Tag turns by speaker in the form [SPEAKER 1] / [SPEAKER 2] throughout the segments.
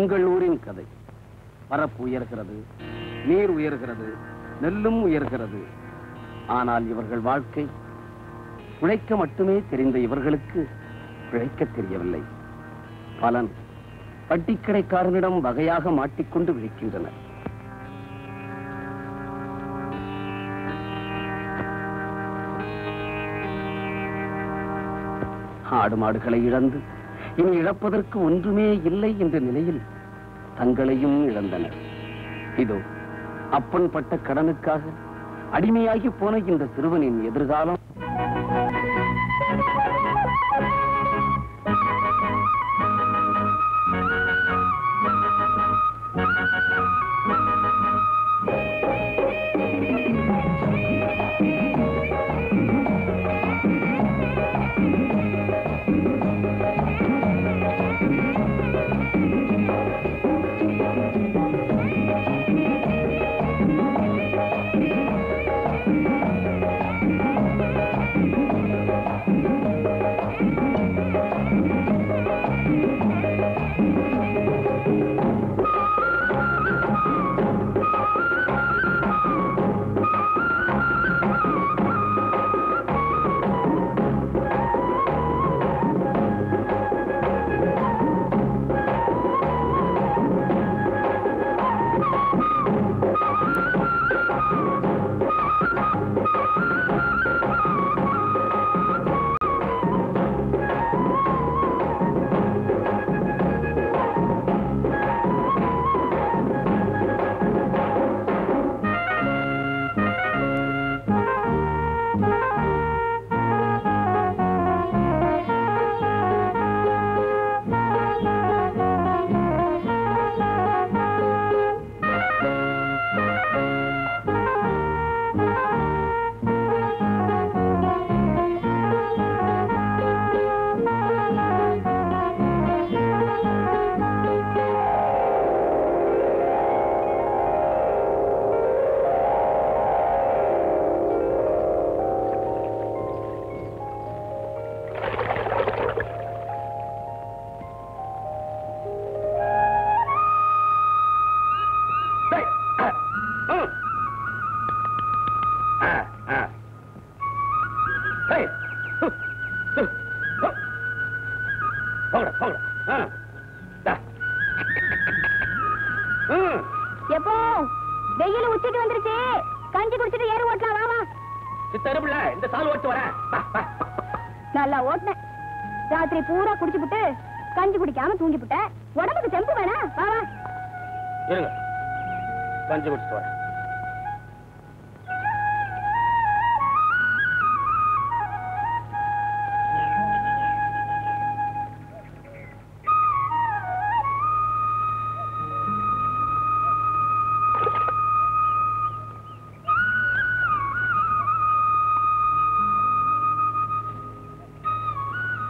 [SPEAKER 1] உங்கள் ஊரின் கதை. பரப்பு உயர்கிறது, நீர் உயர்கிறது, நெல்லும் உயர்கிறது. ஆனால் இவர்கள் வாழ்க்கை பிழைக்க மட்டுமே தெரிந்த இவர்களுக்கு பிழைக்க தெரியவில்லை. பலன் பட்டிக்கடைக்காரனிடம் வகையாக மாட்டிக்கொண்டு விழிக்கின்றனர். ஆடு மாடுகளை இழந்து இனி இழப்பதற்கு ஒன்றுமே இல்லை என்ற நிலையில் தங்களையும் இழந்தனர். இதோ அப்பன் பட்ட கடனுக்காக அடிமையாகி போன இந்த சிறுவனின் எதிர்காலம்
[SPEAKER 2] எப்போ வெயில் உச்சிட்டு வந்துருச்சு. கஞ்சி குடிச்சிட்டு ஏறு ஓட்டலாம். வாமா
[SPEAKER 1] சித்தருப்புல இந்த சால் ஓட்டு வரேன்.
[SPEAKER 2] நல்லா ஓட்டினேன். ராத்திரி பூரா குடிச்சுப்புட்டு கஞ்சி குடிக்காம தூங்கிப்புட்ட. உடம்புக்கு தெம்பு வேணா. வாமா
[SPEAKER 1] இருங்க, கஞ்சி குடிச்சிட்டு வரேன்.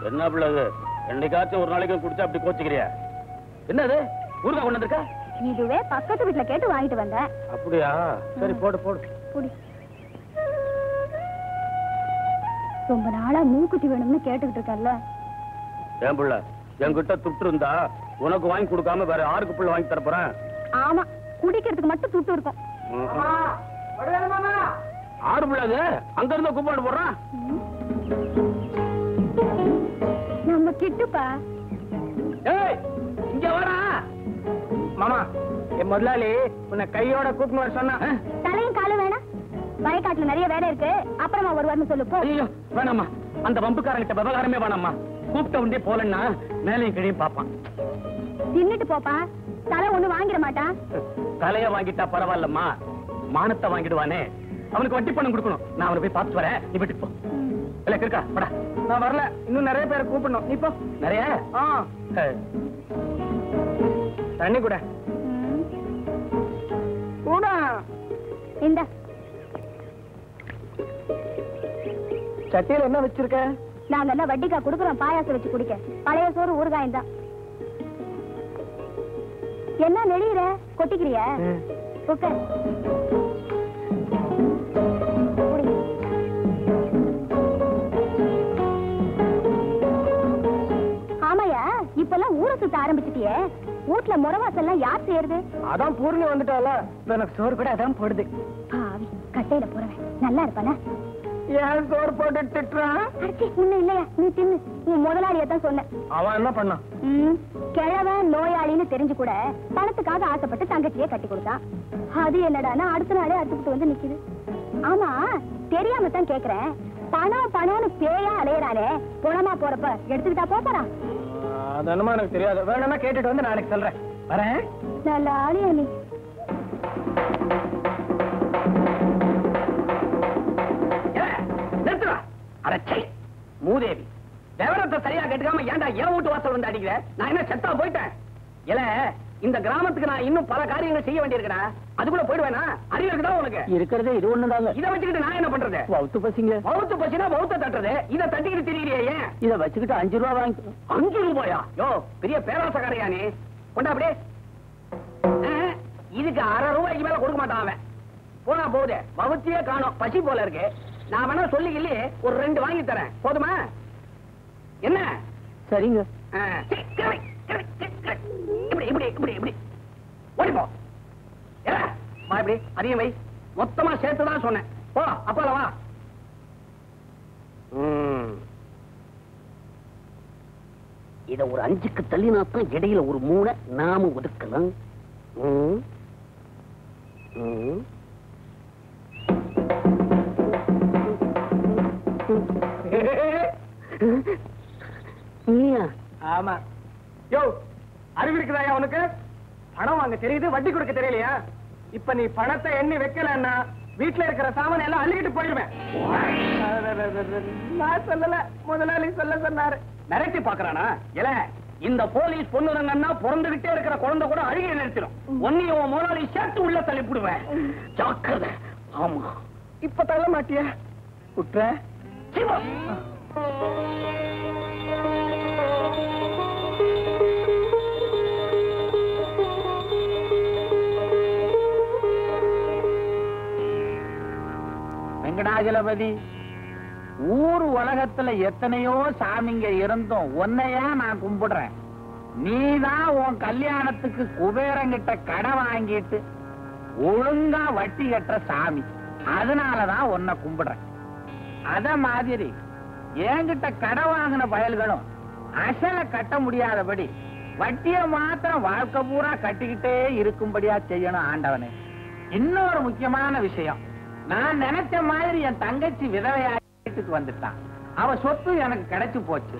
[SPEAKER 1] என்ன பிள்ளை என்னைக்காச்சும் ஒரு நாளைக்கு குடிச்சா அப்படி கோச்சிக்கிறியா? என்னது ஊருக்கா கொண்டு வந்திருக்க?
[SPEAKER 2] இதுவே பக்கத்து வீட்டுல கேட்டு வாங்கிட்டு வந்தேன்.
[SPEAKER 1] அப்படியா? சரி போடு போடு.
[SPEAKER 2] குடி. ரொம்ப நாளா மூக்குத்தி வேணும்னு கேட்டுக்கிட்டு இருக்கல.
[SPEAKER 1] ஏன் பிள்ளை என்கிட்ட துட்டு இருந்தா உனக்கு வாங்கி கொடுக்காம வேற யாருக்கு பிள்ளை வாங்கி தர போறேன்?
[SPEAKER 2] ஆமா, குடிக்கிறதுக்கு மட்டும் துட்டு இருக்கும்.
[SPEAKER 1] ஆறு பிள்ளை அங்க இருந்தா கூப்பாடு போடுறான்.
[SPEAKER 2] நம்ம கிட்டுப்பா.
[SPEAKER 1] ஏய் இங்க வரா மாமா. என் முதலாளி உன்னை கையோட கூப்பிட்டு வர சொன்னா.
[SPEAKER 2] தலையும் காலும் வேணாம். வயக்காட்டுல நிறைய வேலை இருக்கு, அப்புறமா வருவார்னு சொல்லு போ.
[SPEAKER 1] ஐயோ வேணாம்மா, அந்த வம்புக்காரங்கிட்ட விவகாரமே வேணாம்மா. கூப்பிட்ட உண்டே போலன்னா மேலையும் கீழையும் பாப்பான்.
[SPEAKER 2] தின்னுட்டு போப்பா, தலை ஒண்ணு வாங்கிட மாட்டான்.
[SPEAKER 1] தலைய வாங்கிட்டா பரவாயில்லம்மா, மானத்தை வாங்கிடுவானே. அவனுக்கு வட்டி பணம் கொடுக்கணும். நான் அவனை போய் பார்த்து வரேன், நீ வீட்டுக்கு போ. இல்ல இருக்கா படா. நான் வரல, இன்னும் நிறைய பேரை கூப்பிடணும். நீ போ. நிறைய தண்ணி கூட கூட
[SPEAKER 2] இந்த
[SPEAKER 1] சட்டியில என்ன வச்சிருக்க?
[SPEAKER 2] நாங்க என்ன வட்டிக்கா குடுக்குறோம் பாயாசம் வச்சு குடிக்க. பழைய சோறு ஊறுகாயம் தான். என்ன நெளியிற கொட்டிக்கிறிய? உட்கார். ஆமையா இப்பெல்லாம் ஊரை சுத்த ஆரம்பிச்சிட்டியே. வீட்டுல முறவாசெல்லாம் யார் செய்யறது?
[SPEAKER 3] அதான் பூர்ணி வந்துட்டால, எனக்கு சோறு கூட அதான் போடுது.
[SPEAKER 2] பாவி, கட்டையில போறவன் நல்லா இருப்பானா?
[SPEAKER 3] ஏன் சோறு போட்டு திட்டுறான்?
[SPEAKER 2] ஒண்ணு இல்லையா, நீ தின்னு. உன் முதலாளியத்தான் சொன்ன.
[SPEAKER 3] அவன் என்ன பண்ணான்?
[SPEAKER 2] கிழவன் நோயாளின்னு தெரிஞ்சு கூட பணத்துக்காக ஆசைப்பட்டு தங்கச்சியே கட்டி கொடுத்தான். அது என்னடானா அடுத்த நாளே அறுத்துக்கிட்டு வந்து நிக்குது. ஆமா, தெரியாம தான் கேக்குறேன், பணம் பணம்னு பேயா அலையறானே, பணமா போறப்ப எடுத்துக்கிட்டா போறான்?
[SPEAKER 3] அது என்னமா எனக்கு தெரியாது, வேணும்னா கேட்டுட்டு வந்து நாளைக்கு சொல்றேன். வரேன்.
[SPEAKER 2] நல்ல ஆளியா நீ.
[SPEAKER 1] நிறுத்துவா அடச்சை மூதேவி, விவரத்தை சரியா கேட்டுக்காம ஏன்டா என் வீட்டு வாசல் வந்து அடிக்கிற? நான் என்ன செத்தா போயிட்டேன்? இல்ல, இந்த கிராமத்துக்கு நான் இன்னும் பல காரியங்கள் செய்ய வேண்டியிருக்கா, அதுக்குள்ள போயிடுவேனா? அறிவு இருக்குதா உனக்கு?
[SPEAKER 3] இருக்கிறதே இது ஒண்ணுதாங்க.
[SPEAKER 1] இதை வச்சுக்கிட்டு நான் என்ன பண்றது?
[SPEAKER 3] வவுத்து பசிங்க.
[SPEAKER 1] வவுத்து பசினா வவுத்த தட்டுறது, இதை தட்டிக்கிட்டு திரியிறியே ஏன்?
[SPEAKER 3] இதை வச்சுக்கிட்டு 5 ரூபா வாங்கி.
[SPEAKER 1] 5 ரூபாயா? யோ, பெரிய பேராசக்காரையா நீ? கொண்டா அப்படியே. இதுக்கு 1/2 ரூபாய்க்கு மேல கொடுக்க மாட்டான் அவன். போனா போகுது, வவுத்தியே காணோம், பசி போல இருக்கு. நான் வேணா சொல்லிக்கிள்ளி ஒரு 2 வாங்கி தரேன், போதுமா? என்ன?
[SPEAKER 3] சரிங்க.
[SPEAKER 1] இப்படி இப்படி இப்படி இப்படி ஓடிப்போ. இப்படி அதிகம் வை, மொத்தமா சேர்த்துதான் சொன்னேன். போ, அப்பால வா. இத ஒரு 5க்கு தள்ளினாத்தான் இடையில ஒரு 3 நாம ஒதுக்கலாம்.
[SPEAKER 3] ஆமா. யோ, அறிவு இருக்குதாயா உனக்கு? பணம் வாங்க தெரியுது, வட்டி கொடுக்க தெரியலையா? இப்ப நீ பணத்தை எண்ணி வைக்கலன்னா வீட்டுல இருக்கிற சாமான் எல்லாம் அள்ளிக்கிட்டு போயிடுவேன். நான் சொல்லல, முதலாளி சொல்ல சொன்னாரு.
[SPEAKER 1] மிரட்டி பாக்குறானா? இல்ல, இந்த போலீஸ் பொண்ணுங்கன்னா பிறந்துகிட்டே இருக்கிற குழந்தை கூட அழுகை நிறுத்திடும். ஒன்னையும் உன் முதலாளி சேர்த்து உள்ள தள்ளிவிடுவேன். ஜாக்கிரதை. ஆமா,
[SPEAKER 3] இப்ப தள்ள மாட்டியா? குற்ற
[SPEAKER 4] வெங்கடாஜலபதி, ஊர் உலகத்துல எத்தனையோ சாமிங்க இருந்தும் உன்னையா நான் கும்பிடுறேன். நீதான் உன் கல்யாணத்துக்கு குபேரங்கிட்ட கடை வாங்கிட்டு ஒழுங்கா வட்டி கட்டுற சாமி. அதனாலதான் உன்னை கும்பிடுறேன். அத மாதிரி என்கிட்ட கடை வாங்கின பயல்களும் அசலை கட்ட முடியாதபடி வட்டிய மாத்திரம் வாழ்க்கை பூரா கட்டிக்கிட்டே இருக்கும்படியா செய்யணும் ஆண்டவனே. இன்னொரு முக்கியமான விஷயம், நான் நினைச்ச மாதிரி என் தங்கச்சி விதவையாட்டுக்கு வந்துட்டான். அவ சொத்து எனக்கு கிடைச்சு போச்சு.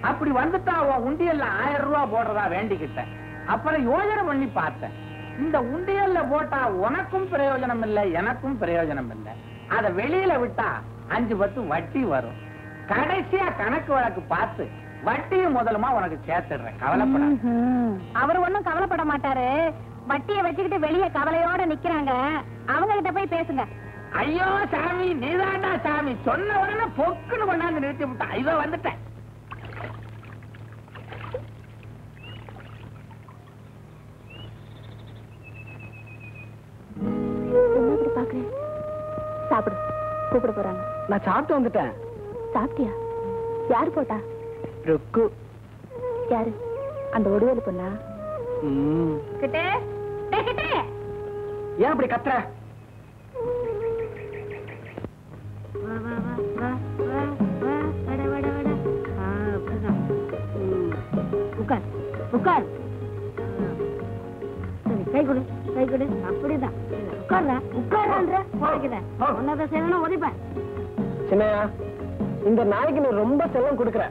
[SPEAKER 4] அப்படி வந்துட்டா அவன் உண்டியல்ல 1000 ரூபாய் போடுறதா வேண்டிக்கிட்டேன். அப்புறம் யோசனை பண்ணி பார்த்தேன், இந்த உண்டியல்ல போட்டா உனக்கும் பிரயோஜனம் இல்லை, எனக்கும் பிரயோஜனம் இல்லை. அத வெளியில விட்டா 5-10 வட்டி வரும். கடைசியா கணக்கு வழக்கு பார்த்து வட்டியும் முதலுமா உனக்கு சேர்த்துடுறேன், கவலைப்பட.
[SPEAKER 2] அவர் ஒண்ணும் கவலைப்பட மாட்டாரு. வட்டியை வச்சுக்கிட்டு வெளியே கவலையோட நிக்கிறாங்க, அவங்க கிட்ட போய் பேசுங்க.
[SPEAKER 4] ஐயோ சாமி, நீதாண்டா சாமி. சொன்ன உடனே பொக்குன்னு கொண்டாந்து நிறுத்தி விட்டான். இதோ வந்துட்டேன்.
[SPEAKER 2] பாக்குறேன். சாப்பிடு, கூப்பிட போறாங்க.
[SPEAKER 3] நான் சாப்பிட்டு வந்துட்டேன்.
[SPEAKER 2] சாப்பிட்டியா? யாரு போட்டா?
[SPEAKER 3] ருக்கு.
[SPEAKER 2] யாரு? அந்த ஒடுவேலு பொண்ணா? கிட்டே கிட்டே,
[SPEAKER 3] ஏன் அப்படி கத்துற?
[SPEAKER 2] உட்கார் உட்கார். கை கொடு கை கொடு. அப்படிதான் உட்கார்ற உட்கார்ற. உன்னத செய்யணும் ஒதிப்பேன்.
[SPEAKER 3] சின்னையா, இந்த நாய்க்கு நீ ரொம்ப செல்லம் கொடுக்குற,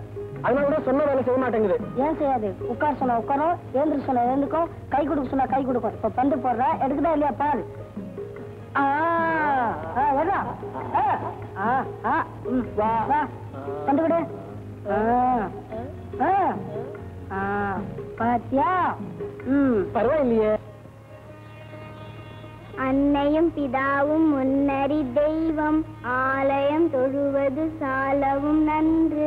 [SPEAKER 3] அதனால கூட சொன்ன வேலை செய்ய மாட்டேங்குது.
[SPEAKER 2] ஏன் செய்யாது? உட்கார் சொன்னா உட்காரும், எழுந்திரு சொன்னா எழுந்துக்கும், கை கொடுக்க சொன்னா கை கொடுக்கும். இப்ப பந்து போடுற, எடுக்குதா இல்லையா பாரு. பந்து கொடு. பாத்தியா?
[SPEAKER 3] பரவாயில்லையே.
[SPEAKER 2] அன்னையும் பிதாவும் முன்னறி தெய்வம், ஆலயம் தொழுவது சாலவும் நன்று.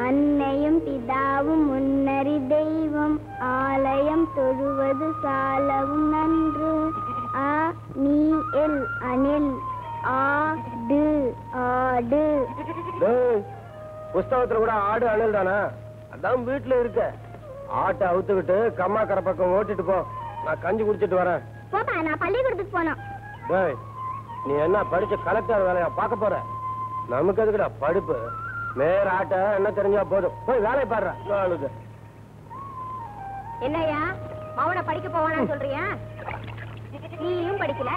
[SPEAKER 2] அன்னையும் பிதாவும் முன்னறி தெய்வம், ஆலயம் தொழுவது சாலவும் நன்று. அ நீ எல் அணில், ஆடு ஆடு.
[SPEAKER 3] புஸ்தகத்துல கூட ஆடு அணில் தானே? அதான் வீட்டுல இருக்க. ஆட்டை அவுத்துக்கிட்டு கம்மாக்கரை பக்கம் ஓட்டிட்டு போ. நான் கஞ்சி குடிச்சிட்டு வரேன்.
[SPEAKER 2] போப்பா, நான் பள்ளிக்கூடத்துக்கு போனோம்.
[SPEAKER 3] டேய், நீ என்ன படிச்சு கலெக்டர் வேலையா பார்க்க போற? நமக்கு எதுக்குடா படிப்பு? மேற ஆட்ட என்ன தெரிஞ்சா போதும். போய் வேலையை பாடுற.
[SPEAKER 2] என்னையா மவனை படிக்க போவானான்னு சொல்றியா? நீயும் படிக்கல,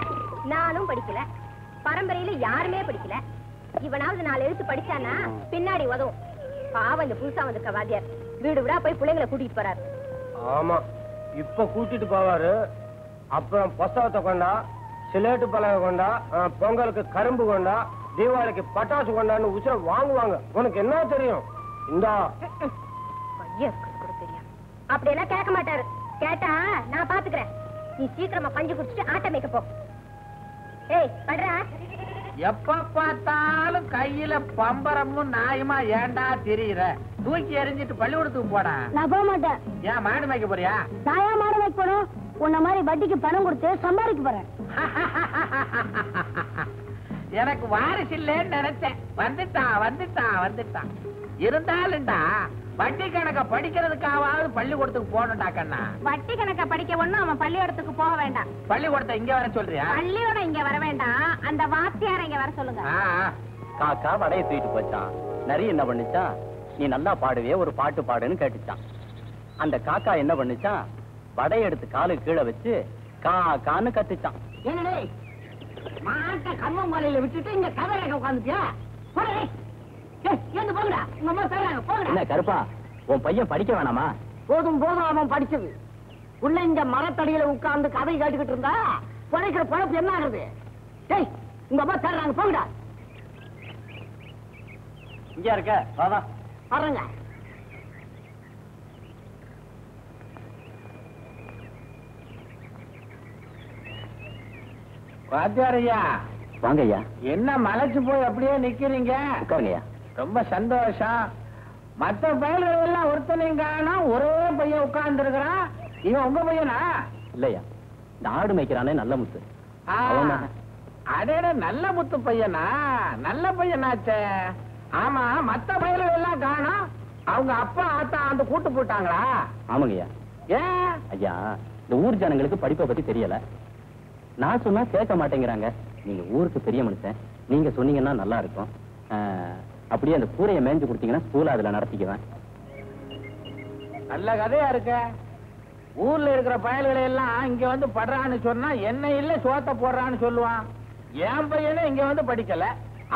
[SPEAKER 2] நானும் படிக்கல, பரம்பரையில யாருமே படிக்கல. இவனாவது 4 எழுத்து படிச்சானா பின்னாடி உதவும். பாவம் இந்த புதுசா வந்திருக்க வாத்தியார் வீடு விடா போய் பிள்ளைங்களை கூட்டிட்டு போறாரு.
[SPEAKER 3] ஆமா, இப்ப கூட்டிட்டு போவாரு. அப்புறம் புஸ்தகத்தை கொண்டா, சிலேட்டு பலகை கொண்டா, பொங்கலுக்கு கரும்பு கொண்டா, தீபாவளிக்கு பட்டாசு கொண்டான்னு உசுர வாங்குவாங்க. உனக்கு என்ன தெரியும்? இந்தா
[SPEAKER 2] அப்படியெல்லாம் கேட்க மாட்டாரு. கேட்டா நான் பாத்துக்கிறேன். நீ சீக்கிரமா கஞ்சி குடிச்சிட்டு ஆட்ட மேய்க்க போ. ஏய் படுறா.
[SPEAKER 4] எப்ப பார்த்தாலும் கையில பம்பரமும் நாயுமா ஏண்டா தெரியுற? தூக்கி எறிஞ்சிட்டு பள்ளிக்கூடத்துக்கு போடா.
[SPEAKER 2] நான் போக மாட்டேன்.
[SPEAKER 4] ஏன் மாடு மேய்க்க போறியா?
[SPEAKER 2] நாயா மாடு மேய்க்க போறோம். உன்ன மாதிரி வட்டிக்கு பணம் கொடுத்து சம்பாதிக்க போறேன்.
[SPEAKER 4] எனக்கு வாரிசு இல்லைன்னு நினைச்சேன். வந்துட்டான். இருந்தாலும்டா வட்டி கணக்க படிக்கிறதுக்காவது பள்ளிக்கூடத்துக்கு போகணும்டா கண்ணா.
[SPEAKER 2] வட்டி கணக்க படிக்க ஒண்ணும் அவன் பள்ளிக்கூடத்துக்கு போக வேண்டாம்.
[SPEAKER 4] பள்ளிக்கூடத்தை இங்க வர சொல்றியா?
[SPEAKER 2] பள்ளியோட இங்க வர வேண்டாம், அந்த வாத்தியார இங்க வர சொல்லுங்க.
[SPEAKER 1] காக்கா வடைய தூக்கிட்டு போச்சான். நிறைய என்ன பண்ணுச்சான்? நீ நல்லா பாடுவே, ஒரு பாட்டு பாடுன்னு கேட்டுச்சான். அந்த காக்கா என்ன பண்ணுச்சான்? வடைய எடுத்து காலுக்கு கீழே வச்சு காக்கான்னு கத்துச்சான்.
[SPEAKER 5] என்னடே மாட்ட கர்மம் மலையில விட்டுட்டு இங்க கதறாக உட்காந்துட்டியா? போங்கடா, உங்க அம்மா சொல்றாங்க போங்கடா.
[SPEAKER 1] என்ன கருப்பா, உன் பையன் படிக்க வேணாமா?
[SPEAKER 5] போதும் அவன் படிச்சது. உள்ள இந்த மரத்தடியில உட்கார்ந்து கதை கேட்டுக்கிட்டு இருந்தா பிழைக்கிற பழப்பு என்ன ஆகுது? டேய், உங்க அம்மா சொல்றாங்க போங்கடா.
[SPEAKER 1] இங்க இருக்க வாதா
[SPEAKER 5] வர்றங்க.
[SPEAKER 4] வாத்தியாரையா
[SPEAKER 1] வாங்க ஐயா.
[SPEAKER 4] என்ன மலைச்சு போய் அப்படியே நிக்கிறீங்க?
[SPEAKER 1] உட்காருங்க ஐயா.
[SPEAKER 4] ரொம்ப சந்தோஷம். மத்த பயில்கள் எல்லாம் ஒருத்தனையும் காணோம், ஒரே பையன் உட்கார்ந்து இருக்கிறான். இவன் உங்க பையனா?
[SPEAKER 1] இல்லையா, இந்த ஆடு மேய்க்கிறானே நல்ல முத்து. அவன்தானே?
[SPEAKER 4] அடே, நல்ல முத்து பையனா? நல்ல பையனாச்சே. ஆமா, மத்த பயில்கள் எல்லாம் காணோம். அவங்க அப்பா ஆத்தா அந்த கூட்டு போட்டாங்களா?
[SPEAKER 1] ஆமாங்க ஐயா.
[SPEAKER 4] ஏன்
[SPEAKER 1] ஐயா, இந்த ஊர் ஜனங்களுக்கு படிப்பை பத்தி தெரியல. நான் சொன்னா கேட்க மாட்டேங்கிறாங்க. நீங்க ஊருக்கு பெரிய மனுஷன், நீங்க சொன்னீங்கன்னா நல்லா இருக்கும். அப்படியே அந்த கூரையை மேய்ஞ்சு கொடுத்தீங்கன்னா ஸ்கூல் அதுல நடத்திக்குவேன்.
[SPEAKER 4] நல்ல கதையா இருக்க. ஊர்ல இருக்கிற பயல்களை எல்லாம் இங்க வந்து படுறான்னு சொன்னா என்ன இல்ல சோத்த போடுறான்னு சொல்லுவான். என் பையனே இங்க வந்து படிக்கல,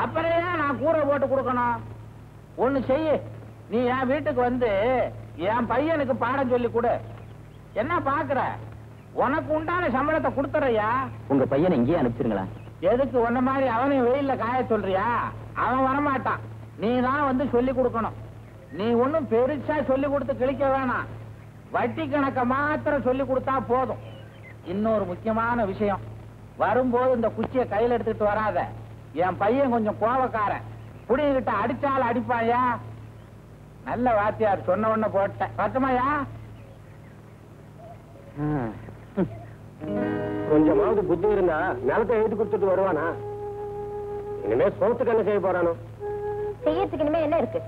[SPEAKER 4] அப்புறம் ஏன் நான் கூரை போட்டு கொடுக்கணும்? ஒண்ணு செய்ய, நீ என் வீட்டுக்கு வந்து என் பையனுக்கு பாடம் சொல்லி கொடு. என்ன பாக்குற? உனக்கு உண்டான சம்பளத்தை கொடுத்துறையா.
[SPEAKER 1] உங்க பையனை இங்கேயே அனுப்பிச்சிருங்களா?
[SPEAKER 4] எதுக்கு உன்ன மாதிரி அவனையும் வெயில்ல காய சொல்றியா? அவன் வரமாட்டான். நீ தான் வந்து சொல்லி கொடுக்கணும். நீ ஒன்னும் பெருசா சொல்லி கொடுத்து கிழிக்க வேணாம். வட்டி கணக்க மாத்திரம் சொல்லி கொடுத்தா போதும். இன்னொரு முக்கியமான விஷயம், வரும்போது இந்த குச்சியை கையில எடுத்துட்டு வராத. என் பையன் கொஞ்சம் கோவக்காரன், புடிங்கிட்ட அடிச்சாலும் அடிப்பாயா. நல்ல வாத்தியார், சொன்ன உடனே போட்டேன். பச்சமாயா?
[SPEAKER 3] கொஞ்சமாவது புத்தி இருந்தா நிலத்தை எழுதி கொடுத்துட்டு வருவானா? இனிமே சோத்துக்கு என்ன செய்ய போறானோ?
[SPEAKER 2] செய்யறதுக்கு இனிமே என்ன இருக்கு?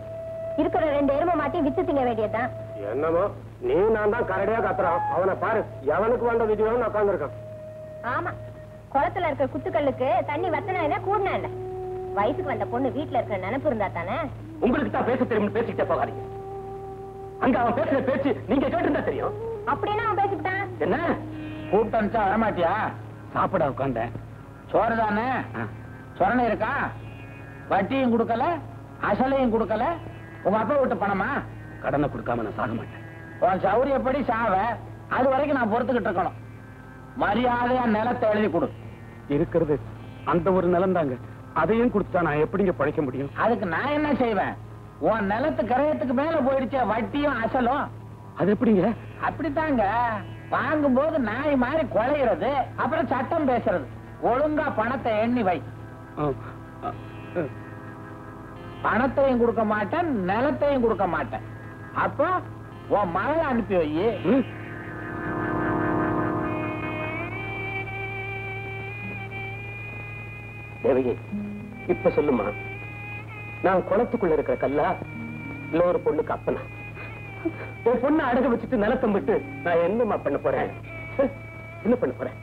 [SPEAKER 2] இருக்கிற 2 எருமை மாட்டி வித்து திங்க வேண்டியதுதான்.
[SPEAKER 3] என்னமோ நீ நான் தான் கரடியா கத்துறான். அவனை பாரு, எவனுக்கு வந்த விதியோன்னு உட்காந்துருக்கான்.
[SPEAKER 2] ஆமா, குளத்துல இருக்கிற குத்துக்களுக்கு தண்ணி வத்தனா என்ன கூடனா இல்ல. வயசுக்கு வந்த பொண்ணு வீட்டுல இருக்கிற நினைப்பு இருந்தா தானே.
[SPEAKER 1] உங்களுக்கு தான் பேச தெரியும், பேசிக்கிட்டே போகாதீங்க. அங்க அவன் பேசுற பேச்சு நீங்க கேட்டிருந்தா தெரியும்.
[SPEAKER 2] அப்படின்னா அவன் பேசிக்கிட்டான்.
[SPEAKER 4] என்ன கூட்டம் வரமாட்டியா?
[SPEAKER 1] சாப்பிட உட்காந்தேன்.
[SPEAKER 4] சோறு தானே? சொரணை இருக்கா? வட்டியும் கொடுக்கல, அசலையும் கொடுக்கல. உங்க அப்பா விட்டு பணமா?
[SPEAKER 1] கடனை கொடுக்காம நான் சாக மாட்டேன்.
[SPEAKER 4] உன் சௌரியப்படி சாவ, அது வரைக்கும் நான் பொறுத்துக்கிட்டு இருக்கணும். மரியாதையா நிலத்தை எழுதி கொடு.
[SPEAKER 1] இருக்கிறது அந்த ஒரு நிலம் தாங்க, அதையும் கொடுத்தா நான் எப்படிங்க பழைக்க முடியும்?
[SPEAKER 4] அதுக்கு நான் என்ன செய்வேன்? உன் நிலத்து கரையத்துக்கு மேல போயிடுச்ச வட்டியும் அசலும்.
[SPEAKER 1] அது எப்படிங்க?
[SPEAKER 4] அப்படித்தாங்க, வாங்கும்போது நாய் மாதிரி கொலைகிறது, அப்புறம் சட்டம் பேசுறது. ஒழுங்கா பணத்தை எண்ணி வை. பணத்தையும் கொடுக்க மாட்டேன், நிலத்தையும் கொடுக்க மாட்டேன். அப்போ உன் மகளை அனுப்பி வை.
[SPEAKER 1] தேவகி, இப்ப சொல்லுமா, நான் குளத்துக்குள்ள இருக்கிற கல்லா இல்ல ஒரு பொண்ணுக்கு அப்பனா?
[SPEAKER 3] என் பொண்ணை அடகு வச்சுட்டு நிலத்தம் விட்டு நான் என்னமா பண்ண போறேன்? என்ன பண்ண போறேன்?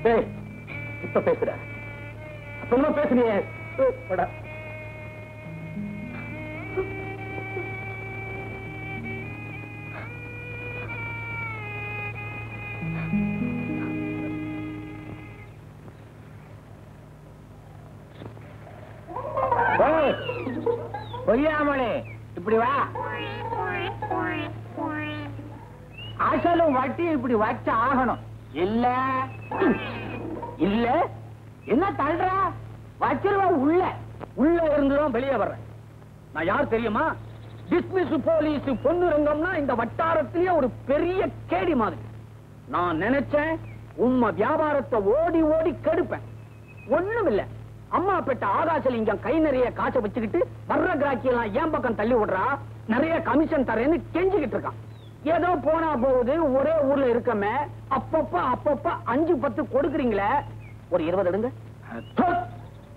[SPEAKER 3] டேய், இப்ப பேசுற அப்பமா பேசுனியே. போடா.
[SPEAKER 4] பொய்யாமலே இப்படி வா. அசலும் வட்டி இப்படி வச்ச ஆகணும். இல்ல இல்ல என்ன தள்ளுற? வச்சிருவா.
[SPEAKER 3] உள்ள இருந்துதான் வெளியே வர்றேன். நான் யார் தெரியுமா? டிஸ்மிஸ் போலீஸ் பொன்னுரங்கம்னா இந்த வட்டாரத்திலேயே ஒரு பெரிய கேடி மாதிரி. நான் நினைச்சேன் உண்மை வியாபாரத்தை ஓடி ஓடி கெடுப்பேன். ஒண்ணும் இல்ல. அம்மா பெட்ட ஆகாசலிங்கம் கை நிறைய காசை வச்சுக்கிட்டு வர்ற கிராக்கியெல்லாம் ஏன் பக்கம் தள்ளி விடுறா, நிறைய கமிஷன் தரேன்னு கெஞ்சிக்கிட்டு இருக்கான். ஏதோ போனா போகுது, ஒரே ஊர்ல இருக்கமே, அப்பப்ப 5-10 கொடுக்குறீங்களே, ஒரு 20 எடுங்க.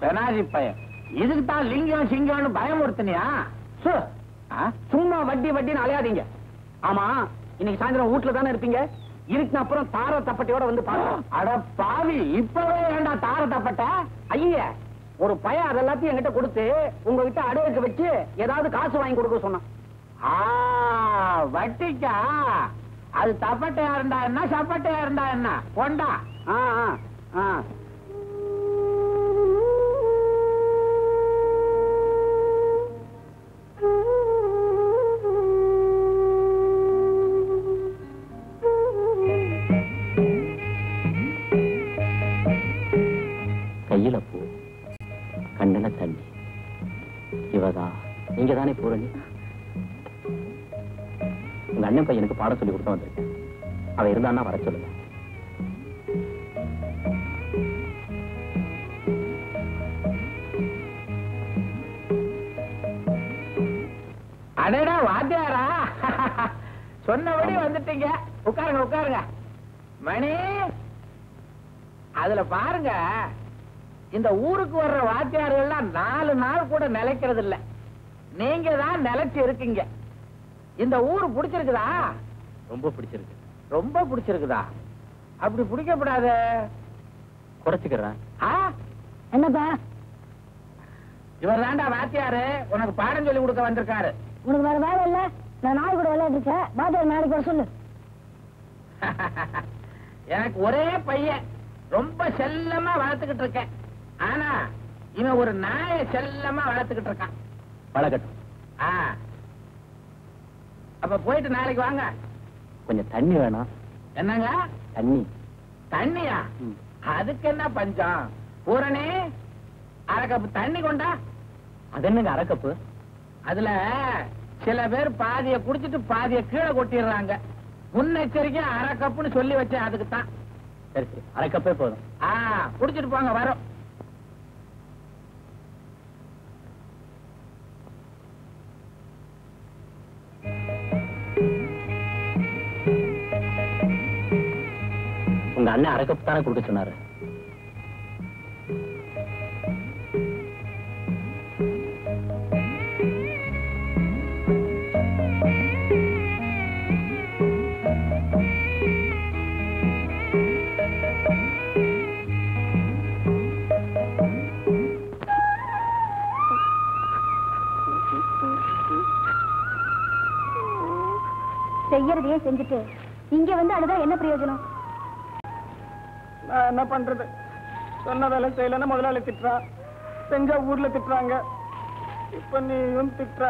[SPEAKER 4] பெனாஜி பையன், இதுக்கு தான் லிங்கம் சிங்கம்னு பயமுறுத்தினியா?
[SPEAKER 3] சும்மா வட்டி வட்டின்னு அலையாதீங்க. ஆமா, இன்னைக்கு சாயந்தரம் வீட்டுல தானே இருப்பீங்க? இருக்கு அப்புறம் தார தப்பட்டையோட வந்து பாருங்க.
[SPEAKER 4] அட பாவி, இப்பவே ஏண்டா தார தப்பட்ட?
[SPEAKER 3] ஐய, ஒரு பையன் அதெல்லாத்தையும் என்கிட்ட கொடுத்து உங்ககிட்ட அடகுக்கு வச்சு ஏதாவது காசு வாங்கி கொடுக்க சொன்னான்.
[SPEAKER 4] வட்டிக்கா? அது தப்பட்டையா இருந்தா என்ன, சப்பட்டையா இருந்தா என்ன? கொண்டா.
[SPEAKER 1] கையில பூ, கண்ணுல தண்ணி. இவதான் நீங்க தானே பூரணி? உங்க அண்ணன் பையனுக்கு பாடம் சொல்லி கொடுத்து வந்திருக்கேன். அவன் இருந்தான்னா வர சொல்லுங்க.
[SPEAKER 4] அடடா வாத்தியாரா, சொன்னபடி வந்துட்டீங்க. உட்காருங்க உட்காருங்க. மணி, அதுல பாருங்க, இந்த ஊருக்கு வர்ற வாத்தியார்கள் 4 நாள் கூட நிலைக்கிறது இல்ல. நீங்க தான் நிலைச்சு இருக்கீங்க. இந்த ஊரு பிடிச்சிருக்குதா?
[SPEAKER 1] ரொம்ப பிடிச்சிருக்கு.
[SPEAKER 4] ரொம்ப பிடிச்சிருக்குதா? அப்படி பிடிக்கப்படாத.
[SPEAKER 1] குறைச்சுக்கிறேன்.
[SPEAKER 2] என்னப்பா?
[SPEAKER 4] இவர் தாண்டா வாத்தியாரு, உனக்கு பாடம் சொல்லி கொடுக்க வந்திருக்காரு.
[SPEAKER 2] உனக்கு வேற வேலை இல்ல? நான் நாய் கூட விளையாட்டு இருக்கேன். வாத்தியார் நாளைக்கு வர சொல்லு.
[SPEAKER 4] எனக்கு ஒரே பையன், ரொம்ப செல்லமா வளர்த்துக்கிட்டு இருக்கேன். ஆனா இவன் ஒரு நாயை செல்லமா வளர்த்துக்கிட்டு இருக்கான்.
[SPEAKER 1] வளர்க்கட்டும்.
[SPEAKER 4] அப்ப போயிட்டு நாளைக்கு வாங்க.
[SPEAKER 1] கொஞ்சம் தண்ணி வேணாம்.
[SPEAKER 4] என்னங்க
[SPEAKER 1] தண்ணி?
[SPEAKER 4] தண்ணியா? அதுக்கு என்ன பஞ்சம்? பூரணி, 1/2 கப் தண்ணி கொண்டா.
[SPEAKER 1] அது என்னங்க 1/2 கப்பு?
[SPEAKER 4] அதுல சில பேர் பாதிய குடிச்சிட்டு பாதிய கீழே கொட்டிடுறாங்க. முன்னெச்சரிக்கை 1/2 கப்புன்னு சொல்லி வச்சேன். அதுக்கு தான்.
[SPEAKER 1] சரி சரி, 1/2 கப்பே போதும்.
[SPEAKER 4] குடிச்சிட்டு போங்க. வரோம்.
[SPEAKER 1] உங்க அண்ணன் 1/2 கப் தானே கொடுக்க சொன்னாரு.
[SPEAKER 2] செய்யறதையே செஞ்சுட்டு இங்க வந்து அழுதா என்ன பிரயோஜனம்?
[SPEAKER 3] நான் என்ன பண்றது? சொன்ன வேலை செய்யலன்னா முதலாளி திட்டுறா, செஞ்சா ஊர்ல திட்டுறாங்க, இப்ப நீயும் திட்டுற.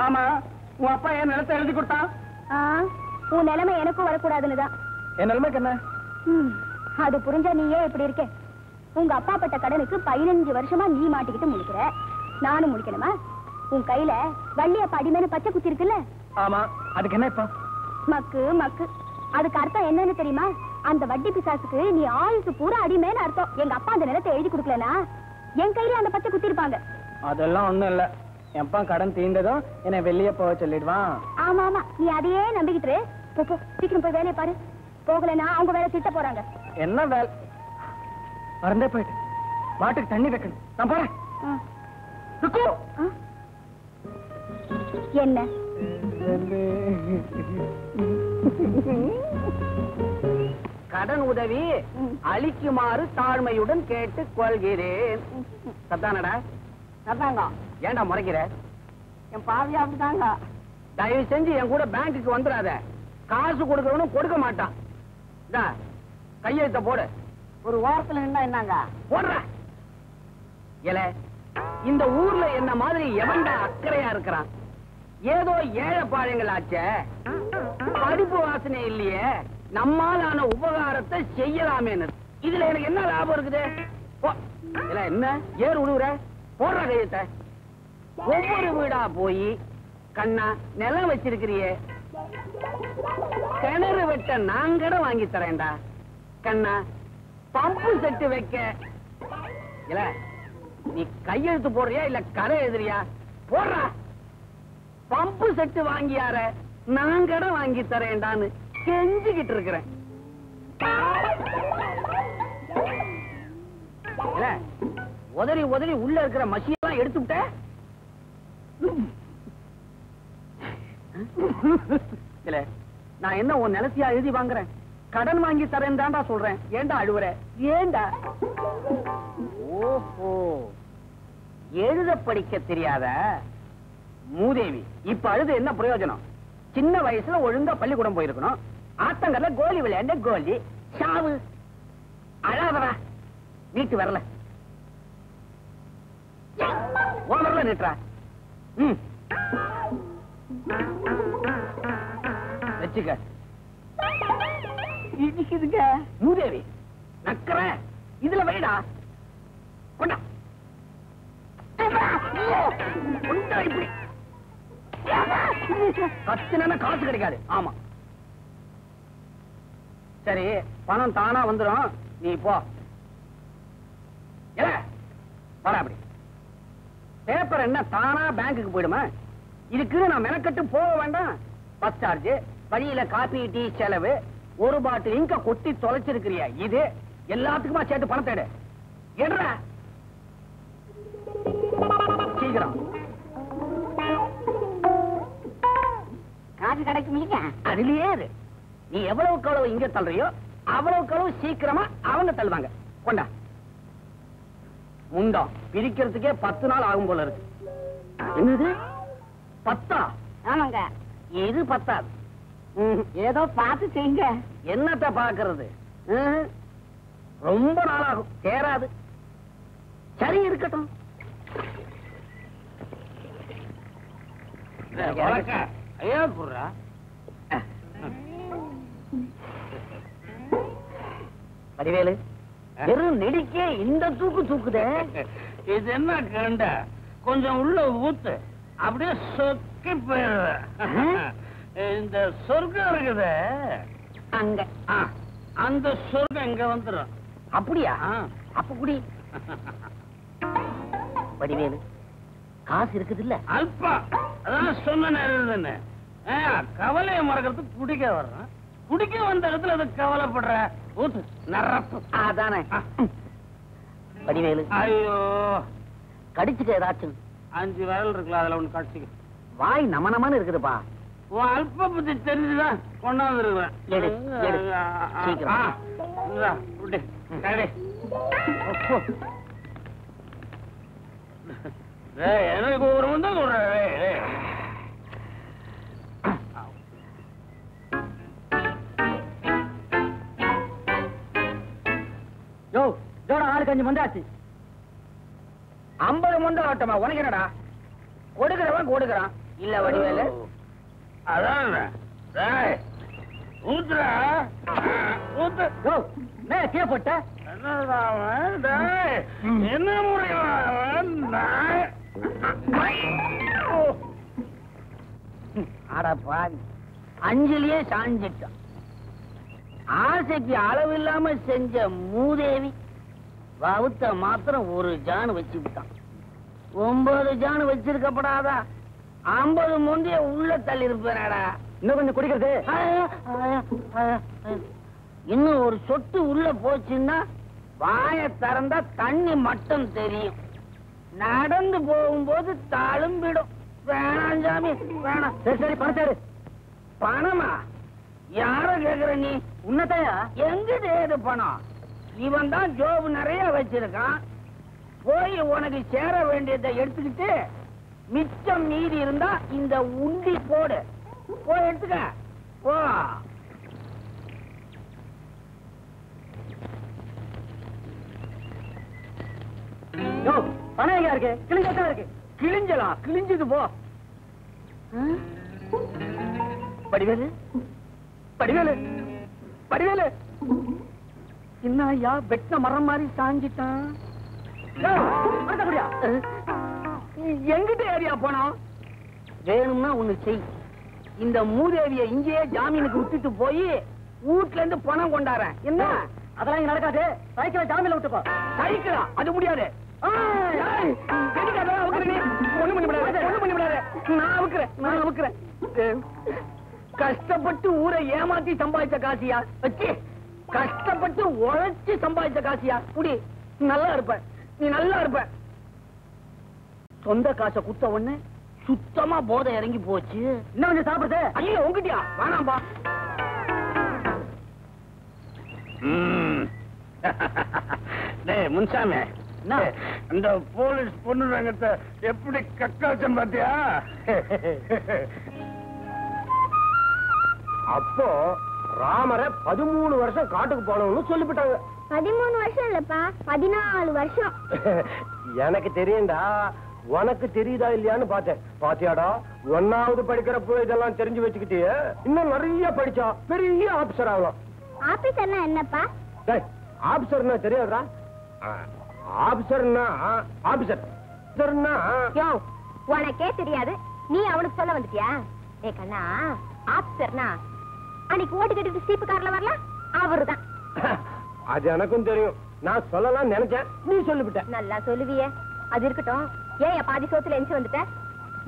[SPEAKER 3] ஆமா, உன் அப்பா என் நிலத்தை எழுதி கொடுத்தான்.
[SPEAKER 2] உன் நிலைமை எனக்கும் வரக்கூடாதுன்னு தான்.
[SPEAKER 3] என் நிலைமைக்கு என்ன?
[SPEAKER 2] அது புரிஞ்சா நீயே இப்படி இருக்க. உங்க அப்பா பட்ட கடனுக்கு 15 வருஷமா நீ மாட்டிக்கிட்டு முடிக்கிற. நானும் முடிக்கணுமா? உன் கையில வள்ளியப்ப அடிமேனு பச்சை குத்தி இருக்குல்ல?
[SPEAKER 3] ஆமா, அதுக்கு என்ன இப்ப?
[SPEAKER 2] மக்கு மக்கு. அதுக்கு அர்த்தம் என்னன்னு தெரியுமா? அந்த வட்டி பிசாசுக்கு நீ ஆயுசு பூரா அடிமேன்னு அர்த்தம். எங்க அப்பா அந்த நிலத்தை எழுதி கொடுக்கலனா என் கையில அந்த பச்சை குத்தி இருப்பாங்க.
[SPEAKER 3] அதெல்லாம் ஒண்ணும் இல்ல. என் அப்பா கடன் தீர்ந்ததும் என்னை வெளியே போக சொல்லிடுவான்.
[SPEAKER 2] ஆமா ஆமா, நீ அதையே நம்பிக்கிட்டு போ. சீக்கிரம் போய் வேலையை பாரு. போகலன்னா அவங்க வேலை திட்ட போறாங்க.
[SPEAKER 3] என்ன வேலை? மறந்தே போயிட்டு மாட்டுக்கு தண்ணி வைக்கணும். நான் போறேன்.
[SPEAKER 2] என்ன
[SPEAKER 1] கடன் உதவி அளிக்குமாறு தாழ்மையுடன் கேட்டுக் கொள்கிறேன். சத்தானடா?
[SPEAKER 5] அதாங்க
[SPEAKER 1] ஏன்டா முறைக்கிற?
[SPEAKER 5] என் பாவியா அப்படிதாங்க.
[SPEAKER 1] தயவு செஞ்சு என் கூட பேங்க்குக்கு வந்துடாத. காசு கொடுக்கறவனும் கொடுக்க மாட்டான். கையெழுத்த போடு.
[SPEAKER 5] ஒரு வாரத்துல நின்னா என்னங்க
[SPEAKER 1] போடுற. ஏல, இந்த ஊர்ல என்ன மாதிரி எவன்டா அக்கறையா இருக்கிறான்? ஏதோ ஏழை பாழங்கள் ஆச்சே, படிப்பு வாசனை இல்லையே, நம்மாலான உபகாரத்தை செய்யலாமேன்னு. இதுல எனக்கு என்ன லாபம் இருக்குது? என்ன ஏறு உழுவுற? போடுற கையத்தை. ஒவ்வொரு வீடா போய் கண்ணா நிலம் வச்சிருக்கிறியே, கிணறு வெட்ட நான் கூட வாங்கி தரேன்டா. கண்ணா பம்பு செட்டு வைக்க இல்ல, நீ கையெழுத்து போடுறியா இல்ல கரை எழுதுறியா? போடுற. பம்பு செட்டு வாங்கியார நான் கூட வாங்கி தரேன்டான்னு கெஞ்சிக்கிட்டு இருக்கிறேன். உதறி உதறி உள்ள இருக்கிற மசியெல்லாம் எடுத்துட்ட. இல்ல, நான் என்ன உன் நிலத்தையா எழுதி வாங்குறேன்? கடன் வாங்கி தரேன் தான்டா சொல்றேன். ஏண்டா அழுவுற? ஏண்டா? ஓஹோ, எழுத படிக்க தெரியாத மூதேவி இப்ப அழுது என்ன பிரயோஜனம்? சின்ன வயசுல ஒழுங்கா பள்ளிக்கூடம் போயிருக்கணும். ஆத்தங்கல்ல கோலி விளையாண்ட கோலி சாவு. அழாதடா. வீட்டு வரல வரல நிட்டுறா. வச்சுக்க.
[SPEAKER 5] இடிக்குதுங்க
[SPEAKER 1] மூதேவி நக்கற. இதுல வைடா. கொண்டா. இப்படி கத்துனா காசு கிடைக்காது. ஆமா, சரி, பணம் தானா வந்துடும். நீ போ. வர. அப்படி பேப்பர் என்ன தானா பேங்குக்கு போயிடுமா? இதுக்கு நான் மெனக்கட்டு போக வேண்டாம். பஸ் சார்ஜ், வழியில காபி டீ செலவு, ஒரு பாட்டில் இங்க கொட்டி தொலைச்சிருக்கிறியா? இது எல்லாத்துக்குமா சேர்த்து பணத்தை எடு. எடுற சீக்கிரம்.
[SPEAKER 5] காசு கிடைக்குமீங்க.
[SPEAKER 1] அதுலயே இரு. நீ எவ்வளவுக்கு எவ்வளவு இங்க தள்ளுறியோ அவ்வளவுக்கு அளவு சீக்கிரமா அவங்க தள்ளுவாங்க. கொண்டா. முண்டம் பிரிக்கிறதுக்கே 10 நாள் ஆகும் போல இருக்கு. என்னது 10?
[SPEAKER 5] ஆமாங்க.
[SPEAKER 1] இது 10.
[SPEAKER 5] ஏதோ பார்த்து செய்யுங்க.
[SPEAKER 1] என்னத்த பாக்குறது? ரொம்ப நாளாகும், தேராது. சரி, இருக்கட்டும்.
[SPEAKER 4] ஐயா புர்ரா.
[SPEAKER 1] வடிவேலு, வெறும் நெடிக்கே இந்த தூக்கு தூக்குதே.
[SPEAKER 4] இது என்ன கண்ட? கொஞ்சம் உள்ள ஊத்து, அப்படியே சொக்கி போயிடுற. இந்த சொர்க்கம் இருக்குது
[SPEAKER 1] அங்க.
[SPEAKER 4] அந்த சொர்க்கம் இங்க வந்துடும்.
[SPEAKER 1] அப்படியா? அப்ப குடி. வடிவேலு, காசு இருக்குது இல்ல?
[SPEAKER 4] அல்பா. அதான் சொன்ன கவலையை மறக்கிறதுக்கு குடிக்க வர்றேன். குடிக்க வந்த இடத்துல அது கவலைப்படுற. ஊத்து நரப்பு.
[SPEAKER 1] அதானே. வடிவேலு,
[SPEAKER 4] ஐயோ,
[SPEAKER 1] கடிச்சுக்க ஏதாச்சும்.
[SPEAKER 4] 5 விரல் இருக்குல்ல, அதுல ஒண்ணு கடிச்சுக்க.
[SPEAKER 1] வாய் நமனமான இருக்குதுப்பா.
[SPEAKER 4] உன் அல்ப புத்தி தெரிஞ்சுதான் கொண்டாந்து இருக்கிறேன்.
[SPEAKER 1] எடு, எடு. சீக்கிரம்.
[SPEAKER 4] எனக்கு ஒரு வந்து
[SPEAKER 1] ஜோட 6 மந்தாச்சு. 50 மொண்டை ஆட்டமா? உனக்கு என்னடா? கொடுக்கிறவன் கொடுக்கிறான் இல்ல வடிவேலு.
[SPEAKER 4] அதான் ஊத்துறா ஊத்து.
[SPEAKER 1] கீழே போட்ட
[SPEAKER 4] என்ன முறையா?
[SPEAKER 1] அட பாவி, அஞ்சலியே சாஞ்சிட்டான். ஆசைக்கு அளவு இல்லாம செஞ்ச மூதேவி வவுத்த மாத்திரம் 1 ஜான் வச்சு விட்டான். 9 ஜான் வச்சிருக்கப்படாதா? 50 முந்தைய உள்ள தள்ளி இருப்பேனடா. இன்னும் கொஞ்சம் குடிக்கிறது. இன்னும் ஒரு சொட்டு உள்ள போச்சுன்னா வாய திறந்தா தண்ணி மட்டும் தெரியும். நடந்து போகும்போது தழும்பிடும்.
[SPEAKER 4] வேணாம் சாமி வேணாம்.
[SPEAKER 5] சரி சரி பணத்தாரு.
[SPEAKER 4] பணமா? யார கேக்குற நீ?
[SPEAKER 5] உன்னத்தையா?
[SPEAKER 4] எங்கிட்ட ஏது பணம்? இவன் தான் ஜோபு நிறைய வச்சிருக்கான். போய் உனக்கு சேர வேண்டியதை எடுத்துக்கிட்டு மிச்சம் மீதி இருந்தா இந்த உண்டி போடு. போய் எடுத்துக்க போ.
[SPEAKER 5] பணம் எங்க இருக்கு? கிழிஞ்சா இருக்கு.
[SPEAKER 4] கிழிஞ்சலாம், கிழிஞ்சது போ. படிவேலு படிவேலு படிவேலு
[SPEAKER 5] என்ன ஐயா வெட்டின மரம் மாதிரி சாஞ்சிட்டான்.
[SPEAKER 4] எங்கிட்ட ஏரியா போனோம்?
[SPEAKER 5] வேணும்னா ஒண்ணு செய்.
[SPEAKER 4] இந்த மூதேவிய இங்கேயே ஜாமீனுக்கு விட்டுட்டு போய் வீட்ல இருந்து பணம் கொண்டாறேன். என்ன?
[SPEAKER 5] அதெல்லாம் இங்க நடக்காது. சைக்கிளை ஜாமீன்ல விட்டுப்பா.
[SPEAKER 4] சைக்கிளா? அது முடியாது. நான் அவுக்குறேன். கஷ்டப்பட்டு ஊரை ஏமாத்தி சம்பாதிச்ச காசியா வச்சு, கஷ்டப்பட்டு உழைச்சு சம்பாதிச்ச காசியா குடி. நல்லா இருப்ப, நீ நல்லா இருப்ப. சொந்த காசை குத்த உடனே சுத்தமா போதை இறங்கி போச்சு.
[SPEAKER 5] இன்னும் கொஞ்சம் சாப்பிடுது.
[SPEAKER 4] ஐயோ உங்கட்டியா? வேணாம்பா. முன்சாமி, அந்த போலீஸ் பொண்ணு ரங்கத்தை எப்படி கக்காச்சம் பாத்தியா?
[SPEAKER 3] அப்போ ராமரை 13 வருஷம் காட்டுக்கு போனவன்னு சொல்லிவிட்டாங்க.
[SPEAKER 2] 13 வருஷம் இல்லப்பா, 14 வருஷம்.
[SPEAKER 3] எனக்கு தெரியும்டா, உனக்கு தெரியுதா இல்லையான்னு பார்த்தேன். பாத்தியாடா, 1வது படிக்கிறப்போ இதெல்லாம் தெரிஞ்சு வச்சுக்கிட்டே இன்னும் நிறைய படிச்சா பெரிய ஆபீசர் ஆகலாம்.
[SPEAKER 2] ஆபீசர்னா என்னப்பா?
[SPEAKER 3] ஆபீசர்னா தெரியாதா? ஆபீசர்னா ஆபீசர்.
[SPEAKER 2] யோ, உனக்கே தெரியாது, நீ அவனுக்கு சொல்ல வந்துட்டியா? ஏ கண்ணா, ஆபீசர்னா அன்னைக்கு ஓட்டு கட்டிட்டு சீப்பு கார்ல வரலாம் அவருதான்.
[SPEAKER 3] அது எனக்கும் தெரியும். நான் சொல்லலாம் நினைச்சேன், நீ சொல்லிவிட்ட.
[SPEAKER 2] நல்லா சொல்லுவியே. அது இருக்கட்டும். ஏன் பாதி சோத்துல எஞ்சி வந்துட்ட?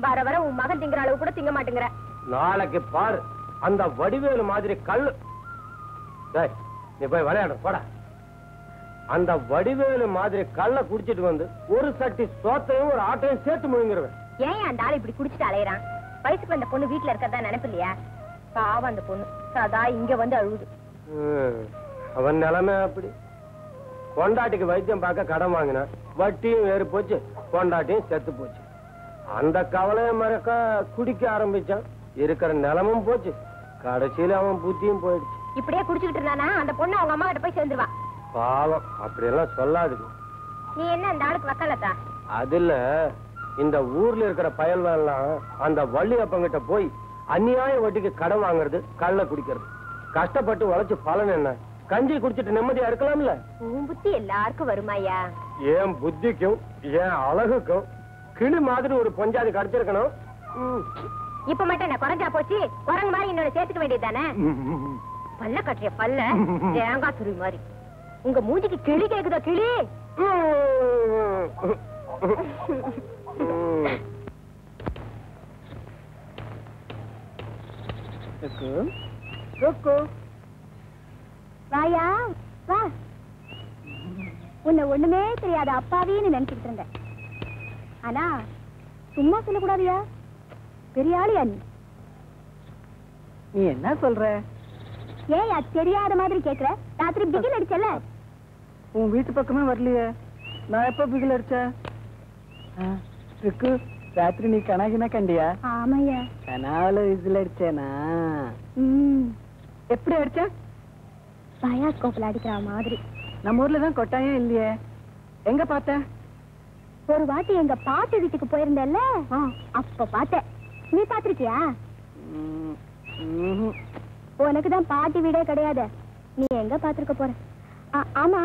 [SPEAKER 2] வர வர உன் மகன் திங்கிற அளவு கூட திங்க மாட்டேங்கிற.
[SPEAKER 3] நாளைக்கு பாரு அந்த வடிவேலு மாதிரி கல்லு. நீ போய் விளையாடு போடா. அந்த வடிவேலு மாதிரி கல்ல குடிச்சிட்டு வந்து ஒரு சட்டி சோத்தையும் ஒரு ஆட்டையும் சேர்த்து முழுங்கிருவேன்.
[SPEAKER 2] ஏன் அந்த ஆள் இப்படி குடிச்சிட்டு அலையறான்? வயசுக்கு வந்த பொண்ணு வீட்டுல இருக்கறதா நினைப்பு இல்லையா? பாவம் அந்த பொண்ணு சதா இங்க வந்து அழுகுது.
[SPEAKER 3] அவன் நிலைமை அப்படி. கொண்டாட்டிக்கு வைத்தியம் பார்க்க கடன் வாங்கினா வட்டியும் ஏறி போச்சு, கொண்டாட்டியும் செத்து போச்சு. அந்த கவலையை மறக்க குடிக்க ஆரம்பிச்சான். இருக்கிற நிலமும் போச்சு, கடைசியில அவன் புத்தியும் போயிடுச்சு.
[SPEAKER 2] இப்படியே குடிச்சுக்கிட்டு இருந்தானா அந்த பொண்ணு அவங்க அம்மா கிட்ட போய் சேர்ந்துருவா.
[SPEAKER 3] பாவம், அப்படியெல்லாம் சொல்லாதுங்க.
[SPEAKER 2] நீ என்ன அந்த ஆளுக்கு வக்காலத்தா?
[SPEAKER 3] அதுல இந்த ஊர்ல இருக்கிற பயல்வெல்லாம் அந்த வள்ளியப்பங்கிட்ட போய் அநியாய வட்டிக்கு கடன் வாங்குறது, கள்ள குடிக்கிறது. கஷ்டப்பட்டு உழைச்சு பலன் என்ன? கஞ்சி குடிச்சிட்டு நிம்மதியா இருக்கலாம்ல.
[SPEAKER 2] உன் புத்தி எல்லாருக்கும் வருமாயா?
[SPEAKER 3] என் புத்திக்கும் என் அழகுக்கும் கிளி மாதிரி ஒரு பொஞ்சாதி கிடைச்சிருக்கணும்.
[SPEAKER 2] இப்ப மட்டும் என்ன குறைஞ்சா போச்சு? குரங்கு மாதிரி என்னோட சேர்த்துக்க வேண்டியதுதானே? பல்ல கட்டிய பல்ல தேங்காய் துருவி மாதிரி. உங்க மூஞ்சிக்கு கிளி கேக்குதா? கிளி வாயா வா. உன்னை ஒண்ணுமே தெரியாத அப்பாவின்னு நினைச்சுக்கிட்டு இருந்தேன். ஆனா சும்மா சொல்லக்கூடாதியா, பெரிய ஆளியா நீ.
[SPEAKER 5] நீ என்ன சொல்ற?
[SPEAKER 2] ஏன் தெரியாத மாதிரி கேக்குற? ராத்திரி பிகில் அடிச்சல.
[SPEAKER 5] உன் வீட்டு பக்கமே வரலையே. நான் எப்ப பிகில் அடிச்சேன்? ராத்திரி நீ கனாகினா கண்டியா?
[SPEAKER 2] ஆமையா.
[SPEAKER 5] கனால விசில் அடிச்சேனா? எப்படி அடிச்ச?
[SPEAKER 2] பயாஸ்கோப்ல அடிக்கிற மாதிரி.
[SPEAKER 5] நம்ம ஊர்ல தான் கொட்டாயம் இல்லையே, எங்க பார்த்த?
[SPEAKER 2] ஒரு வாட்டி எங்க பாட்டு வீட்டுக்கு போயிருந்தேல்ல, அப்ப பார்த்தேன். நீ பாத்திருக்கியா? உனக்குதான் பாட்டி வீடே கிடையாது, நீ எங்க பாத்திருக்க போற? ஆமா,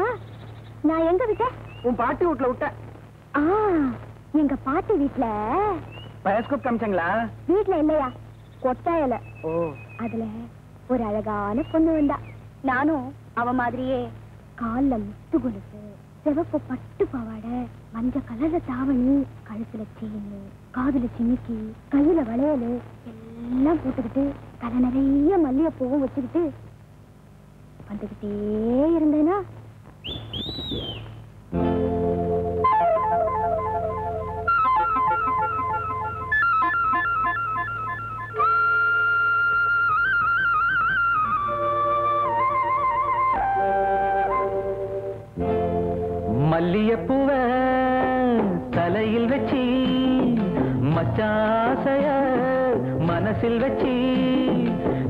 [SPEAKER 2] நான் எங்க விட்டேன்?
[SPEAKER 5] உன் பாட்டி வீட்டுல விட்ட.
[SPEAKER 2] எங்க பாட்டி வீட்டுல
[SPEAKER 5] பயாஸ்கோப் காமிச்சாங்களா?
[SPEAKER 2] வீட்டுல இல்லையா, கொட்டாயல. அதுல ஒரு அழகான பொண்ணு வந்தா. நானும் அவ மாதிரியே கால்ல முத்து கொலுசு, சிவப்பு பட்டு பாவாடை, மஞ்ச கலர்ல தாவணி, கழுத்துல சீனு, காதுல சிமிக்கி, கையில வளையலு எல்லாம் போட்டுக்கிட்டு தலை நிறைய மல்லிகைப்பூவும் வச்சுக்கிட்டு வந்துகிட்டே இருந்தேனா,
[SPEAKER 6] மச்சாசைய மனசில் வச்சி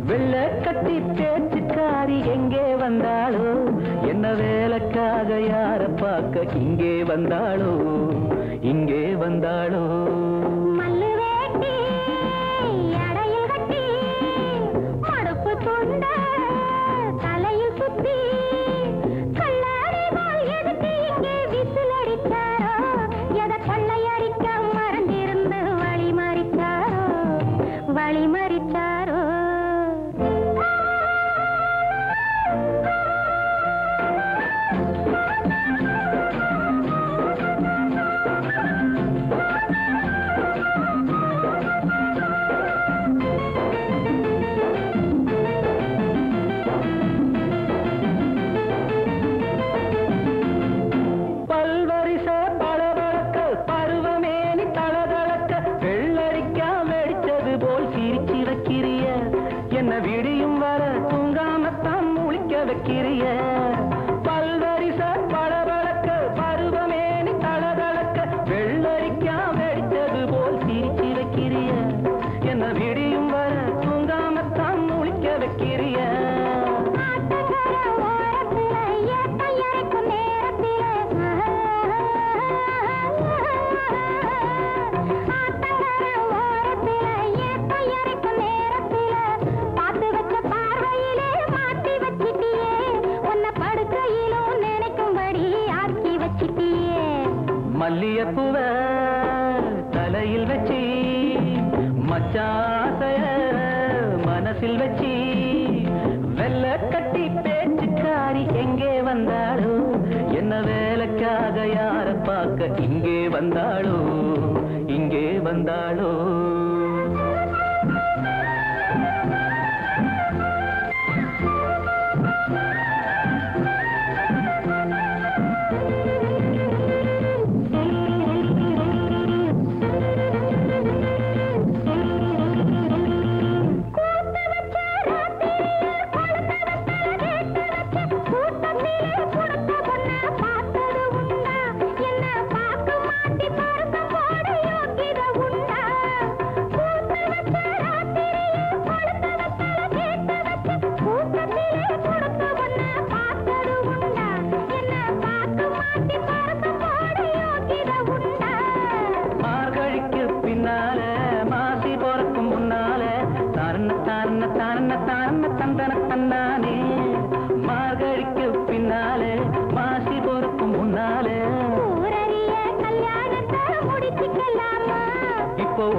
[SPEAKER 6] வெள்ள கட்டி பேச்சுக்காரி எங்கே வந்தாளோ என்ன வேலைக்காக யார பார்க்க இங்கே வந்தாளோ இங்கே வந்தாளோ மல்லியப்பூவ தலையில் வச்சி மச்சாசைய மனசில் வச்சி வெள்ள கட்டி பேச்சுக்காரி எங்கே வந்தாளோ என்ன வேலைக்காக யார பார்க்க இங்கே வந்தாளோ இங்கே வந்தாளோ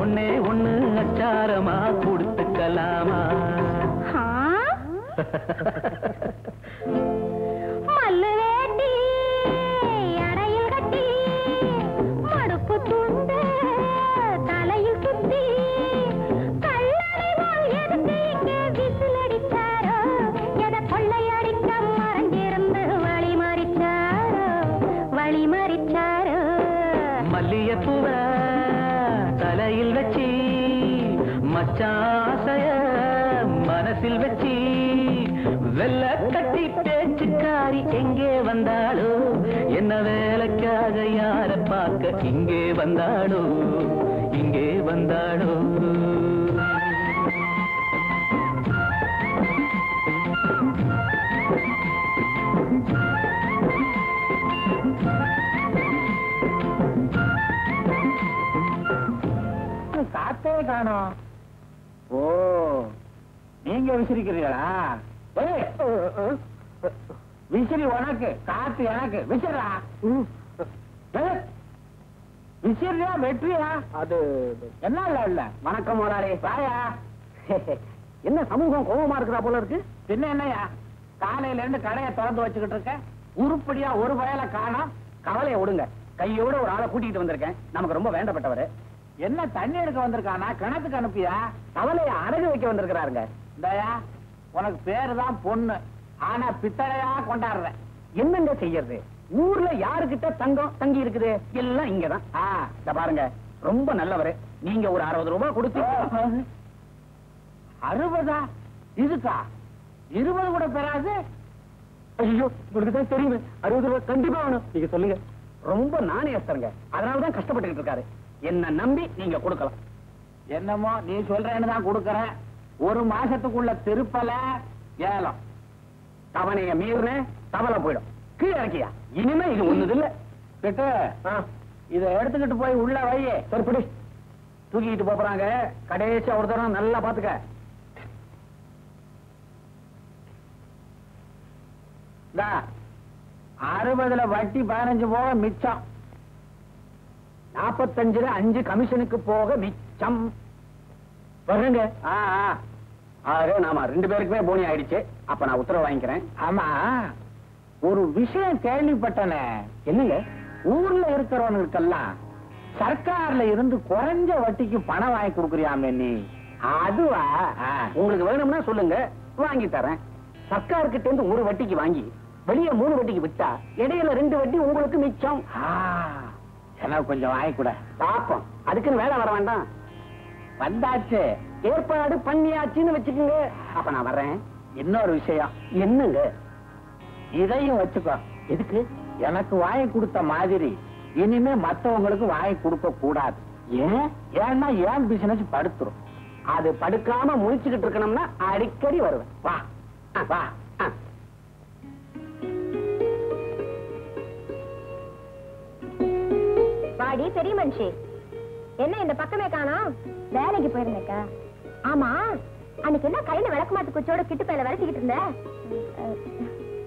[SPEAKER 6] ஒன்னே ஒண்ணு அச்சாரமா கொடுத்துக்கலாமா
[SPEAKER 2] மல்லு வேட்டி அடையில் கட்டி மடுப்பு துண்டு தலையில் சுத்தி கல்லறை போல் எதுக்கு இங்கே விசில் அடிச்சாரோ எதை கொள்ளையடிக்க மறைஞ்சிருந்து வழி மறிச்சாரோ
[SPEAKER 6] மல்லியப்பூவ தலையில் வச்சி மச்சாசைய மனசில் வச்சி வெள்ள கட்டி பேச்சுக்காரி எங்கே வந்தாளோ என்ன வேலைக்காக யார பார்க்க இங்கே வந்தாளோ இங்கே வந்தாளோ
[SPEAKER 4] காத்தே காணோம். ஓ, நீங்க விசிறிக்கிறீங்களா? விசிறி உனக்கு, காத்து எனக்கு. விசிறா விசிறியா வெற்றியா? அது என்ன இல்ல. வணக்கம் முதலாளி. வாயா. என்ன சமூகம் கோபமா இருக்கிறா போல இருக்கு? பின்ன என்னையா, காலையில இருந்து கடையை திறந்து வச்சுக்கிட்டு இருக்க, உருப்படியா ஒரு வயலை காணோம். கவலையை விடுங்க, கையோட ஒரு ஆளை கூட்டிட்டு வந்திருக்கேன். நமக்கு ரொம்ப வேண்டப்பட்டவரு. என்ன தண்ணி எடுக்க வந்திருக்கானா, கிணத்துக்கு அனுப்பியா? கவலைய அடகு வைக்க வந்திருக்கிறாருங்க. இந்தாயா, உனக்கு பேருதான் பொண்ணு, ஆனா பித்தளையா கொண்டாடுற. என்னங்க செய்யறது? ஊர்ல யாருக்கிட்ட தங்கம் தங்கி இருக்குது? எல்லாம் இங்கதான். இத பாருங்க, ரொம்ப நல்லவரு. நீங்க ஒரு 60 ரூபாய் கொடுத்து. 60? இதுக்கா? 20 கூட பெறாது. ஐயோ, உங்களுக்கு தான் தெரியுமே, 60 ரூபாய் கண்டிப்பா வேணும். நீங்க சொல்லுங்க. ரொம்ப நாணயஸ்தருங்க, அதனாலதான் கஷ்டப்பட்டுக்கிட்டு இருக்காரு. என்ன நம்பி நீங்க கொடுக்கலாம். என்னமோ நீ சொல்றேன்னு தான் கொடுக்கறேன். ஒரு மாசத்துக்குள்ள திருப்பல ஏலம்.
[SPEAKER 1] தவணைய மீறின தவளை போயிடும். கீழே இறக்கியா? இனிமே இது ஒண்ணுது இல்ல.
[SPEAKER 4] கிட்ட இத எடுத்துக்கிட்டு போய் உள்ள வையே.
[SPEAKER 1] சரிப்படி தூக்கிட்டு போறாங்க. கடைசி ஒரு தரம் நல்லா பாத்துக்க.
[SPEAKER 4] 60ல வட்டி 15 போக மிச்சம்.
[SPEAKER 1] 45ல 5 கமிஷனுக்கு போக மிச்சம். வருங்க. நாம 2 பேருக்குமே போனி ஆயிடுச்சு. அப்ப நான் உத்தரவு வாங்கிக்கிறேன்.
[SPEAKER 4] ஆமா, ஒரு விஷயம் கேள்விப்பட்டனே.
[SPEAKER 1] என்னங்க?
[SPEAKER 4] ஊர்ல இருக்கிறவனுக்கெல்லாம் சர்க்கார்ல இருந்து குறைஞ்ச வட்டிக்கு பணம் வாங்கி கொடுக்குறியாமே நீ.
[SPEAKER 1] அதுவா? உங்களுக்கு வேணும்னா சொல்லுங்க, வாங்கி தரேன். சர்க்கார்கிட்ட இருந்து ஒரு வட்டிக்கு வாங்கி வெளியே 3 வட்டிக்கு விட்டா இடையில 2 வட்டி உங்களுக்கு மிச்சம்.
[SPEAKER 4] எனக்கு கொஞ்சம் வாங்கி கூட
[SPEAKER 1] பாப்போம். அதுக்குன்னு வேலை வர வேண்டாம்.
[SPEAKER 4] வந்தாச்சு,
[SPEAKER 1] ஏற்பாடு பண்ணியாச்சுன்னு வச்சுக்கோங்க. அப்ப நான் வர்றேன்.
[SPEAKER 4] இன்னொரு விஷயம்.
[SPEAKER 1] என்னங்க?
[SPEAKER 4] இதையும் வச்சுக்கோ.
[SPEAKER 1] எதுக்கு?
[SPEAKER 4] எனக்கு வாங்கி கொடுத்த மாதிரி இனிமே மத்தவங்களுக்கு வாங்கி கொடுக்க கூடாது. ஏன்னா ஏன் பிசினஸ் படுத்துரும்.
[SPEAKER 1] அது படுக்காம முழிச்சுக்கிட்டு இருக்கணும்னா அடிக்கடி வருவேன். வா வா.
[SPEAKER 2] வாடி பெரிய மனுஷி, என்ன இந்த பக்கமே காணோம்? வேலைக்கு போயிருந்தேக்கா. ஆமா, அன்னைக்கு என்ன கையில விளக்குமாத்து குச்சோட கிட்டு பையில விளக்கிட்டு இருந்த?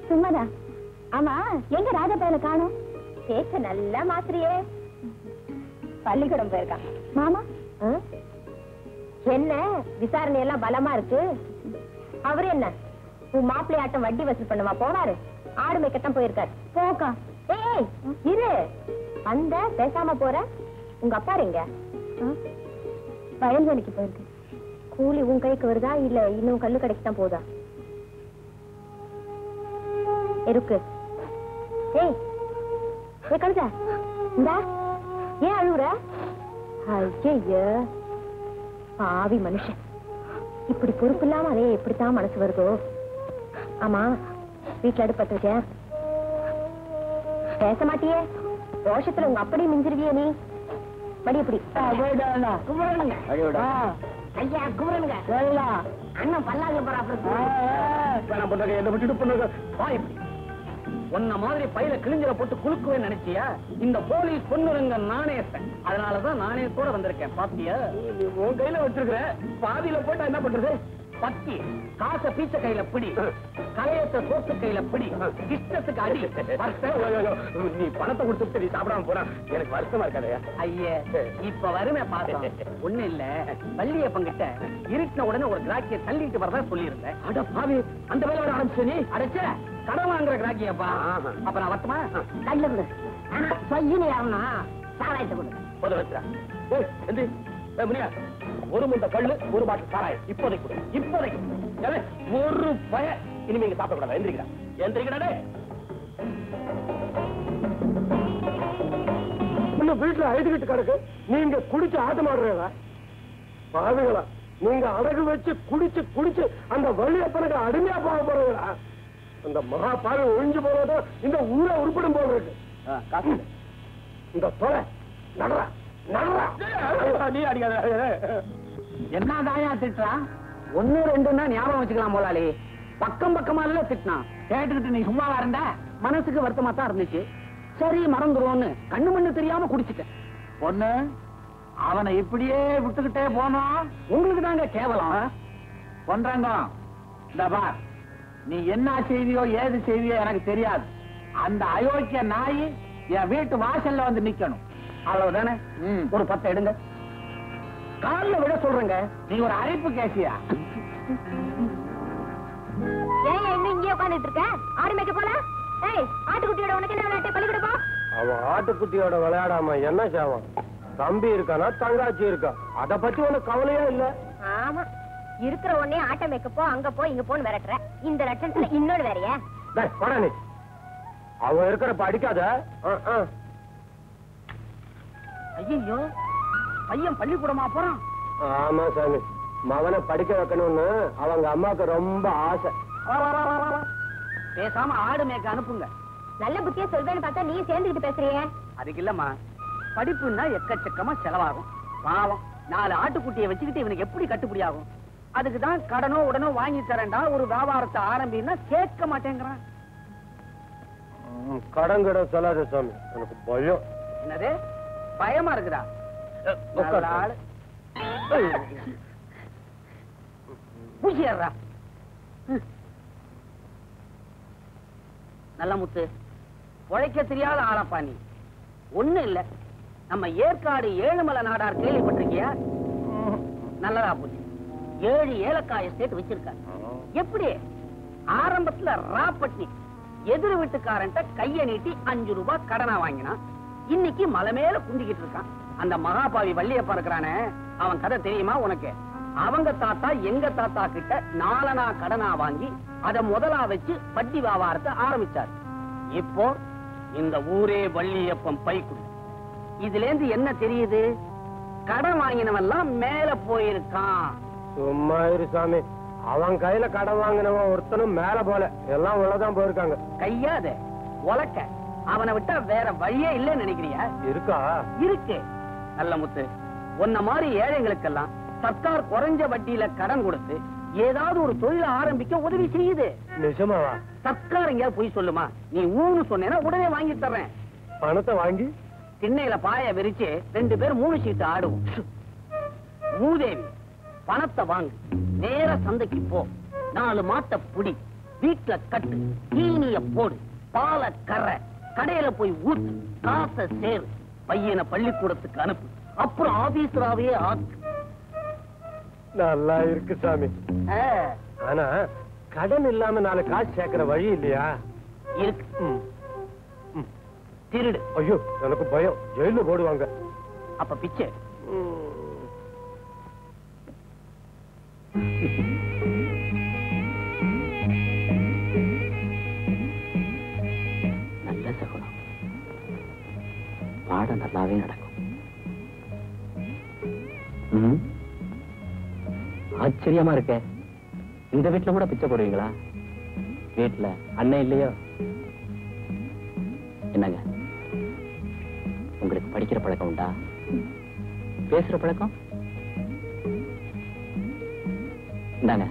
[SPEAKER 2] சும்மாதான். ஆமா, எங்க ராஜா பையில காணோம்? பேச்ச நல்லா மாத்திரியே. பள்ளிக்கூடம் போயிருக்கான். மாமா என்ன விசாரணை எல்லாம் பலமா இருக்கு? அவரு என்ன உன் மாப்பிள்ளை ஆட்டம் வட்டி வசூல் பண்ணுமா போனாரு? ஆடு மேய்க்கத்தான் போயிருக்காரு. போக்கா. ஏய் இரு, அந்த பேசாம போற. உங்க அப்பா எங்க? வயல்வெளிக்கு போயிருக்கு. கூலி உன் கைக்கு வருதா இல்ல இன்னும் கல்லு கடைக்கு தான் போதா? இருக்கு. ஏய் கழுதா, இந்தா ஏன் அழுகுற? ஐய பாவி மனுஷன், இப்படி பொறுப்பு இல்லாம அதே எப்படித்தான் மனசு வருதோ. ஆமா, வீட்டுல அடுப்பத்து வச்சேன். பேச மாட்டியே, ரோஷத்துல உங்க அப்படியே மிஞ்சிருவியே நீ. மடி எப்படி? ஐயா குமரனுங்க, அண்ணன் பல்லாங்க
[SPEAKER 1] உன்ன மாதிரி பையில கிழிஞ்சல போட்டு குலுக்குவே நினைச்சியா? இந்த போலீஸ் பொண்ணுங்க நாணயத்தன். அதனாலதான் நாணயத்தோட வந்திருக்கேன். பாத்தியா? உன் கையில வச்சிருக்கிற பாதியில போட்டா என்ன பண்றது? பத்தி காசை பீச்ச கையில பிடி, கலையத்தை சோத்து கையில பிடி, இஷ்டத்துக்கு அடி. நீ பணத்தை கொடுத்துட்டு நீ சாப்பிடாம போறா எனக்கு வருத்தமா இருக்காதயா? ஐயே, இப்ப வருமே பார்த்தோம். ஒண்ணு இல்ல, வள்ளியப்பங்கிட்ட இருட்டின உடனே ஒரு கிராக்கிய தள்ளிட்டு வரதா சொல்லியிருந்தேன். அட பாவி, அந்த வேலை வர ஆரம்பிச்சு நீ அடைச்ச கடன் வாங்குற கிராக்கியப்பா. அப்ப நான் வரட்டுமா?
[SPEAKER 5] கல்ல கொடு. ஆனா பையனை யாருன்னா சாராயத்தை கொடு.
[SPEAKER 1] போத வச்சுடா. முனியா, ஒரு முட்டை கல்லு, ஒரு பாட்டு சாராயம் இப்போதைக்கு இப்போதைக்கு ஒரு பய இனிமே இங்க சாப்பிடக்கூடாது. எந்திரிக்கிறா எந்திரிக்கிறாடே.
[SPEAKER 3] இன்னும் வீட்டுல அழுதுகிட்டு கிடக்கு, நீங்க குடிச்சு ஆட்டமாடுறீங்களா? பாவிகளா, நீங்க அடகு வச்சு குடிச்சு குடிச்சு அந்த வள்ளியப்பனுக்கு அடிமையா போக போறீங்களா? அந்த மகா பாவி ஒழிஞ்சு போறதும் இந்த ஊரை உருப்படும் போல இருக்கு. இந்த தொலை நடரா நீ அடிக்காத.
[SPEAKER 4] என்ன தாயா திட்டா?
[SPEAKER 1] 1 2 ஞாபகம் வச்சுக்கலாம் முதலாளி. பக்கம் பக்கமா இல்ல திட்டினா.
[SPEAKER 4] கேட்டுக்கிட்டு நீ சும்மாவா இருந்த?
[SPEAKER 1] மனசுக்கு வருத்தமா தான் இருந்துச்சு. சரி மறந்துருவோன்னு கண்ணு மண்ணு தெரியாம குடிச்சிட்டேன்.
[SPEAKER 4] பொண்ணு, அவனை இப்படியே விட்டுக்கிட்டே போனோம்.
[SPEAKER 1] உங்களுக்கு தாங்க கேவலம்.
[SPEAKER 4] பொன்றாங்க, இந்த பார், நீ என்ன செய்தியோ ஏது செய்தியோ எனக்கு தெரியாது. அந்த அயோக்கிய நாய் என் வீட்டு வாசல்ல வந்து நிக்கணும்.
[SPEAKER 1] அவ்வளவுதானே? ஒரு 10 எடுங்க. காலில் விட சொல்றேங்க.
[SPEAKER 4] நீ ஒரு அழைப்பு கேசியா?
[SPEAKER 2] ஏன் இன்னும் இங்கே உட்காந்துட்டு இருக்க? ஆடு மேய்க்க போல? ஏய், ஆட்டுக்குட்டியோட உனக்கு என்ன விளையாட்டு? பள்ளிக்கூடப்பா.
[SPEAKER 3] அவன் ஆட்டுக்குட்டியோட விளையாடாம என்ன செய்வான்? தம்பி இருக்கானா தங்காச்சி இருக்கா? அத பத்தி உனக்கு கவலையே இல்ல.
[SPEAKER 2] ஆமா, இருக்கிற உடனே ஆட்டை மேய்க்க போ, அங்க போ, இங்க போன்னு விரட்டுற. இந்த லட்சணத்துல இன்னொரு வேறையா?
[SPEAKER 3] நீ அவன் இருக்கிறப்ப அடிக்காத.
[SPEAKER 1] ஐயோ, பையன் பள்ளிக்கூடமா போறான்?
[SPEAKER 3] ஆமா சாமி, மகனை படிக்க வைக்கணும்னு அவங்க அம்மாக்கு ரொம்ப ஆசை.
[SPEAKER 1] பேசாம ஆடு மேய்க்க அனுப்புங்க.
[SPEAKER 2] நல்ல புத்தியா சொல்வேன்னு பார்த்தா நீ சேர்ந்துக்கிட்டு பேசுறியே.
[SPEAKER 1] அதுக்கு இல்லம்மா, படிப்புன்னா எக்கச்சக்கமா செலவாகும். பாவம்
[SPEAKER 5] 4 ஆட்டுக்குட்டியை வச்சுக்கிட்டு இவனுக்கு எப்படி கட்டுப்படி ஆகும்? அதுக்குதான் கடனோ உடனோ வாங்கி தரேன்டா, ஒரு வியாபாரத்தை ஆரம்பின்னா கேட்க மாட்டேங்கிறான்.
[SPEAKER 3] கடன் கடன் சொல்லாத சாமி, எனக்கு பயம்.
[SPEAKER 5] என்னது பயமா இருக்குதா? நல்ல ஆளு. பூசிடுறா. நல்ல முத்து, உழைக்க தெரியாத ஆளப்பா நீ. ஒண்ணு இல்ல, நம்ம ஏற்காடு ஏழுமலை நாடார் கேள்விப்பட்டிருக்கியா? நல்லதா போச்சு. 7 ஏலக்காய் எஸ்டேட் வச்சிருக்காரு. எப்படி? ஆரம்பத்துல ராப்பட்னி எதிர் வீட்டுக்காரன்ட்ட கைய நீட்டி 5 ரூபாய் கடனா வாங்கினான். இன்னைக்கு மலை மேல குந்திக்கிட்டு இருக்கான். அந்த மகாபாவி வள்ளியப்பா இருக்கிறானே, அவன் கதை தெரியுமா உனக்கு? அவங்க தாத்தா எங்க தாத்தா கிட்ட 4 கடனா வாங்கி அத முதலா வச்சு வட்டி வியாபாரத்தை ஆரம்பிச்சாரு. இப்போ இந்த ஊரே வள்ளியப்பன் பைக்குள்ள. இதுல இருந்து என்ன தெரியுது? கடன் வாங்கினவெல்லாம் மேல போயிருக்கான்.
[SPEAKER 3] சும்மா இரு சாமி, அவன் கையில கடன் வாங்கினவன் ஒருத்தனும் மேல போல, எல்லாம் உள்ளதான் போயிருக்காங்க.
[SPEAKER 5] கையாத உலக்க, அவனை விட்டா வேற வழியே இல்லைன்னு நினைக்கிறியா?
[SPEAKER 3] இருக்கா?
[SPEAKER 5] இருக்கு. நல்ல முத்து, உன்ன மாதிரி ஏழைகளுக்கெல்லாம் சர்க்கார் குறைஞ்ச வட்டியில கடன் கொடுத்து ஏதாவது ஒரு தொழில ஆரம்பிக்க உதவி செய்யுது.
[SPEAKER 3] நிஜமாவா?
[SPEAKER 5] சர்க்கார் எங்கேயாவது போய் சொல்லுமா? நீ ஊன்னு சொன்னேன்னா உடனே வாங்கி தர்றேன்.
[SPEAKER 3] பணத்தை வாங்கி
[SPEAKER 5] திண்ணையில பாய விரிச்சு 2 பேர் 3 சீட்டு ஆடுவோம். மூதேவி, பணத்தை வாங்கு, நேர சந்தைக்கு போ, 4 மாட்டை புடி, வீட்டுல கட்டு, தீனிய போடு, பாலை கரை, கடையில போய் ஊத்து, காசை சேரு, பையனை பள்ளிக்கூடத்துக்கு அனுப்பு, அப்புறம் ஆபீசராவே ஆக்கு.
[SPEAKER 3] நல்லா இருக்கு சாமி. ஆனா கடன் இல்லாம 4 காசு சேர்க்கிற வழி இல்லையா?
[SPEAKER 5] இருக்கு. திருடு.
[SPEAKER 3] ஐயோ, எனக்கு பயம், ஜெயில போடுவாங்க.
[SPEAKER 5] அப்ப பிச்சை.
[SPEAKER 1] நல்ல சகுனம். பாடம் நல்லாவே நடக்கும். ஆச்சரியமா இருக்க. இந்த வீட்டுல கூட பிச்சை போடுவீங்களா? வீட்டுல அண்ணன் இல்லையோ? என்னங்க, உங்களுக்கு படிக்கிற பழக்கம் உண்டா? பேசுற பழக்கம்? இந்தாங்க,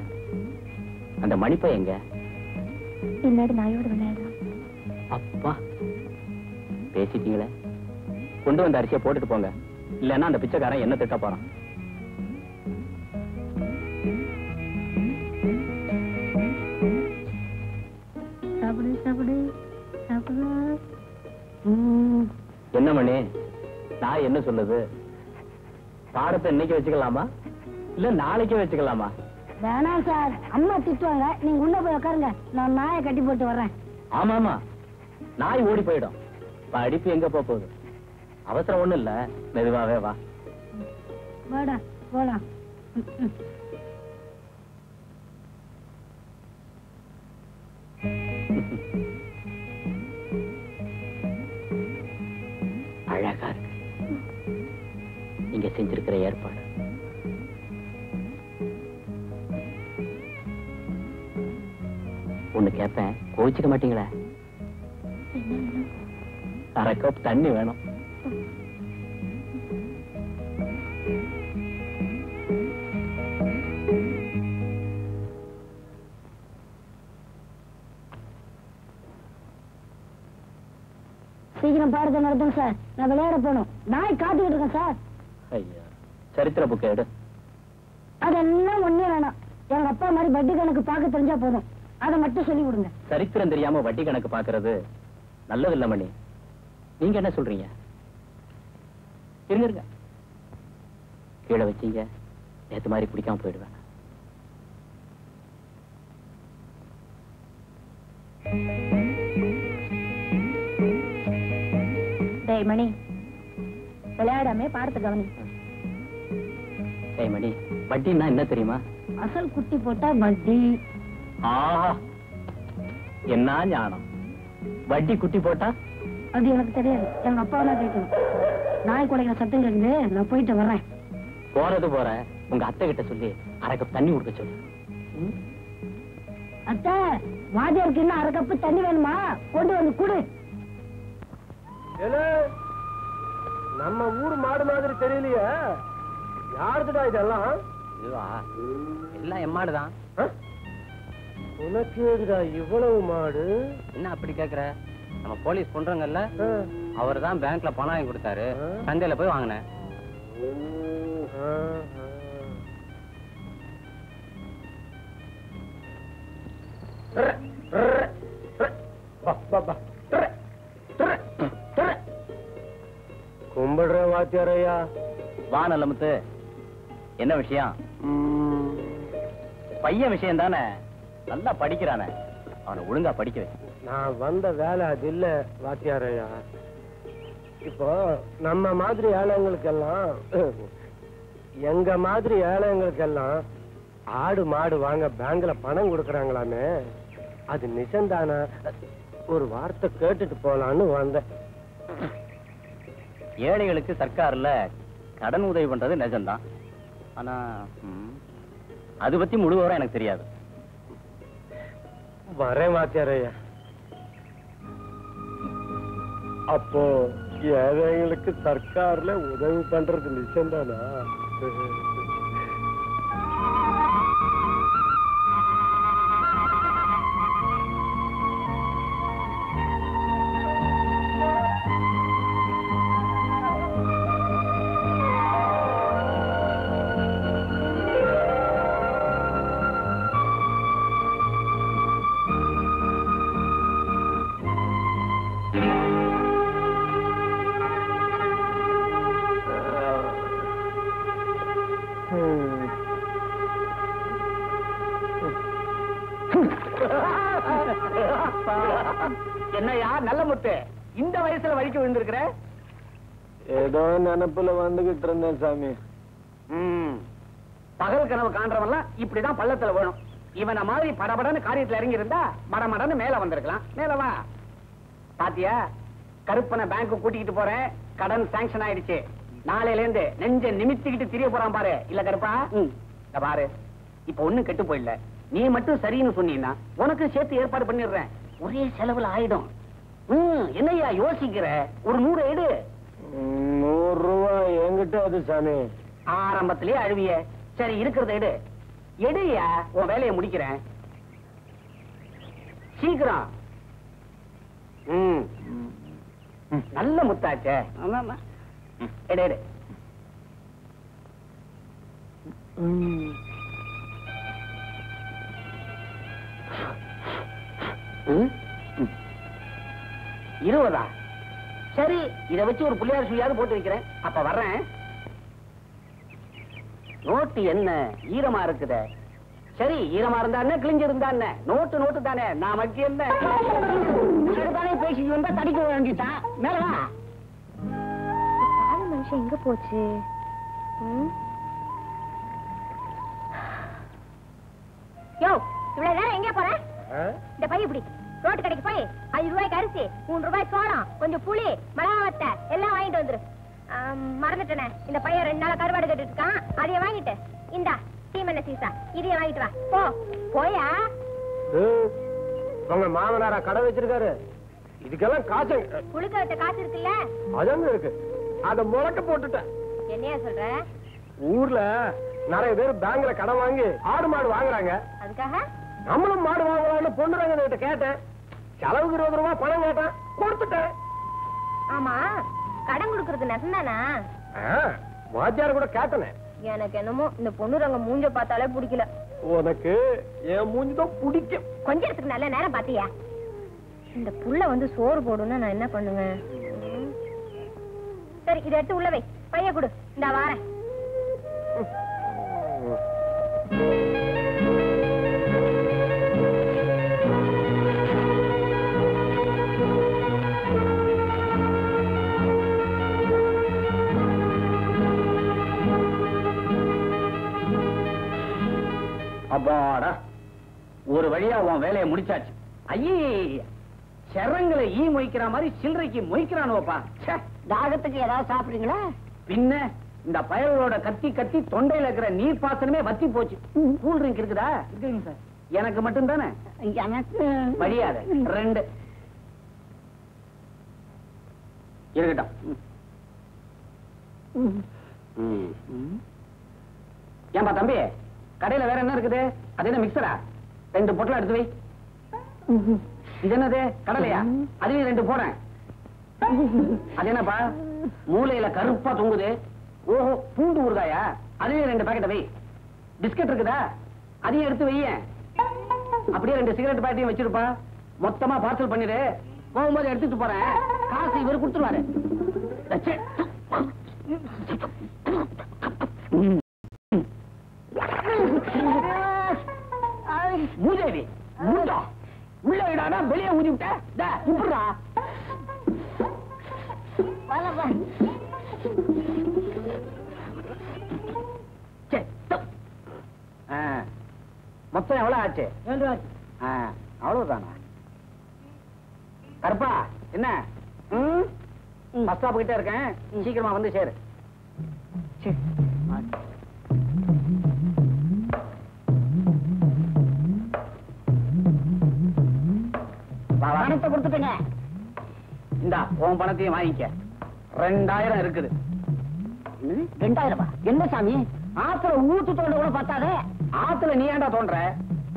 [SPEAKER 1] அந்த மணிப்பை எங்க?
[SPEAKER 2] பின்னாடி நாயோட விளையாடுறோம்.
[SPEAKER 1] அப்பா, பேசிட்டீங்களே. கொண்டு வந்த அரிசியை போட்டுட்டு போங்க, இல்லன்னா அந்த பிச்சைக்காரன் என்ன திட்ட போறான். என்ன மணி, நான் என்ன சொல்லுது? பாடத்தை இன்னைக்கு வச்சுக்கலாமா இல்ல நாளைக்கே வச்சுக்கலாமா?
[SPEAKER 2] வேணாம் சார், அம்மா திட்டுவாங்க. நீங்க உள்ள போய் உட்காருங்க, நான் நாயை கட்டி போட்டு வர்றேன்.
[SPEAKER 1] ஆமாமா, நாய் ஓடி போயிடும். படிப்பு எங்க போகுது? அவசரம் ஒண்ணு இல்ல, மெதுவாவே வா.
[SPEAKER 2] வாடா போலாம்.
[SPEAKER 1] அழகா இருக்கு நீங்க செஞ்சிருக்கிற ஏற்பாடு. ஒண்ணு கேட்பேன், கோச்சிக்க மாட்டீங்களா? 1/2 கப் தண்ணி வேணும்.
[SPEAKER 2] சீக்கிரம் பாடத்தை நடத்துங்க சார், நான் விளையாட போகணும். நாய் காத்துக்கிட்டு இருக்கேன் சார்.
[SPEAKER 1] ஐயா, சரித்திர புக்கை எடு.
[SPEAKER 2] அதெல்லாம் ஒண்ணே வேணாம், எங்க அப்பா மாதிரி வட்டி கணக்கு பார்க்க தெரிஞ்சா போதும், அதை மட்டும் சொல்லி விடுங்க.
[SPEAKER 1] சரித்திரம் தெரியாம வட்டி கணக்கு பாக்குறது நல்லதில்ல மணி. நீங்க என்ன சொல்றீங்க? இருங்க, கீழே வச்சீங்க, நேத்து மாதிரி பிடிக்காம போயிடுவேன்.
[SPEAKER 2] டேய் மணி, விளையாடாம பாடத்தை கவனி.
[SPEAKER 1] டேய் மணி, வட்டின்னா என்ன தெரியுமா?
[SPEAKER 2] அசல் குட்டி போட்டா வட்டி.
[SPEAKER 1] ஆஹா, என்ன ஞானம்! வட்டி குட்டி போட்டா?
[SPEAKER 2] அது எனக்கு தெரியாது, எங்க அப்பாவை கேட்கணும். நாய் குடைக்கிற சத்தம் கேக்குது, நான் போயிட்டு வர்றேன்.
[SPEAKER 1] போறது போற, உங்க அத்தை கிட்ட சொல்லி 1/2 கப் தண்ணி கொடுக்க சொல்லு.
[SPEAKER 2] அத்தை, வாத்தியாருக்கு இன்னும் 1/2 கப்பு தண்ணி வேணுமா? கொண்டு வந்து குடு.
[SPEAKER 3] நம்ம ஊர் மாடு மாதிரி தெரியலையே, யாருதுடா இதெல்லாம்?
[SPEAKER 5] இதுவா? எல்லாம் என் மாடுதான்.
[SPEAKER 3] உனக்கு ஏதுடா இவ்வளவு மாடு?
[SPEAKER 5] என்ன அப்படி கேக்குற? நம்ம போலீஸ் பண்றோங்கல்ல, அவர் தான் பேங்க்ல பணம் வாங்கி கொடுத்தாரு. சந்தையில போய் வாங்கினேன்.
[SPEAKER 3] கும்பிடுற வாத்தியாரையா.
[SPEAKER 5] வா நல்லமுத்து, என்ன விஷயம்? பையன் விஷயம் தானே, நல்லா படிக்கிறானே, அவனை ஒழுங்கா படிக்க வை.
[SPEAKER 3] நான் வந்த வேலை அது இல்ல வாத்தியாரையா. இப்போ நம்ம மாதிரி ஏழைங்களுக்கெல்லாம், எங்க மாதிரி ஏழைங்களுக்கெல்லாம் ஆடு மாடு வாங்க பேங்க்ல பணம் கொடுக்கறாங்களாமே, அது நிஜம்தானா? ஒரு வார்த்தை கேட்டுட்டு போலான்னு வந்தேன்.
[SPEAKER 5] ஏழைகளுக்கு சர்க்கார்ல கடன் உதவி பண்றது நிஜம்தான். ஆனா அது பத்தி முழு விவரம் எனக்கு தெரியாது.
[SPEAKER 3] வரேன் வாத்தியாரையா. அப்போ ஏழைகளுக்கு சர்க்கார்ல உதவி பண்றது நிஜம்தானா?
[SPEAKER 5] என்னையா நல்ல முத்து, இந்த வயசுல வலிக்கு விழுந்திருக்கிற?
[SPEAKER 3] ஏதோ நினைப்புல வந்துகிட்டு இருந்தேன் சாமி.
[SPEAKER 5] பகல் கனவு காண்றவன்லாம் இப்படிதான் பள்ளத்துல வேணும். இவன மாதிரி படபடன்னு காரியத்துல இறங்கி இருந்தா மடமடன்னு மேல வந்திருக்கலாம். மேல வா. பாத்தியா, கருப்பனை பேங்க் கூட்டிக்கிட்டு போறேன், கடன் சாங்ஷன் ஆயிடுச்சு. நாளையில இருந்து நெஞ்ச நிமித்திக்கிட்டு திரிய போறான் பாரு. இல்ல கருப்பா, பாரு, இப்ப ஒண்ணும் கெட்டு போயிடல. நீ மட்டும் சரின்னு சொன்னீங்கன்னா உனக்கு சேர்த்து ஏற்பாடு பண்ணிடுறேன். ஒரே செலவுல ஆயிடும். என்னையா யோசிக்கிற? ஒரு 100 எடு.
[SPEAKER 3] 100 ரூபாய் என்கிட்ட அது சாமி.
[SPEAKER 5] ஆரம்பத்திலேயே அழுவிய. சரி, இருக்கிறத எடு. எடுயா, உன் வேலையை முடிக்கிறேன். சீக்கிரம். நல்ல முத்தாச்சே. எடு எடு. இருபதா? சரி, இத வச்சு ஒரு புள்ளியார் சுழியாவது போட்டு வைக்கிறேன். அப்ப வர்றேன். நோட்டு என்ன ஈரமா இருக்குதே? சரி, ஈரமா இருந்தா என்ன, கிழிஞ்சிருந்தா என்ன, நோட்டு நோட்டு தானே. நமக்கு என்ன பேசிட்டு வந்தா தடிக்க வேண்டியதான். மேலவா.
[SPEAKER 2] மனுஷன் எங்க போச்சு? யோ, இவ்வளவு நேரம் எங்க போற? இந்த பை இப்படி ரோட்டு கடைக்கு போய் 5 ரூபாய்க்கு அரிசி, 3 ரூபாய் சோளம், கொஞ்சம் புளி, மிளகாவத்தை எல்லாம் வாங்கிட்டு வந்துரு. மறந்துட்டேனே, இந்த பையன் 2 நாளா கருவாடு கட்டிட்டு இருக்கான். அதைய வாங்கிட்டு இந்தா சீமண்ண சீசா இதைய வாங்கிட்டு வா. போ போயா.
[SPEAKER 3] உங்க மாமனாரா கடை வச்சிருக்காரு? இதுக்கெல்லாம் காசு,
[SPEAKER 2] புழுக்க வச்ச காசு இருக்குல்ல?
[SPEAKER 3] அதான் இருக்கு. அத முழக்க போட்டுட்டேன்.
[SPEAKER 2] என்னையா சொல்ற?
[SPEAKER 3] ஊர்ல நிறைய பேர் பேங்க்ல கடன் வாங்கி ஆடு மாடு வாங்குறாங்க.
[SPEAKER 2] அதுக்காக
[SPEAKER 3] நம்மளும் மாடு வாங்கலாம்னு பொண்ணுறாங்க கேட்டேன். செலவுக்கு 20 ரூபாய் பணம் கேட்டேன், கொடுத்துட்டேன்.
[SPEAKER 2] ஆமா, கடன் கொடுக்கறது நெசந்தானா?
[SPEAKER 3] வாத்தியார் கூட கேட்டனே.
[SPEAKER 2] எனக்கு என்னமோ இந்த பொண்ணுரங்க மூஞ்ச பார்த்தாலே பிடிக்கல.
[SPEAKER 3] உனக்கு என் மூஞ்சிதான் பிடிக்கும்.
[SPEAKER 2] கொஞ்சத்துக்கு நல்ல நேரம் பாத்தியா? இந்த புள்ள வந்து சோறு போடுன்னா நான் என்ன பண்ணுவேன்? சரி, இதை எடுத்து உள்ள வை. பைய கொடு, இந்த வாரேன்.
[SPEAKER 5] அப்பாடா, ஒரு வழியா உன் வேலையை முடிச்சாச்சு. ஐயே, செரங்களை ஈ மொய்க்கிற மாதிரி சில்லறைக்கு மொய்க்கிறானோப்பா.
[SPEAKER 2] தாகத்துக்கு ஏதாவது சாப்பிடுறீங்களா?
[SPEAKER 5] பின்ன இந்த பயலோட கத்தி கத்தி தொண்டையில இருக்கிற நீர் பாசனமே வத்தி போச்சு. கூல் ட்ரிங்க் இருக்குதா? இருக்குங்க சார். எனக்கு மட்டும் தானே?
[SPEAKER 2] எனக்கு
[SPEAKER 5] மரியாதை 2 இருக்கட்டும்.
[SPEAKER 1] ஏன்பா தம்பி, கடையில வேற என்ன இருக்குது? அது என்ன மிக்சரா? 2 பொட்டலம் எடுத்து வை. இது என்னது? கடலையா? அதுலயும் 2 போறேன். அது என்னப்பா மூளையில கருப்பா தொங்குது? ஓஹோ, பூண்டு ஊறுகாயா? அதுலயும் 2 பாக்கெட் வை. பிஸ்கட் இருக்குதா? அதையும் எடுத்து வைய. அப்படியே 2 சிகரெட் பாக்கெட்டையும் வச்சிருப்பா. மொத்தமா பார்சல் பண்ணிடு. போகும்போது எடுத்துட்டு போறேன். காசு இவரு கொடுத்துருவாரு. மூதேவி முண்டா உள்ள விடாதா, வெளியே ஊதி விட்ட. இப்படா மொத்தம் எவ்வளவு ஆச்சு? 7 ரூபா. அவ்வளவுதானா? கருப்பா என்ன பஸ் ஸ்டாப் கிட்டே இருக்கேன், சீக்கிரமா வந்து சேரு. பணத்தை கொடுத்துட்டேங்க. இந்தா உன் பணத்தையும் வாங்கிக்க. 2000 இருக்குது.
[SPEAKER 5] 2000? என்ன சாமி, ஆத்துல ஊத்து தோண்ட கூட பார்த்தாதே.
[SPEAKER 1] ஆத்துல நீ ஏன்டா தோன்ற?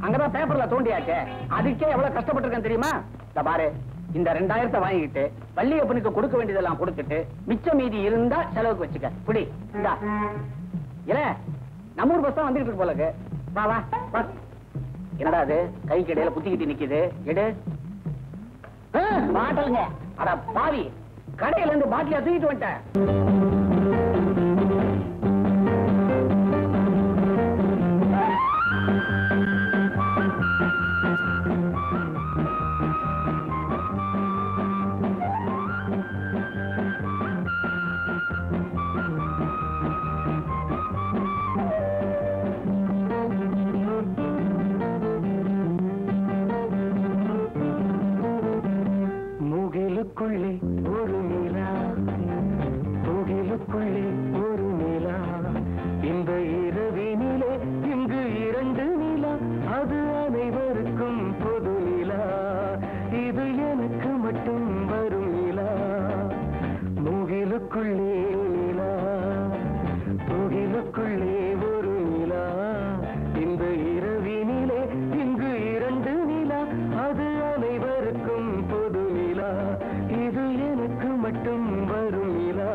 [SPEAKER 1] அங்கதான் பேப்பர்ல தோண்டியாச்சே. அதுக்கே எவ்வளவு கஷ்டப்பட்டிருக்கேன் தெரியுமா? இந்த பாரு, இந்த 2000 வாங்கிட்டு வள்ளியப்பனுக்கு கொடுக்க வேண்டியதெல்லாம் கொடுத்துட்டு மிச்சம் மீதி இருந்தா செலவுக்கு வச்சுக்க. குடி. இந்தா இல்ல, நம்ம ஊர் பஸ் தான் வந்துகிட்டு இருக்கு போலக்கு. வா வா வா. என்னடா அது கை கடையில புத்திக்கிட்டு நிக்குது? எடு.
[SPEAKER 5] பாட்டலுங்க.
[SPEAKER 1] அட பாவி, கடையில இருந்து பாட்டில தூக்கிட்டு வந்துட்டேன்.
[SPEAKER 6] முகிலுக்குள்ளே ஒரு நிலா, முகிலுக்குள்ளே ஒரு நிலா, இந்த இரவினிலே இங்கு 2 நிலா, அது அனைவருக்கும் பொது நிலா, இது எனக்கு மட்டும் வரும் நிலா. முகிலுக்குள்ளே நிலா, முகிலுக்குள்ளே ஒரு நிலா, இந்த இரவினிலே இங்கு 2 நிலா, அது அனைவருக்கும் பொது நிலா, இது எனக்கு மட்டும் வரும் நிலா.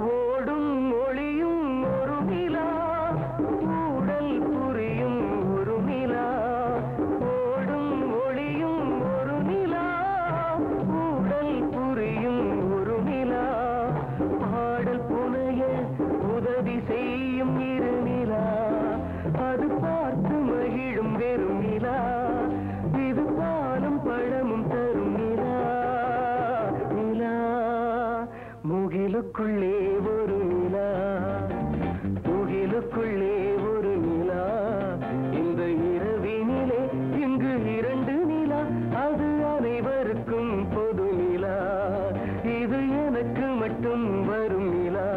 [SPEAKER 6] ஓடும் ஒளியும் ஒரு நிலா, ஊடல் புரியும் ஒரு நிலா, ஓடும் ஒளியும் ஒரு நிலா, ஊடல் புரியும் ஒரு நிலா, பாடல் புனைய உதவி செய்யும் 2 நிலா, அது பார்த்து மகிழும் வெறும் நிலா, இது பாலும் பழமும் தரும் நிலா. நிலா, முகிலுக்குள்ளே ஒரு நிலா, முகிலுக்குள்ளே ஒரு நிலா, இந்த இரவினிலே இங்கு 2 நிலா, அது அனைவருக்கும் பொது நிலா, இது எனக்கு மட்டும் வரும் நிலா.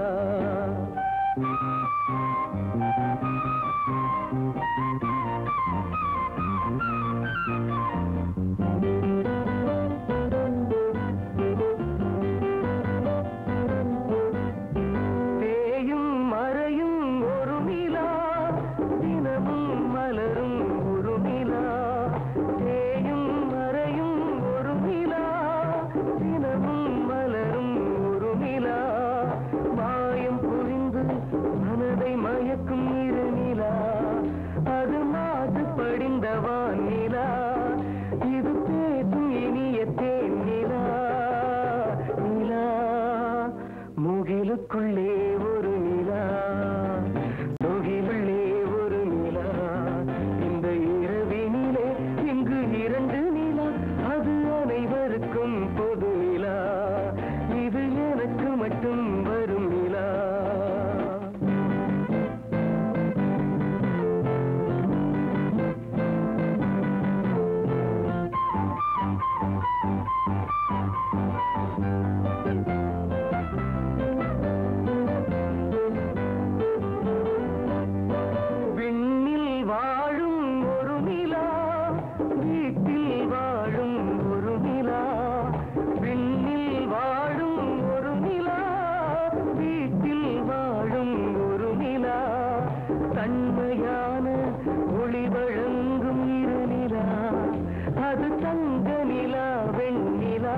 [SPEAKER 6] அது தங்க நிலா வெண்ணிலா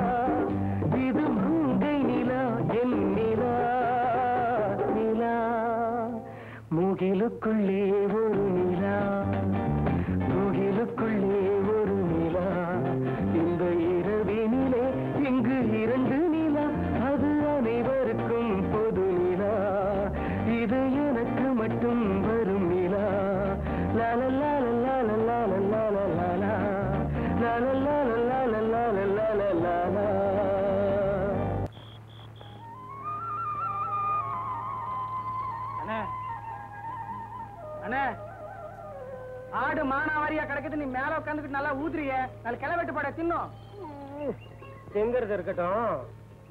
[SPEAKER 6] இது மங்கை நிலா என் நிலா நிலா முகிலுக்குள்ளே ஒரு நிலா முகிலுக்குள்ளே ஒரு நிலா இந்த இரவினிலே இங்கு இரண்டு நிலா அது அனைவருக்கும் பொது நிலா இது எனக்கு மட்டும் வரும் நிலா லாலா லாலா லாலா லாலா
[SPEAKER 3] ஆடு மானாவாரியா கிடக்குது, நீ மேல உட்காந்துக்கிட்டு நல்லா ஊதுறிய, நல்ல கிளவெட்டு பட தின்னும்.
[SPEAKER 6] எங்கிறது இருக்கட்டும்,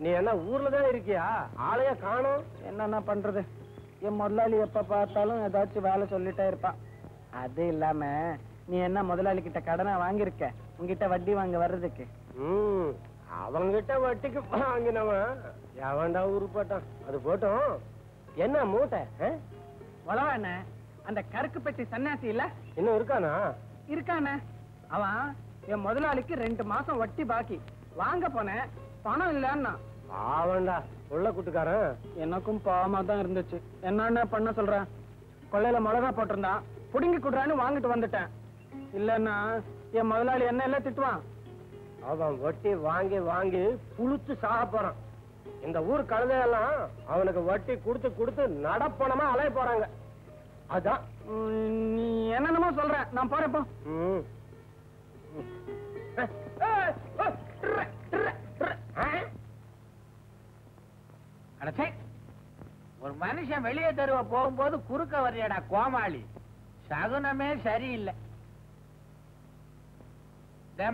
[SPEAKER 6] நீ என்ன ஊர்லதான் இருக்கியா? ஆளைய காணோம்.
[SPEAKER 3] என்னென்ன பண்றது, என் முதலாளி எப்ப பார்த்தாலும் ஏதாச்சும் வேலை சொல்லிட்டே இருப்பா. அது இல்லாம நீ என்ன முதலாளி கிட்ட கடனை வாங்கியிருக்க, உங்ககிட்ட வட்டி வாங்க வர்றதுக்கு?
[SPEAKER 6] அவங்கிட்ட வட்டிக்கு வாங்கினவன் எவன்டா உருப்பட்டான். அது போட்டோம், என்ன மூட்டை
[SPEAKER 3] உழவா என்ன அந்த கருக்கு பெட்டி சன்னியாசி இல்ல
[SPEAKER 6] இன்னும் இருக்கானா?
[SPEAKER 3] இருக்கானே, அவன் என் முதலாளிக்கு 2 மாசம் வட்டி பாக்கி வாங்க போனேன், பணம் இல்லன்னா.
[SPEAKER 6] அவன்டா உள்ள கூட்டுக்காரன்.
[SPEAKER 3] எனக்கும் பாவமா தான் இருந்துச்சு. என்னன்னு பண்ண சொல்றேன், கொள்ளையில மிளகா போட்டிருந்தான், புடுங்கி குடுறான்னு வாங்கிட்டு வந்துட்டேன். இல்லன்னா என் முதலாளி என்ன எல்லாம் திட்டுவான்.
[SPEAKER 6] அவன் வட்டி வாங்கி வாங்கி புளுத்து சாக போறான். இந்த ஊர் கழுதையெல்லாம் அவனுக்கு வட்டி கொடுத்து கொடுத்து நடப்பணமா அலைய போறாங்க. அதான்
[SPEAKER 3] நீ என்னென்னமோ சொல்ற, நான் போறேன் போ.
[SPEAKER 4] அடச்சே, ஒரு மனுஷன் வெளியே தெருவ போகும்போது குறுக்க வர்றியடா கோமாளி, சகுனமே சரியில்லை.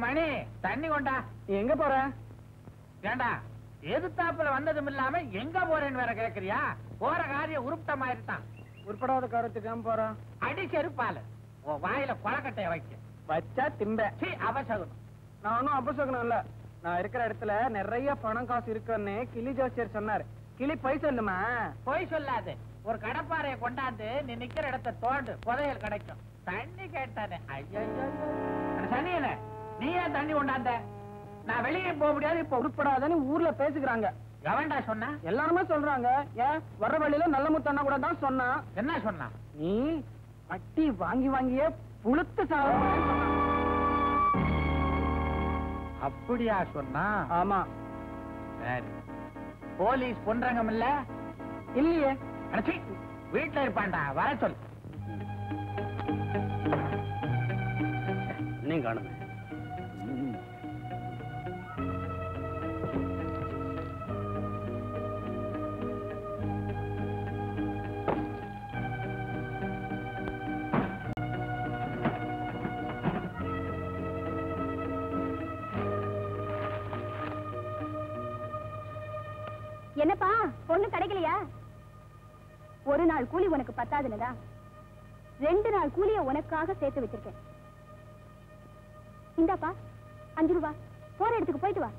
[SPEAKER 4] மணி தண்ணி கொண்டா.
[SPEAKER 3] நீ எங்க போற?
[SPEAKER 4] ஏண்டா எதிர்த்தாப்புல வந்ததும் இல்லாம எங்க போறேன்னு வேற கேக்குறியா? போற காரியம் உருப்பட்டமாயிருத்தான்.
[SPEAKER 3] உருப்படாத காரத்துக்கு போற?
[SPEAKER 4] அடிச்செருப்பால உன் வாயில கொலக்கட்டைய வைக்க
[SPEAKER 3] வச்சா திம்ப.
[SPEAKER 4] அபசகுனம்.
[SPEAKER 3] நான் ஒன்னும் அபசகுனம் இல்ல, நான் இருக்கிற இடத்துல நிறைய பணம் காசு இருக்குன்னு கிளி ஜோசியர் சொன்னாரு. கிளி போய் சொல்லுமா?
[SPEAKER 4] போய் சொல்லாது. ஒரு கடப்பாறையை கொண்டாந்து நீ நிக்கிற இடத்த தோண்டு, புதையல் கிடைக்கும். தண்ணி கேட்டானே, ஐயோ சனியன நீ ஏன் தண்ணி கொண்டாந்த? நான் வெளியே போக முடியாது, இப்ப
[SPEAKER 3] உருப்படாதன்னு ஊர்ல பேசுகிறாங்க.
[SPEAKER 4] எவன்டா சொன்னா?
[SPEAKER 3] எல்லாருமே சொல்றாங்க. ஏன் வர்ற வழியில நல்ல முத்தண்ணா கூட தான் சொன்னா.
[SPEAKER 4] என்ன சொன்னா?
[SPEAKER 3] நீ வட்டி வாங்கி வாங்கியே புளுத்து சாவ.
[SPEAKER 4] அப்படியா சொன்னா?
[SPEAKER 3] ஆமா.
[SPEAKER 4] சரி, போலீஸ் பொன்ரங்கம் இல்ல?
[SPEAKER 3] இல்லையே.
[SPEAKER 4] வீட்டுல இருப்பான்டா, வர சொல்.
[SPEAKER 1] நீங்க காணுங்க.
[SPEAKER 2] என்னப்பா பொண்ணு கிடைக்கலையா? ஒரு நாள் கூலி உனக்கு பத்தாதுன்னுதா 2 நாள் கூலிய உனக்காக சேர்த்து வச்சிருக்கேன். இந்தாப்பா 5 ரூபா, போற இடத்துக்கு போயிட்டு வா.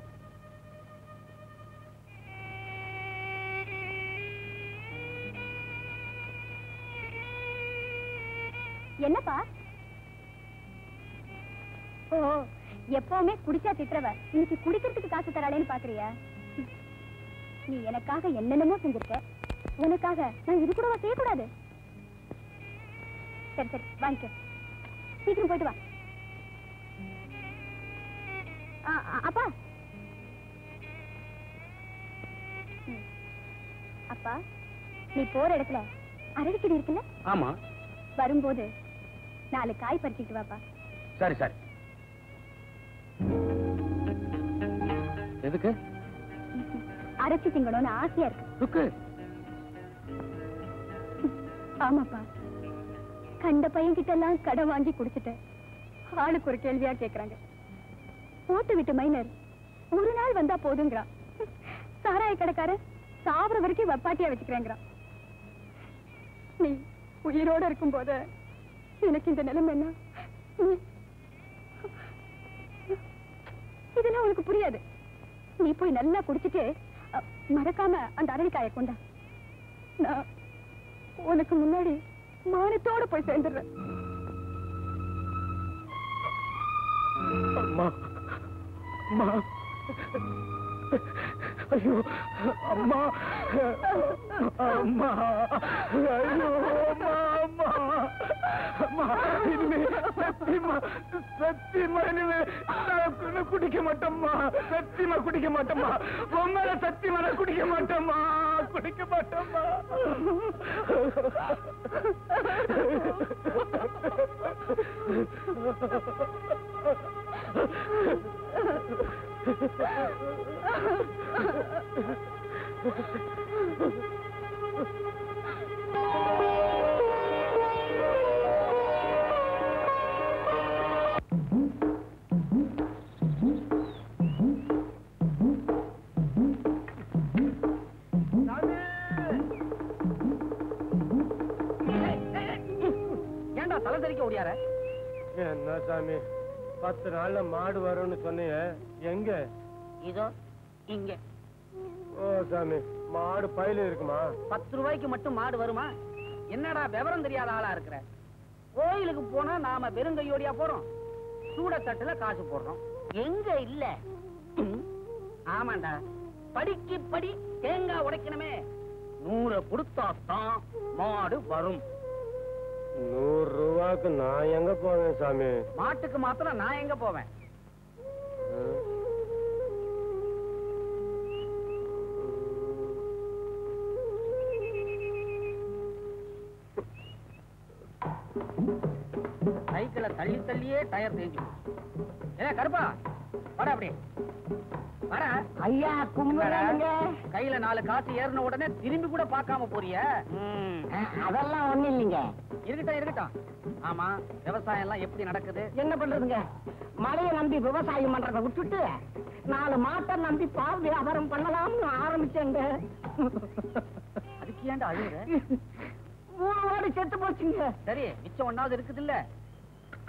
[SPEAKER 2] என்னப்பா? ஓ, எப்பவுமே குடிச்சா திட்டுறவ இன்னைக்கு குடிக்கிறதுக்கு காசு தராளேன்னு பாக்குறியா? நீ எனக்காக என்னென்னமோ செஞ்சிருக்க, உனக்காக நான் இது கூடவா செய்யக்கூடாது? சரி சரி வாங்கிக்க, சீக்கிரம் போயிட்டு வா. அப்பா அப்பா, நீ போற இடத்துல அரளிச்செடி இருக்குல்ல?
[SPEAKER 1] ஆமா.
[SPEAKER 2] வரும்போது 4 காய் பறிச்சுட்டு வாப்பா.
[SPEAKER 1] சரி சரி. எதுக்கு?
[SPEAKER 2] அரைச்சி திங்கணும்னு ஆசையா இருக்கு. ஆமாப்பா, கண்ட பையன் கிட்ட எல்லாம் கடன் வாங்கி குடிச்சிட்டேன். ஆளுக்கு ஒரு கேள்வியா கேக்குறாங்க. போட்டு விட்டு மைனர் ஒரு நாள் வந்தா போதுங்கிறான். சாராய கடைக்காரன் சாவர வரைக்கும் வப்பாட்டியா வச்சுக்கிறேங்கிறான். நீ உயிரோட இருக்கும் போது எனக்கு இந்த நிலைமை என்ன? இதெல்லாம் உனக்கு புரியாது. நீ போய் நல்லா குடிச்சிட்டு மறக்காம அந்த அரளிக்காயை கொண்டா. நான் உனக்கு முன்னாடி மானத்தோட போய் சேர்ந்துடுறேன்.
[SPEAKER 6] அம்மா அம்மா ஐயோ அம்மா அம்மா ஐயோ அம்மா அம்மா அம்மா இனிமே சத்தியமா இனிமே நான் குடிக்க மாட்டேம்மா சத்தியமா குடிக்க மாட்டேம்மா உண்மையில சத்தியமா நான் குடிக்க மாட்டேம்மா குடிக்க மாட்டேம்மா
[SPEAKER 5] ஏண்டா தலை தெறிக்க ஓடியார?
[SPEAKER 6] என்ன சாமி 10 நாள்ல மாடு வரும்னு சொன்னீங்க, எங்க?
[SPEAKER 5] இதோ இங்க.
[SPEAKER 6] ஓ சாமி, மாடு பையில இருக்குமா?
[SPEAKER 5] 10 ரூபாய்க்கு மட்டும் மாடு வருமா? என்னடா விவரம் தெரியாத ஆளா இருக்கிற? கோயிலுக்கு போனா நாம வெறுங்கையோடியா போறோம்? சூடத்தட்டுல காசு போடுறோம். எங்க இல்ல? ஆமாண்டா, படிக்கு படி தேங்காய் உடைக்கணுமே. 100 கொடுத்தாத்தான் மாடு வரும்.
[SPEAKER 6] 100 ரூபாய்க்கு நான் எங்க போவேன் சாமி?
[SPEAKER 5] மாட்டுக்கு மாத்திரம் நான் எங்க போவேன்? சைக்கிளை தள்ளி தள்ளியே டயர் தேஞ்சு. ஏ கருப்பா, வர அப்படி வர.
[SPEAKER 7] ஐயா கும்பிடுங்க.
[SPEAKER 5] கையில 4 காசு ஏறின உடனே திரும்பி கூட பார்க்காம போறிய?
[SPEAKER 7] அதெல்லாம் ஒண்ணு இல்லைங்க.
[SPEAKER 5] இருக்கட்டும் இருக்கட்டும். ஆமா, விவசாயம் எல்லாம் எப்படி நடக்குது?
[SPEAKER 7] என்ன பண்றதுங்க, மழையை நம்பி விவசாயம் பண்றதை விட்டுட்டு 4 மாட்டை நம்பி பால் வியாபாரம் பண்ணலாம்னு ஆரம்பிச்சேங்க.
[SPEAKER 5] அதுக்கு ஏன்டா அழுகுற?
[SPEAKER 7] 3 ஓடு செத்து போச்சுங்க.
[SPEAKER 5] சரி, மிச்சம் ஒண்ணாவது இருக்குது இல்ல?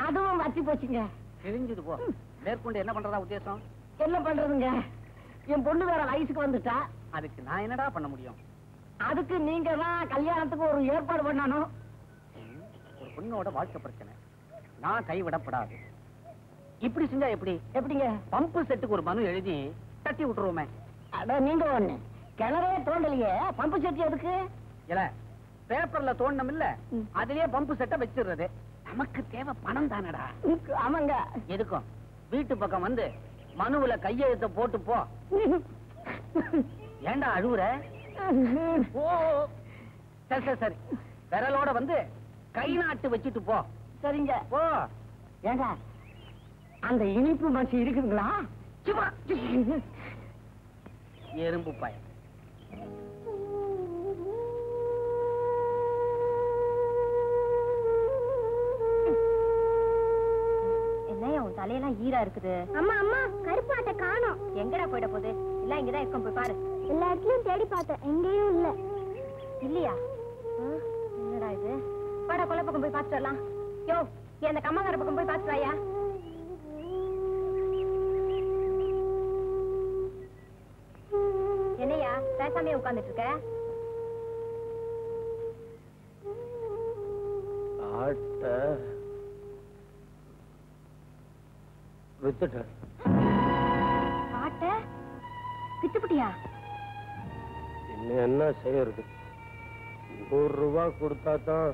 [SPEAKER 7] அதுவும் வச்சு போச்சுங்க.
[SPEAKER 5] தெரிஞ்சது போ. மேற்கொண்டு என்ன பண்றதா உத்தேசம்?
[SPEAKER 7] என்ன பண்றதுங்க, என் பொண்ணு வேற வயசுக்கு வந்துட்டா.
[SPEAKER 5] அதுக்கு நான் என்னடா பண்ண முடியும்?
[SPEAKER 7] அதுக்கு நீங்க தான் கல்யாணத்துக்கு ஒரு ஏற்பாடு பண்ணணும்.
[SPEAKER 5] ஒரு பொண்ணோட வாழ்க்கை பிரச்சனை, நான் கைவிடப்படாது. இப்படி செஞ்சா எப்படி?
[SPEAKER 7] எப்படிங்க?
[SPEAKER 5] பம்பு செட்டுக்கு ஒரு மனு எழுதி தட்டி விட்டுருவோமே.
[SPEAKER 7] அட நீங்க ஒண்ணு, கிணறே தோண்டலையே, பம்பு செட்டி எதுக்கு?
[SPEAKER 5] இல்ல, பேப்பர்ல தோண்டணும் இல்ல, அதுலயே பம்பு செட்டை வச்சிடுறது. நமக்கு தேவை பணம் தானடா.
[SPEAKER 7] ஆமாங்க.
[SPEAKER 5] எதுக்கும் வீட்டு பக்கம் வந்து மனுவுல கையெழுத்த போட்டு போ. ஏண்டா அழுவுற? ஓ சரி சரி சரி, விரலோட வந்து கை நாட்டு வச்சுட்டு போ.
[SPEAKER 7] சரிங்க.
[SPEAKER 5] போ.
[SPEAKER 7] ஏங்க, அந்த இனிப்பு மசி இருக்குங்களா?
[SPEAKER 5] எறும்பு பாய.
[SPEAKER 2] என்னையா உன் தலையெல்லாம் ஈரா இருக்குது? அம்மா அம்மா, கருப்பாட்டை காணோம். எங்கடா போயிட போகுது? எல்லாம் இங்கதான் இருக்கும், போய் பாரு. எல்லா இடத்துலயும் தேடி பார்த்தேன், எங்கேயும் இல்ல. இல்லையா? என்னடா இது? வாடா, கொல்லை பக்கம் போய் பார்த்துட்டு வரலாம். யோ, அந்த கம்மங்கார பக்கம் போய் பார்த்துட்டு வாயா. என்னையா பேசாமே உட்கார்ந்துட்டு இருக்க?
[SPEAKER 6] ஆட்ட வித்துட்டேன்.
[SPEAKER 2] ஆட்ட வித்துப்பிட்டியா?
[SPEAKER 6] இன்னும் என்ன செய்யறது? 100 ரூபாய் கொடுத்தா தான்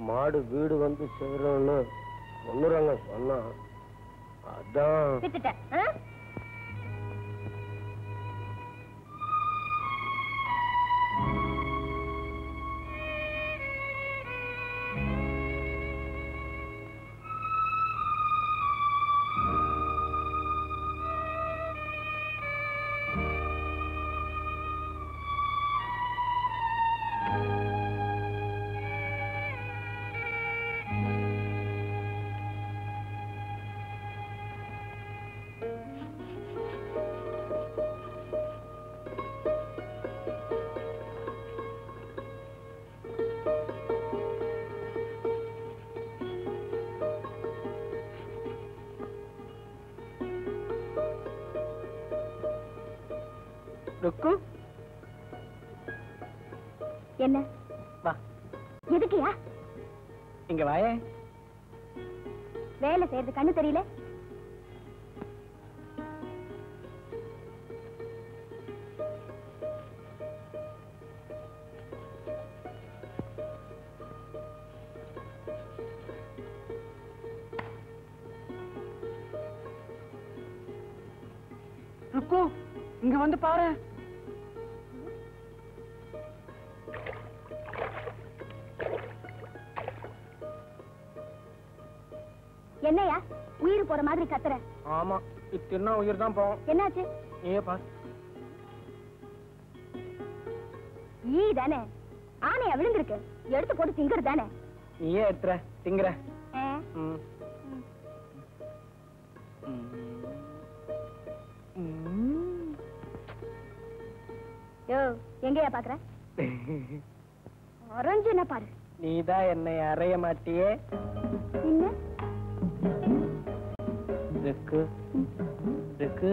[SPEAKER 6] மாடு வீடு வந்து சேரும்னு ஒண்ணுறாங்க சொன்னா. அதான்
[SPEAKER 2] வித்துட்டேன்.
[SPEAKER 5] ருக்கு,
[SPEAKER 2] என்ன?
[SPEAKER 5] வா.
[SPEAKER 2] எதுக்குயா?
[SPEAKER 5] இங்க வாயே.
[SPEAKER 2] வேலை செய்யறது கண்ணு தெரியல?
[SPEAKER 3] ருக்கு இங்க வந்து பாரு.
[SPEAKER 2] என்னையா உயிர் போற மாதிரி கத்துற?
[SPEAKER 3] ஆமா, இத்தின்னா உயிர் தான் போவோம்.
[SPEAKER 2] என்னாச்சு?
[SPEAKER 3] நீயே பாரு.
[SPEAKER 2] ஈ தானே, ஆனையா விழுந்திருக்கு, எடுத்து போட்டு திங்குறது தானே.
[SPEAKER 3] நீயே எடுத்துற திங்குற.
[SPEAKER 2] யோ, எங்கயா பாக்குற? அரஞ்சு என்ன பாரு.
[SPEAKER 3] நீதான் என்னை அறைய மாட்டியே.
[SPEAKER 2] என்ன
[SPEAKER 3] ருக்கு ருக்கு,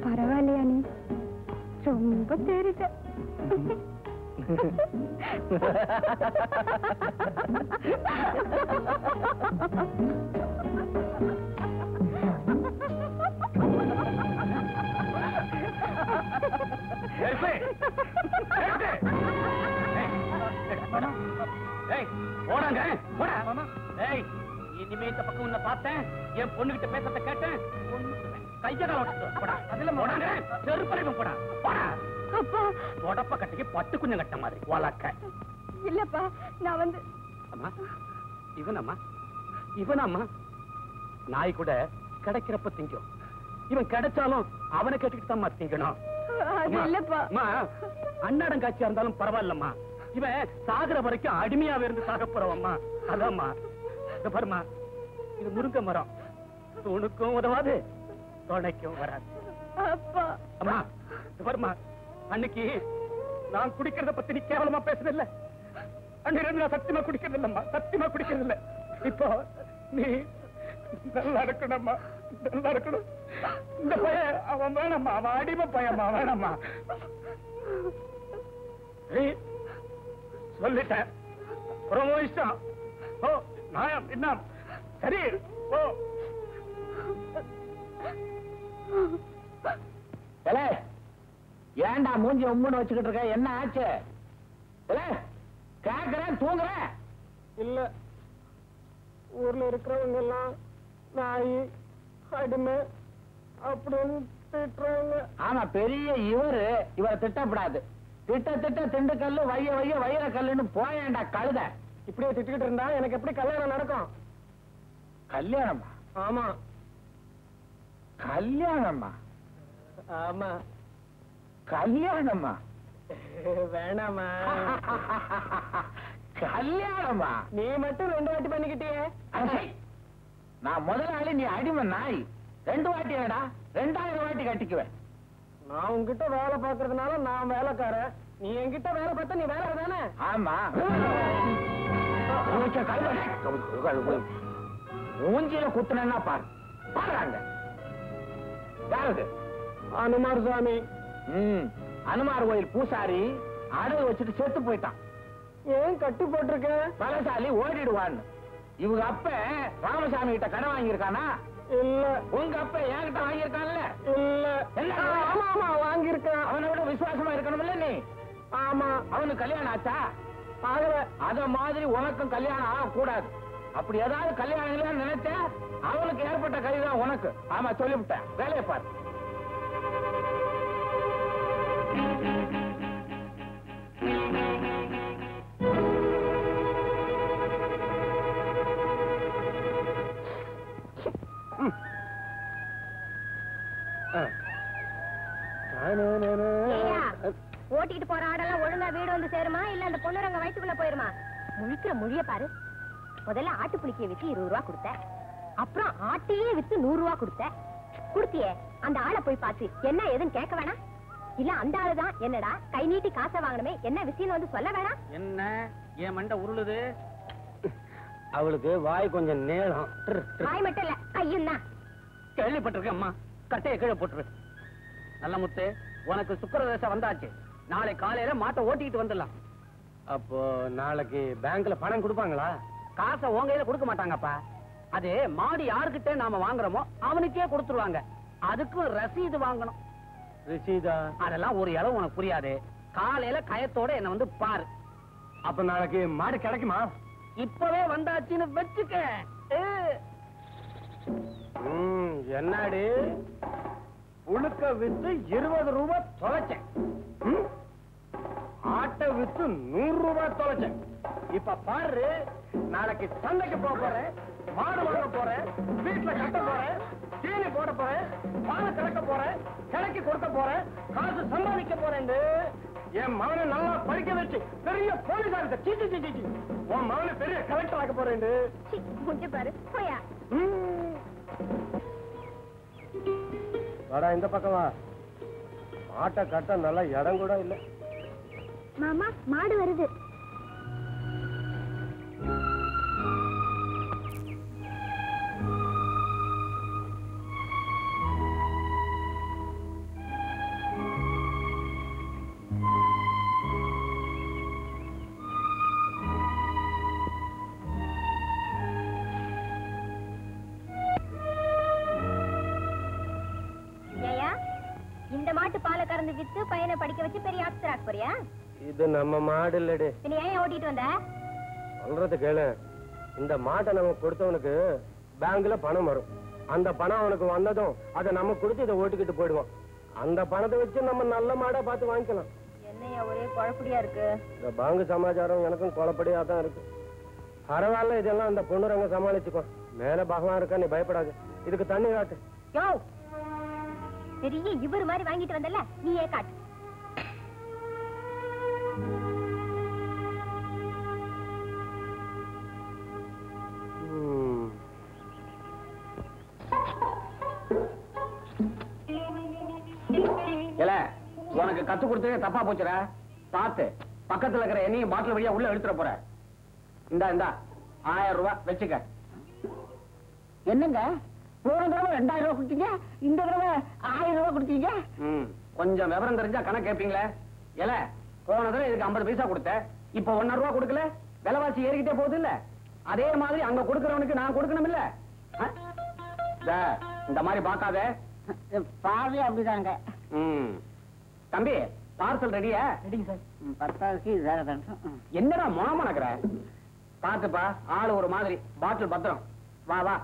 [SPEAKER 2] பரவாயில்லையா நீ ரொம்ப தெரியுது.
[SPEAKER 1] இனிமே இந்த பக்கம் உன்னை பார்த்தேன், என் பொண்ணுகிட்ட பேசத்த கேட்டேன், கைய தொடப்ப கட்டிக்கு பட்டு குஞ்சம் கட்ட மாதிரி வளர்க்க.
[SPEAKER 2] இல்லப்பா, நான் வந்து
[SPEAKER 1] அம்மா இவனம்மா இவனம்மா நாய் கூட கிடைக்கிறப்ப திங்கும், இவன் கிடைச்சாலும் அவனை கேட்டுக்கிட்டு தான் திங்கணும்.
[SPEAKER 2] இல்லப்பா,
[SPEAKER 1] அன்னாடம் காட்சியா இருந்தாலும் பரவாயில்லம்மா, இவன் சாகுற வரைக்கும் அடிமையாவே இருந்து சாக போறவம்மா. அதாம்மா. இந்த பாருமா, இது முருங்கை மரம், துணுக்கும் உதவாது, துணைக்கும் வராது. அம்மா இது பாருமா, அன்னைக்கு நான் குடிக்கிறத பத்தி நீ கேவலமா பேசுதில்ல, அன்னைக்கு நான் சத்தியமா குடிக்கிறது இல்லம்மா, சத்தியமா குடிக்கிறது இல்ல. இப்போ நீ நல்லா இருக்கணும்மா, நல்லா இருக்கணும். இந்த பையன் அவன் வேணாம்மா, அவன் அடிமை பையன்மா, வேணாம்மா. சொல்லிட்டேன், ரொம்ப இஷ்டம். ஓ நாயம் என்ன சரி. ஓ
[SPEAKER 4] ஏண்டா மூஞ்சி உம்முன்னு வச்சுக்கிட்டு இருக்க? என்ன ஆச்சு? கேக்குறேன், தூங்குறேன்.
[SPEAKER 3] இல்ல, ஊர்ல இருக்கிறவங்க எல்லாம் நாய் அடிமை அப்படின்னு திட்டுறாங்க.
[SPEAKER 4] ஆமா, பெரிய இவரை திட்டப்படாது. திட்ட திண்டுக்கல்லு, வைய வைர கல்லுன்னு போயேண்டா கழுத.
[SPEAKER 3] இப்படியே திட்டுக்கிட்டு இருந்தா எனக்கு எப்படி கல்யாணம் நடக்கும்?
[SPEAKER 4] கல்யாணமா?
[SPEAKER 3] ஆமா.
[SPEAKER 4] கல்யாணமா?
[SPEAKER 3] ஆமா.
[SPEAKER 4] கல்யாணமா?
[SPEAKER 3] வேணாமா?
[SPEAKER 4] கல்யாணமா?
[SPEAKER 3] நீ மட்டும் 2 வாட்டி பண்ணிக்கிட்டியே.
[SPEAKER 4] நான் முதலாளி, நீ அடிமை நாய். 2 வாட்டி ஏடா? 2000 வாட்டி கட்டிக்குவேன்.
[SPEAKER 3] நான் உங்ககிட்ட வேலை பாக்குறதுனால நான் வேலைக்காரன், நீ என்கிட்ட வேலை பார்த்தா நீ வேலை தானே?
[SPEAKER 4] ஆமா. மூஞ்சியில குத்துனா பாரு, பாருங்க. யாரு?
[SPEAKER 3] அனுமார் சாமி.
[SPEAKER 4] அனுமார் கோயில் பூசாரி அடகு வச்சுட்டு செத்து போயிட்டான்.
[SPEAKER 3] ஏன் கட்டி போட்டிருக்க?
[SPEAKER 4] பலசாலி ஓடிடுவான்னு. இவங்க அப்ப ராமசாமி கிட்ட கடன் வாங்கியிருக்கானா?
[SPEAKER 3] இல்ல.
[SPEAKER 4] உங்க அப்ப என்கிட்ட வாங்கியிருக்கான்ல?
[SPEAKER 3] இல்ல. ஆமா ஆமா வாங்கியிருக்கான்.
[SPEAKER 4] அவனை விட விசுவாசமா இருக்கணும்ல நீ?
[SPEAKER 3] ஆமா.
[SPEAKER 4] அவனுக்கு கல்யாணம் ஆச்சா?
[SPEAKER 3] ஆகல.
[SPEAKER 4] அத மாதிரி உனக்கும் கல்யாணம் ஆகக்கூடாது. அப்படி ஏதாவது கல்யாணம் நினைச்ச அவனுக்கு ஏற்பட்ட கைதான் உனக்கு. ஆமா, சொல்லிவிட்டேன். வேலையை பாரு.
[SPEAKER 2] ஓட்டிட்டு போற ஆடெல்லாம் ஒழுங்கா வீடு வந்து சேருமா, இல்ல அந்த பொண்ணுரங்க வயிற்றுக்குள்ள போயிருமா? முழிக்கிற மொழிய பாரு. முதல்ல ஆட்டுப்புளிக்கைய வித்து 20 ரூபா கொடுத்த, அப்புறம் ஆட்டையே வித்து 100 ரூபா கொடுத்த. குடுத்தியே, அந்த ஆளை போய் பார்த்து என்ன ஏதுன்னு கேட்க வேணாம்? இல்ல அந்த ஆளுதான் என்னடா கை நீட்டி காசை வாங்கணுமே, என்ன விஷயம் வந்து சொல்ல வேணாம்?
[SPEAKER 1] என்ன என் மண்டை உருளுது?
[SPEAKER 3] அவளுக்கு வாய் கொஞ்சம் நேரம்.
[SPEAKER 2] வாய் மட்டும் இல்ல, கையும் தான்.
[SPEAKER 1] கேள்விப்பட்டிருக்கேன் அம்மா, கட்டையை கீழே போட்டுரு. நல்ல முத்து, உனக்கு சுக்கரதேசம் வந்தாச்சு. நாளை காலையில மாட்டை ஓட்டிட்டு வந்துடலாம்.
[SPEAKER 3] அப்போ நாளைக்கு பேங்க்ல பணம் கொடுப்பாங்களா?
[SPEAKER 1] காசை உன் கையில கொடுக்க மாட்டாங்கப்பா. அது மாடு யாருக்கிட்ட நாம வாங்குறோமோ அவனுக்கே கொடுத்துருவாங்க. அதுக்கும் ரசீது வாங்கணும்.
[SPEAKER 3] ரசீதா?
[SPEAKER 1] அதெல்லாம் ஒரு இளவு உனக்கு புரியாது. காலையில கயத்தோட என்ன வந்து பாரு.
[SPEAKER 3] அப்ப நாளைக்கு மாடு கிடைக்குமா?
[SPEAKER 1] இப்பவே வந்தாச்சுன்னு வச்சுக்க.
[SPEAKER 3] என்னடி
[SPEAKER 6] உழுக்க வித்து 20 ரூபாய் தொலைச்சேன். ஆட்டை வித்து 100 ரூபாய் தொலைச்சேன். இப்ப பாரு, நாளைக்கு சந்தைக்கு போறேன், மாடு வாங்க போறேன், வீட்டுல கட்ட போறேன், தீனி போட போறேன், பாலை கலக்க போறேன், கிழக்கு கொடுக்க போறேன், காசு சம்பாதிக்க போறேன். என் மகனை நல்லா படிக்க வச்சு பெரிய போலீஸாருக்கு சீச்சி சீச்சி உன் மகனை பெரிய கலெக்டர் ஆக்க போறேன்.
[SPEAKER 2] பாரு போயா.
[SPEAKER 6] வாடா இந்த பக்கம் வா. மாட்டை கட்ட நல்லா இடம் கூட இல்ல.
[SPEAKER 2] மாமா மாடு வருது. இந்த மாட்டு பாலை கறந்து வித்து பையனை படிக்க வச்சு பெரிய ஆபீசர் ஆக்க போறியா?
[SPEAKER 6] இது நம்ம மாடு இல்லடி.
[SPEAKER 2] நீ ஏன் ஓட்டிட்டு வந்த?
[SPEAKER 6] சொல்றது கேளு. இந்த மாட்டை நம்ம கொடுத்தவனுக்கு பேங்க்ல பணம் வரும். அந்த பணம் அவனுக்கு வந்ததும் அதை நம்ம கொடுத்து இதை ஓட்டிக்கிட்டு போயிடுவோம். அந்த பணத்தை வச்சு நம்ம நல்ல மாடா பார்த்து வாங்கிக்கலாம்.
[SPEAKER 2] என்னையா ஒரே குழப்படியா இருக்கு?
[SPEAKER 6] இந்த பேங்க் சமாச்சாரம் எனக்கும் குழப்படியா தான் இருக்கு. பரவாயில்ல, இதெல்லாம் அந்த பொண்ணு ரங்க சமாளிச்சுக்கோ. மேல பகவான் இருக்கா, நீ பயப்படாது. இதுக்கு தண்ணி காட்டு.
[SPEAKER 2] யோ, பெரிய இவர் மாதிரி வாங்கிட்டு வந்தல, நீ ஏ காட்டு.
[SPEAKER 1] உனக்கு கத்து கொடுத்ததே தப்பா போச்சுடா. பார்த்து பக்கத்துல இருக்கிற எண்ணெயும் பாட்டில் வழியா உள்ள எடுத்துட போற. இந்தா 1000 ரூபாய் வச்சுக்க.
[SPEAKER 7] என்னங்க போன தடவை 2000 ரூபாய் கொடுத்தீங்க, இந்த தடவை 1000 ரூபாய் கொடுத்தீங்க?
[SPEAKER 1] கொஞ்சம் விவரம் தெரிஞ்சா கணக்கு கேட்பீங்களே. போன தடவை இதுக்கு 50 பைசா கொடுத்த, இப்ப 1 ரூபாய் கொடுக்கல. விலைவாசி ஏறிக்கிட்டே போகுது இல்ல, அதே மாதிரி அங்க கொடுக்கறவனுக்கு நான் கொடுக்கணும் இல்ல. இந்த மாதிரி பாக்காத.
[SPEAKER 7] பாவி அப்படிதாங்க.
[SPEAKER 1] தம்பி பார்சல் ரெடியா?
[SPEAKER 7] ரெடிங்க சார். 10,000
[SPEAKER 1] என்னடா மோனமனக்குற? பாத்துப்பா, ஆளு ஒரு மாதிரி, பாட்டில் பத்திரம். வா வா.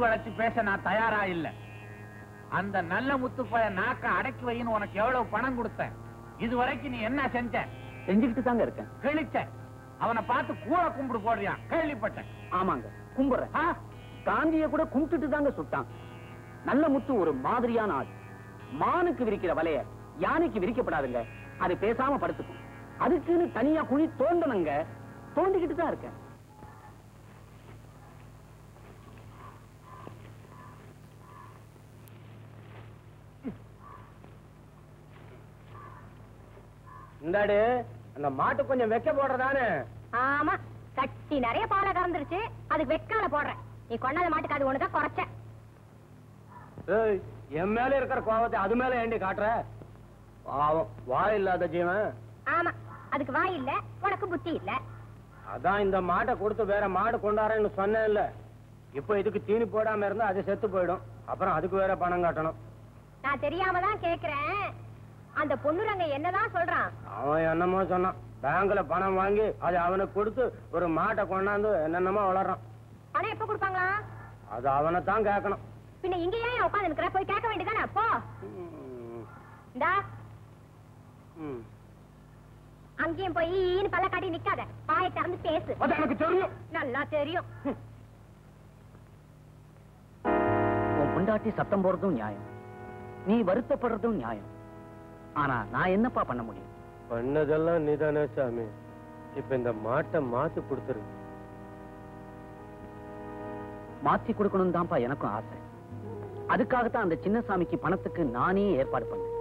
[SPEAKER 4] வளர்ச்சி பேச நான் தயாரா இல்ல. அந்த நல்ல முத்துப்பைய நாக்க அடக்கி வைன்னு உனக்கு எவ்வளவு பணம் கொடுத்தேன்? இதுவரைக்கும் நீ என்ன செஞ்ச?
[SPEAKER 1] செஞ்சுக்கிட்டு தாங்க இருக்கேன்.
[SPEAKER 4] கிழிச்ச. அவனை பார்த்து கூட கும்பிடு போடுறியான், கேள்விப்பட்டேன்.
[SPEAKER 1] ஆமாங்க, கும்பிடுறேன். காந்திய கூட கும்பிட்டுட்டு தாங்க சுட்டான். நல்ல முத்து ஒரு மாதிரியான ஆள். மானுக்கு விரிக்கிற வலைய யானைக்கு விரிக்கப்படாதுங்க. அது பேசாம படுத்துக்கும். அதுக்குன்னு தனியா குழி தோண்டணுங்க. தோண்டிக்கிட்டு தான் இருக்கேன்.
[SPEAKER 6] இந்தாடு, அந்த மாட்டு கொஞ்சம் வெக்க போடுறதானே?
[SPEAKER 2] ஆமா, கட்டி நிறைய பாலை கறந்துருச்சு, அதுக்கு வெக்கால போடுறேன். நீ கொண்டாத மாட்டுக்கு அது ஒண்ணுதான் குறைச்ச.
[SPEAKER 6] என் மேல இருக்கிற கோபத்தை அது மேல ஏண்டி காட்டுற? பாவம், வாய் இல்லாத ஜீவன்.
[SPEAKER 2] ஆமா, அதுக்கு வாய் இல்ல, உனக்கு புத்தி இல்ல.
[SPEAKER 6] அதான் இந்த மாட்டை கொடுத்து வேற மாடு கொண்டாடுறேன்னு சொன்னேன் இல்ல. இப்ப இதுக்கு தீனி போடாம இருந்தா அது செத்து போயிடும். அப்புறம் அதுக்கு வேற பணம் காட்டணும்.
[SPEAKER 2] நான் தெரியாம தான் கேக்குறேன். அந்த பொண்ணுரங்க என்னதான் சொல்றான்?
[SPEAKER 6] அவன் என்னமோ சொன்னான். பேங்க்ல பணம் வாங்கி அது அவனுக்கு கொடுத்து ஒரு மாட்டை கொண்டாந்து என்னென்னமோ வளர்றான்.
[SPEAKER 2] பணம் எப்ப கொடுப்பாங்களா?
[SPEAKER 6] அது அவனை தான் கேட்கணும்.
[SPEAKER 2] பின்ன இங்க ஏன் உட்கார்ந்து இருக்கிற? போய் கேட்க வேண்டியதானே. அப்போ இந்தா அங்கேயும் போய் பல்ல காட்டி நிக்காத, பாயை திறந்து பேசு.
[SPEAKER 6] எனக்கு தெரியும்,
[SPEAKER 2] நல்லா தெரியும்.
[SPEAKER 1] உன் பொண்டாட்டி சத்தம் போறதும் நியாயம், நீ வருத்தப்படுறதும் நியாயம். ஆனா நான் என்னப்பா பண்ண முடியும்?
[SPEAKER 6] பண்ணதெல்லாம் நீதானே சாமி. இப்ப இந்த மாட்டை மாத்தி கொடுத்துரு.
[SPEAKER 1] மாத்தி கொடுக்கணும் தான்ப்பா எனக்கும் ஆசை. அதுக்காகத்தான் அந்த சின்னசாமிக்கு பணத்துக்கு நானே ஏற்பாடு பண்ணேன்.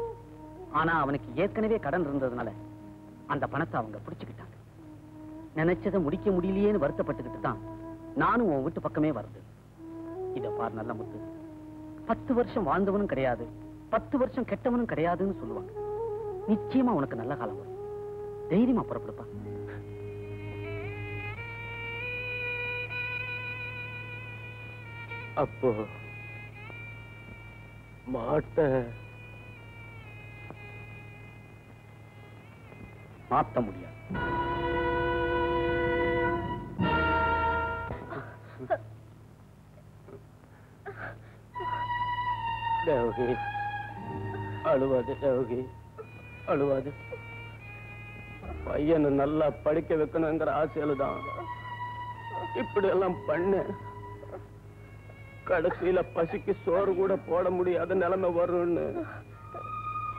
[SPEAKER 1] ஆனா அவனுக்கு ஏற்கனவே கடன் இருந்ததுனால அந்த பணத்தை அவங்க பிடிச்சுக்கிட்டாங்க. நினைச்சதை முடிக்க முடியலையேன்னு வருத்தப்பட்டுக்கிட்டு தான் நானும் உன் வீட்டு பக்கமே வருது. இத பார் நல்ல முத்து, 10 வருஷம் வாழ்ந்தவனும் கிடையாது, 10 வருஷம் கெட்டவனும் கிடையாதுன்னு சொல்லுவாங்க. நிச்சயமா உனக்கு நல்ல காலம் வரும். தைரியமா புறப்படுப்பா.
[SPEAKER 6] அப்போ மாட்டை
[SPEAKER 1] மாத்த முடியாது.
[SPEAKER 6] தேவகி அழுவாது, தேவகி அழுவாது. பையனை நல்லா படிக்க வைக்கணுங்கிற ஆசையில தான் இப்படி எல்லாம் பண்ண. கடைசியில பசிக்கு சோறு கூட போட முடியாத நிலைமை வரும்னு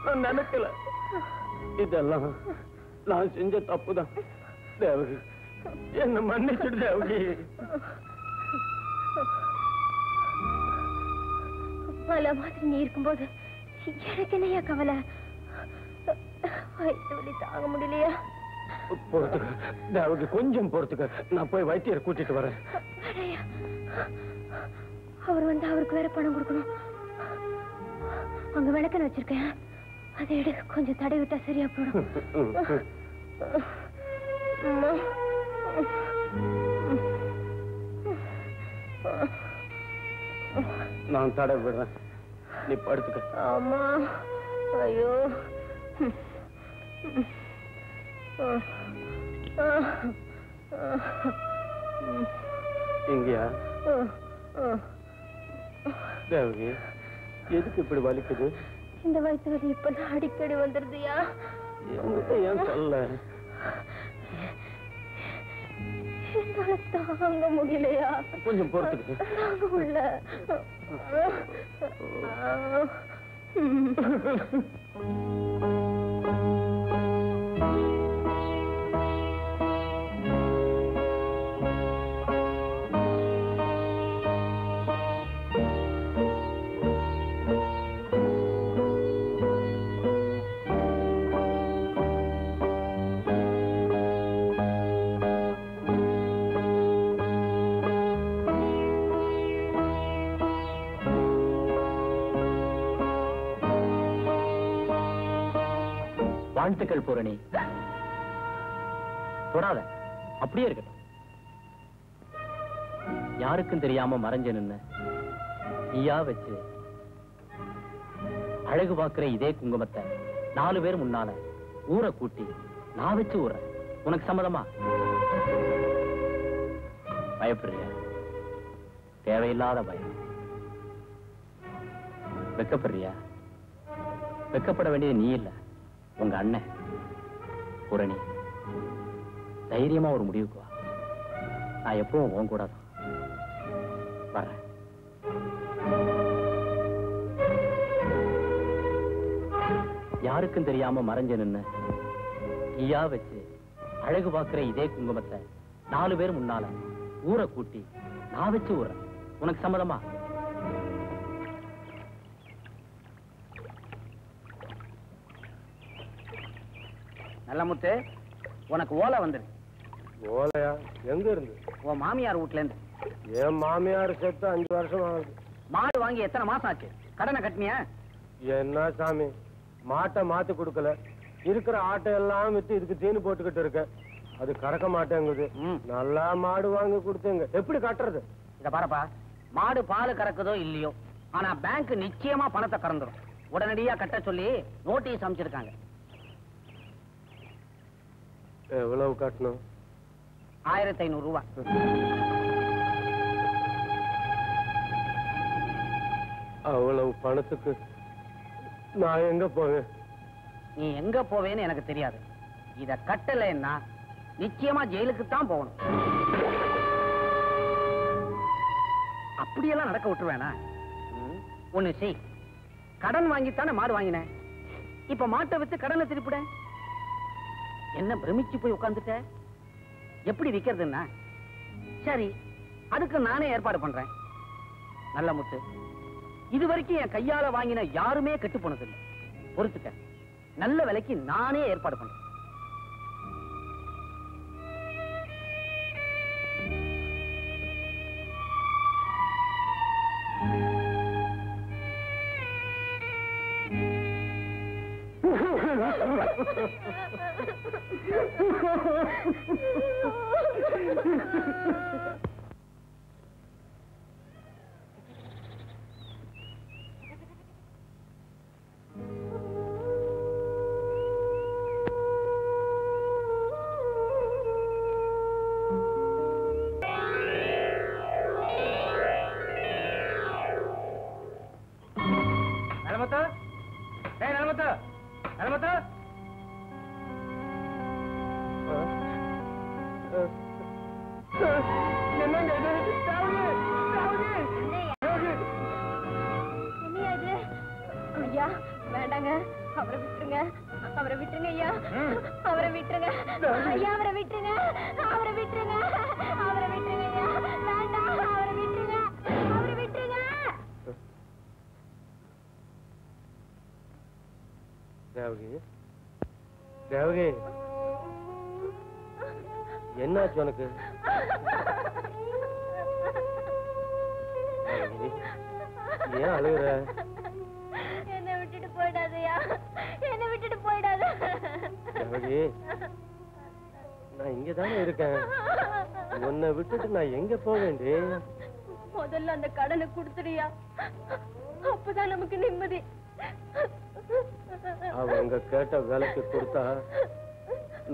[SPEAKER 6] நான் நினைக்கல. இதெல்லாம் நான் செஞ்ச தப்புதான். தேவகி என்ன மன்னிச்சுடு தேவகி.
[SPEAKER 2] மலை மாதிரி நீ இருக்கும்போது எனக்கு என்னையா கவலை? வயிற்று வலி தாங்க முடியலையா?
[SPEAKER 6] பொறுத்துக்க தேவகி, கொஞ்சம் பொறுத்துக்க. நான் போய் வைத்தியரை கூட்டிட்டு வரேன்.
[SPEAKER 2] அவர் வந்து அவருக்கு வேற பணம் கொடுக்கணும். அங்க விளக்கன்னு வச்சிருக்கேன், அதை எடு. கொஞ்சம் தடை விட்டா சரியா போடும்.
[SPEAKER 6] நான் தடை விடுறேன், நீ படுத்துக்க.
[SPEAKER 2] ஆமா. ஐயோ.
[SPEAKER 6] இங்கயா? தேவகி எதுக்கு இப்படி வலிக்குது?
[SPEAKER 2] இந்த வயிற்று வலி இப்ப அடிக்கடி வந்துருதுயா.
[SPEAKER 6] என்கிட்ட ஏன் சொல்ல?
[SPEAKER 2] தாங்க முடியலையா?
[SPEAKER 6] கொஞ்சம் பொறுத்துக்கிட்டு
[SPEAKER 2] தாங்க முடியல.
[SPEAKER 8] வாழ்த்துக்கள் பூரணி. தொடாத, அப்படியே இருக்கட்டும். யாருக்கும் தெரியாம மறைஞ்ச நின்னு நீயா வச்சு அழகு பார்க்கிற இதே குங்குமத்தை 4 பேர் முன்னால ஊரை கூட்டி நான் வச்சு ஊற. உனக்கு சம்மதமா? பயப்படுறியா? தேவையில்லாத பயம். வெக்கப்படுறியா? வெக்கப்பட வேண்டியது நீ இல்ல, உங்க அண்ணன் பூரணி. தைரியமா ஒரு முடிவுக்கு வா. நான் எப்பவும் உன் கூட தான் வரேன். யாருக்கும் தெரியாம மறைஞ்ச நின்னு நீயா வச்சு அழகு பார்க்கிற இதே குங்குமத்தை 4 பேர் முன்னால ஊரை கூட்டி நான் வச்சு ஊற. உனக்கு சம்மதமா?
[SPEAKER 5] நல்ல முத்து, உனக்கு ஓலை வந்துரு.
[SPEAKER 6] ஓலையா? எங்க இருந்து?
[SPEAKER 5] உன் மாமியார் வீட்டுல இருந்து.
[SPEAKER 6] என் மாமியார் செத்து 5 வருஷம் ஆகுது.
[SPEAKER 5] மாடு வாங்கி எத்தனை மாசம் ஆச்சு? கடனை கட்டினியா?
[SPEAKER 6] என்ன சாமி, மாட்டை மாத்தி கொடுக்கல. இருக்கிற ஆட்டை எல்லாம் வித்து இதுக்கு தீனி போட்டுக்கிட்டு இருக்க. அது கறக்க மாட்டேங்குது. நல்லா மாடு வாங்கி கொடுத்துங்க, எப்படி கட்டுறது?
[SPEAKER 5] இத பாருப்பா, மாடு பால் கறக்குதோ இல்லையோ, ஆனா பேங்க் நிச்சயமா பணத்தை கறந்துரும். உடனடியா கட்ட சொல்லி நோட்டீஸ் அமைச்சிருக்காங்க.
[SPEAKER 6] எவ்வளவு கட்டணும்?
[SPEAKER 5] 1500 ரூபாய்.
[SPEAKER 6] அவ்வளவு பணத்துக்கு நான் எங்க போவேன்?
[SPEAKER 5] நீ எங்க போவேன்னு எனக்கு தெரியாது. இத கட்டலைன்னா நிச்சயமா ஜெயிலுக்கு தான் போகணும். அப்படியெல்லாம் நடக்க விட்டுருவேனா? ஒண்ணு செய். கடன் வாங்கித்தானே மாடு வாங்கினேன். இப்ப மாட்டை வித்து கடனை திருப்பிட. என்ன பிரமிச்சு போய் உட்கார்ந்துட்ட? எப்படி விக்கிறதுன்னா? சரி, அதுக்கு நானே ஏற்பாடு பண்றேன். நல்ல முத்து, இதுவரைக்கும் என் கையால வாங்கின யாருமே கெட்டு போனதில்லை. பொறுத்துக்க, நல்ல விலைக்கு நானே ஏற்பாடு பண்றேன்.
[SPEAKER 2] அவரை விட்டுருங்க, அவரை விட்டுருங்க ஐயா, அவரை விட்டுருங்க ஐயா, அவரை விட்டுருங்க, அவரை விட்டுருங்க, அவரை விட்டுருங்க ஐயா, வேண்டாம், அவரை விட்டுருங்க, அவரை விட்டுருங்க.
[SPEAKER 6] தேவகி, தேவகி, என்னாச்சு உனக்கு? ஏன் அழுகுற?
[SPEAKER 2] என்னை விட்டுட்டு போயிடாதயா, என்னை விட்டுட்டு போயிடாத.
[SPEAKER 6] தேவகி, நான் இங்கதானே இருக்கேன். உன்னை விட்டுட்டு நான் எங்க போக வேண்டி?
[SPEAKER 2] முதல்ல அந்த கடனை கொடுத்துறியா, அப்பதான் நமக்கு நிம்மதி.
[SPEAKER 6] அவங்க கேட்ட வேலைக்கு கொடுத்தா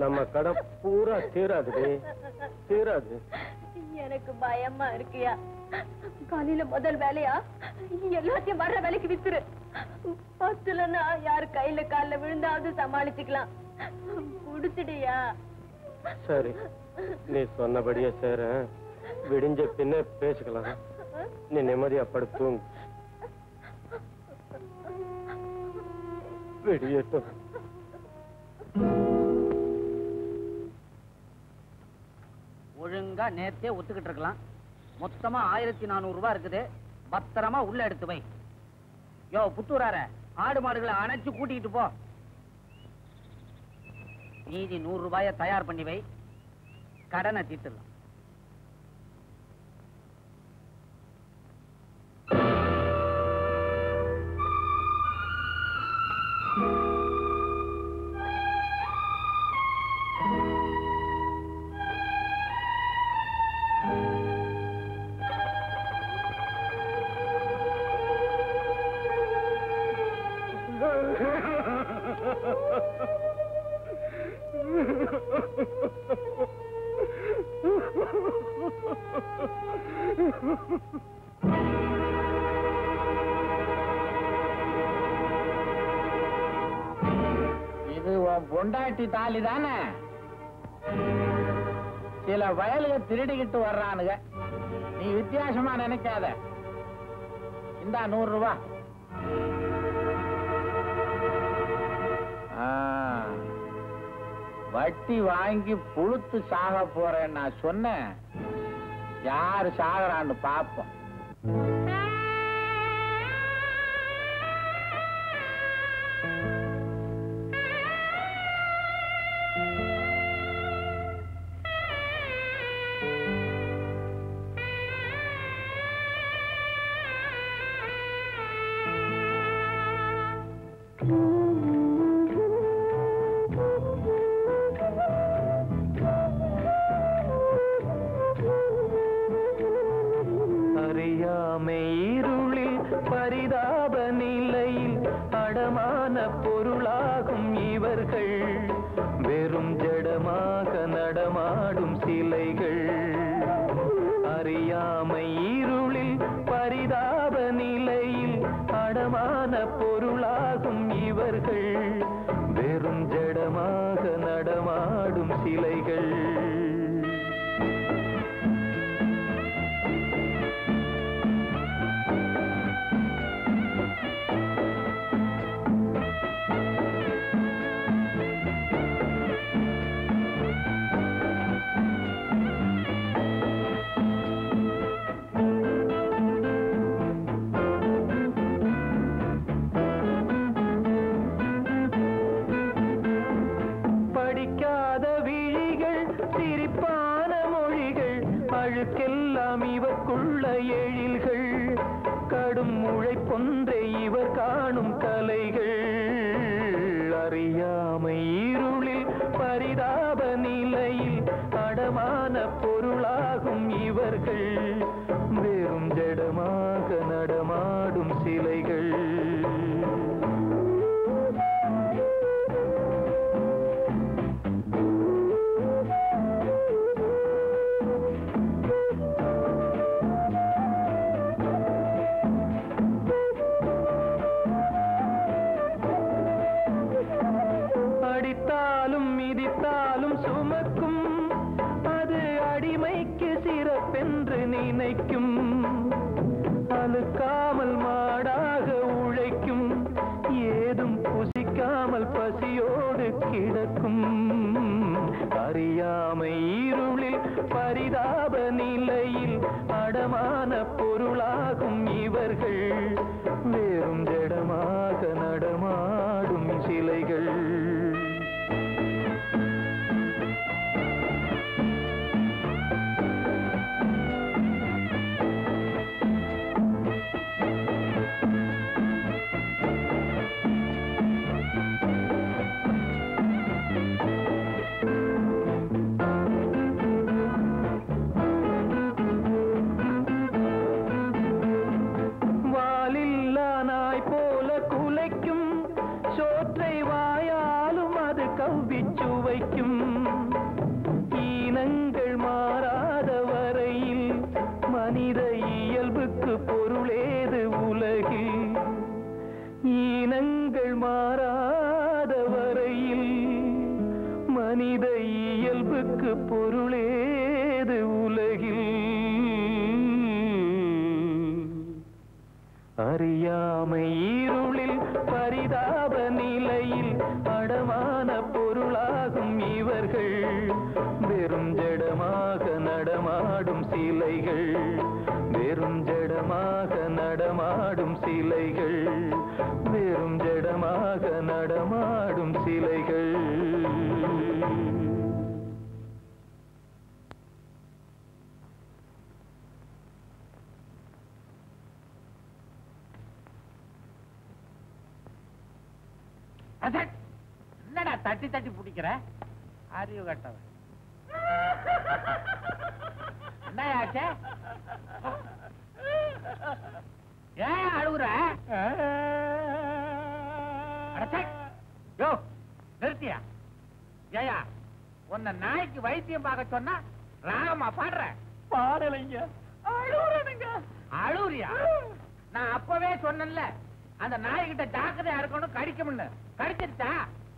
[SPEAKER 6] நம்ம கடை பூரா தீராது, தீராது.
[SPEAKER 2] எனக்கு பயமா இருக்கியா. காலையில முதல் வேலையா எல்லாத்தையும் வர்ற வேலைக்கு வித்துரு. பத்துலன்னா யாரு கையில கால்ல விழுந்தாவது சமாளிச்சுக்கலாம். குடுத்துடியா.
[SPEAKER 6] சரி, நீ சொன்னபடியே சேர. விடிஞ்ச பின்ன பேசிக்கலாம். நீ நிம்மதியா படுத்தும். விடியட்டும்.
[SPEAKER 5] ஒழுங்கா நேத்தே ஒத்துக்கிட்டு இருக்கலாம். மொத்தமா 1400 ரூபாய் இருக்குது. பத்திரமா உள்ள எடுத்து வை. யோ புத்தூரார, ஆடு மாடுகளை அணைச்சு கூட்டிக்கிட்டு போ. மீதி 100 ரூபாய தயார் பண்ணி வை. கடனை தீர்த்துடலாம்.
[SPEAKER 4] இது உன் பொண்டாட்டி தாலி தானே? சில வயலுக திருடிக்கிட்டு வர்றானுங்க. நீ வித்தியாசமா நினைக்காத. இந்தா 100 ரூபாய். வட்டி வாங்கி புழுத்து சாக போறேன்னு நான் சொன்னேன். யாரு சாகுறான்னு பாப்போம்.
[SPEAKER 9] பரிதாப நிலையில் அடமான பொருளாகும் இவர்கள், வெறும் ஜடமாக நடமாடும் சிலைகள். அறியாமை இருளில் பரிதாப நிலையில் அடமான பொருளாகும் இவர்கள், வெறும் ஜடமாக நடமாடும் சிலைகள். அழுக்கெல்லாம் இவர்க்குள்ள எழில்கள், கடும் உழைப்பொன்றை இவர் காணும் கலைகள். அறியாமை இருளில் பரிதாப நிலையில் அடமான பொருளாகும் இவர்கள், வெறும் ஜடமாக நடமாடும் சிலைகள். அறியாமை இருளில் பரிதாப நிலையில் அடமான பொருளாகும் இவர்கள் வெறும் ஜடமாக நடமாடும் சிலைகள் வெறும் ஜடமாக நடமாடும் சிலைகள் வெறும் ஜடமாக நடமாடும் சிலைகள்.
[SPEAKER 4] என்னடா தட்டி தட்டி பிடிக்கிற அறிவு கட்டவன்? என்ன ஆச்சே? ஏன் அழுகுற? யோ நிறுத்தியா? ஏயா உன்னை நாய்க்கு வைத்தியம் பார்க்க சொன்னா ராகமா பாடுற?
[SPEAKER 3] பாடலைங்க, அழுகுறனுங்க.
[SPEAKER 4] அழுகுறியா? நான் அப்பவே சொன்னேன்ல அந்த நாய்கிட்ட ஜாக்கிரதையா இருக்கணும், கடிக்கும்னு. கடிச்சிருச்சா?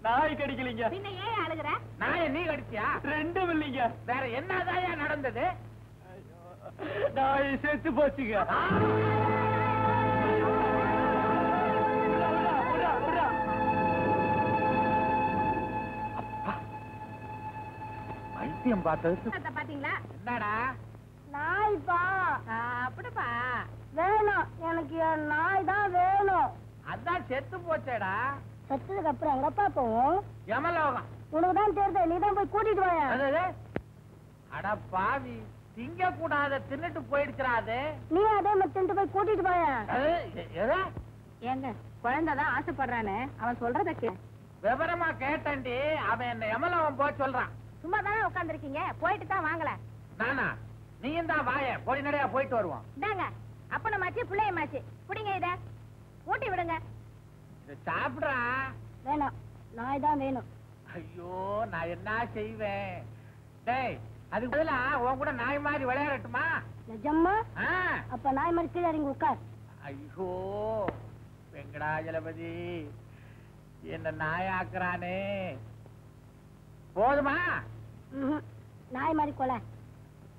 [SPEAKER 3] நாய் கடிக்கலீங்க.
[SPEAKER 2] பின்ன ஏன் அழுகுற?
[SPEAKER 4] நாயை நீ கடிச்சியா?
[SPEAKER 3] ரெண்டும் இல்லைங்க.
[SPEAKER 4] வேற என்னதாயா நடந்தது?
[SPEAKER 3] நாய் செத்து போச்சுங்க.
[SPEAKER 4] வைத்தியம் பார்த்தது
[SPEAKER 2] பாத்தீங்களா?
[SPEAKER 4] என்னடா?
[SPEAKER 2] நாய்ப்பா. அப்படிப்பா வேணும் எனக்கு, நாய் தான் வேணும்.
[SPEAKER 4] அதான் செத்து போச்சேடா.
[SPEAKER 2] செத்ததுக்கு அப்புறம் எங்கப்பா போவோம்?
[SPEAKER 4] யமலோகம்.
[SPEAKER 2] உனக்கு தான் தெரியுது, நீ தான் போய் கூட்டிட்டு வாயா.
[SPEAKER 4] அட பாவி, திங்க கூடாத தின்னுட்டு போயிடுச்சுறாது.
[SPEAKER 2] நீ அதே மாதிரி தின்ட்டு போய் கூட்டிட்டு வாயா.
[SPEAKER 7] ஏங்க குழந்தைதான் ஆசைப்படுறானே, அவன் சொல்றத கே.
[SPEAKER 4] விவரமா கேட்டண்டி, அவன் என்ன யமலோகம் போய் சொல்றான்.
[SPEAKER 2] சும்மா தானே உட்காந்துருக்கீங்க, போயிட்டு தான் வாங்கல.
[SPEAKER 4] நானா? நீயும் தான் வாய, போய் நடையா போயிட்டு வருவோம்.
[SPEAKER 2] இந்தாங்க அப்பன மாச்சி பிள்ளைய மாச்சி, குடிங்க, இத ஊட்டி விடுங்க.
[SPEAKER 4] இத சாப்பிடுறா.
[SPEAKER 2] வேணும், நாய் தான் வேணும்.
[SPEAKER 4] ஐயோ நான் என்ன செய்வேன்? டேய் அதுக்கு பதிலா உன் கூட நாய் மாதிரி விளையாடட்டுமா?
[SPEAKER 2] நிஜம்மா? அப்ப நாய் மாதிரி கீழே இறங்கி உட்கார்.
[SPEAKER 4] ஐயோ வெங்கடாஜலபதி என்ன நாயாக்குறானே. போதுமா?
[SPEAKER 2] நாய் மாதிரி கொலை.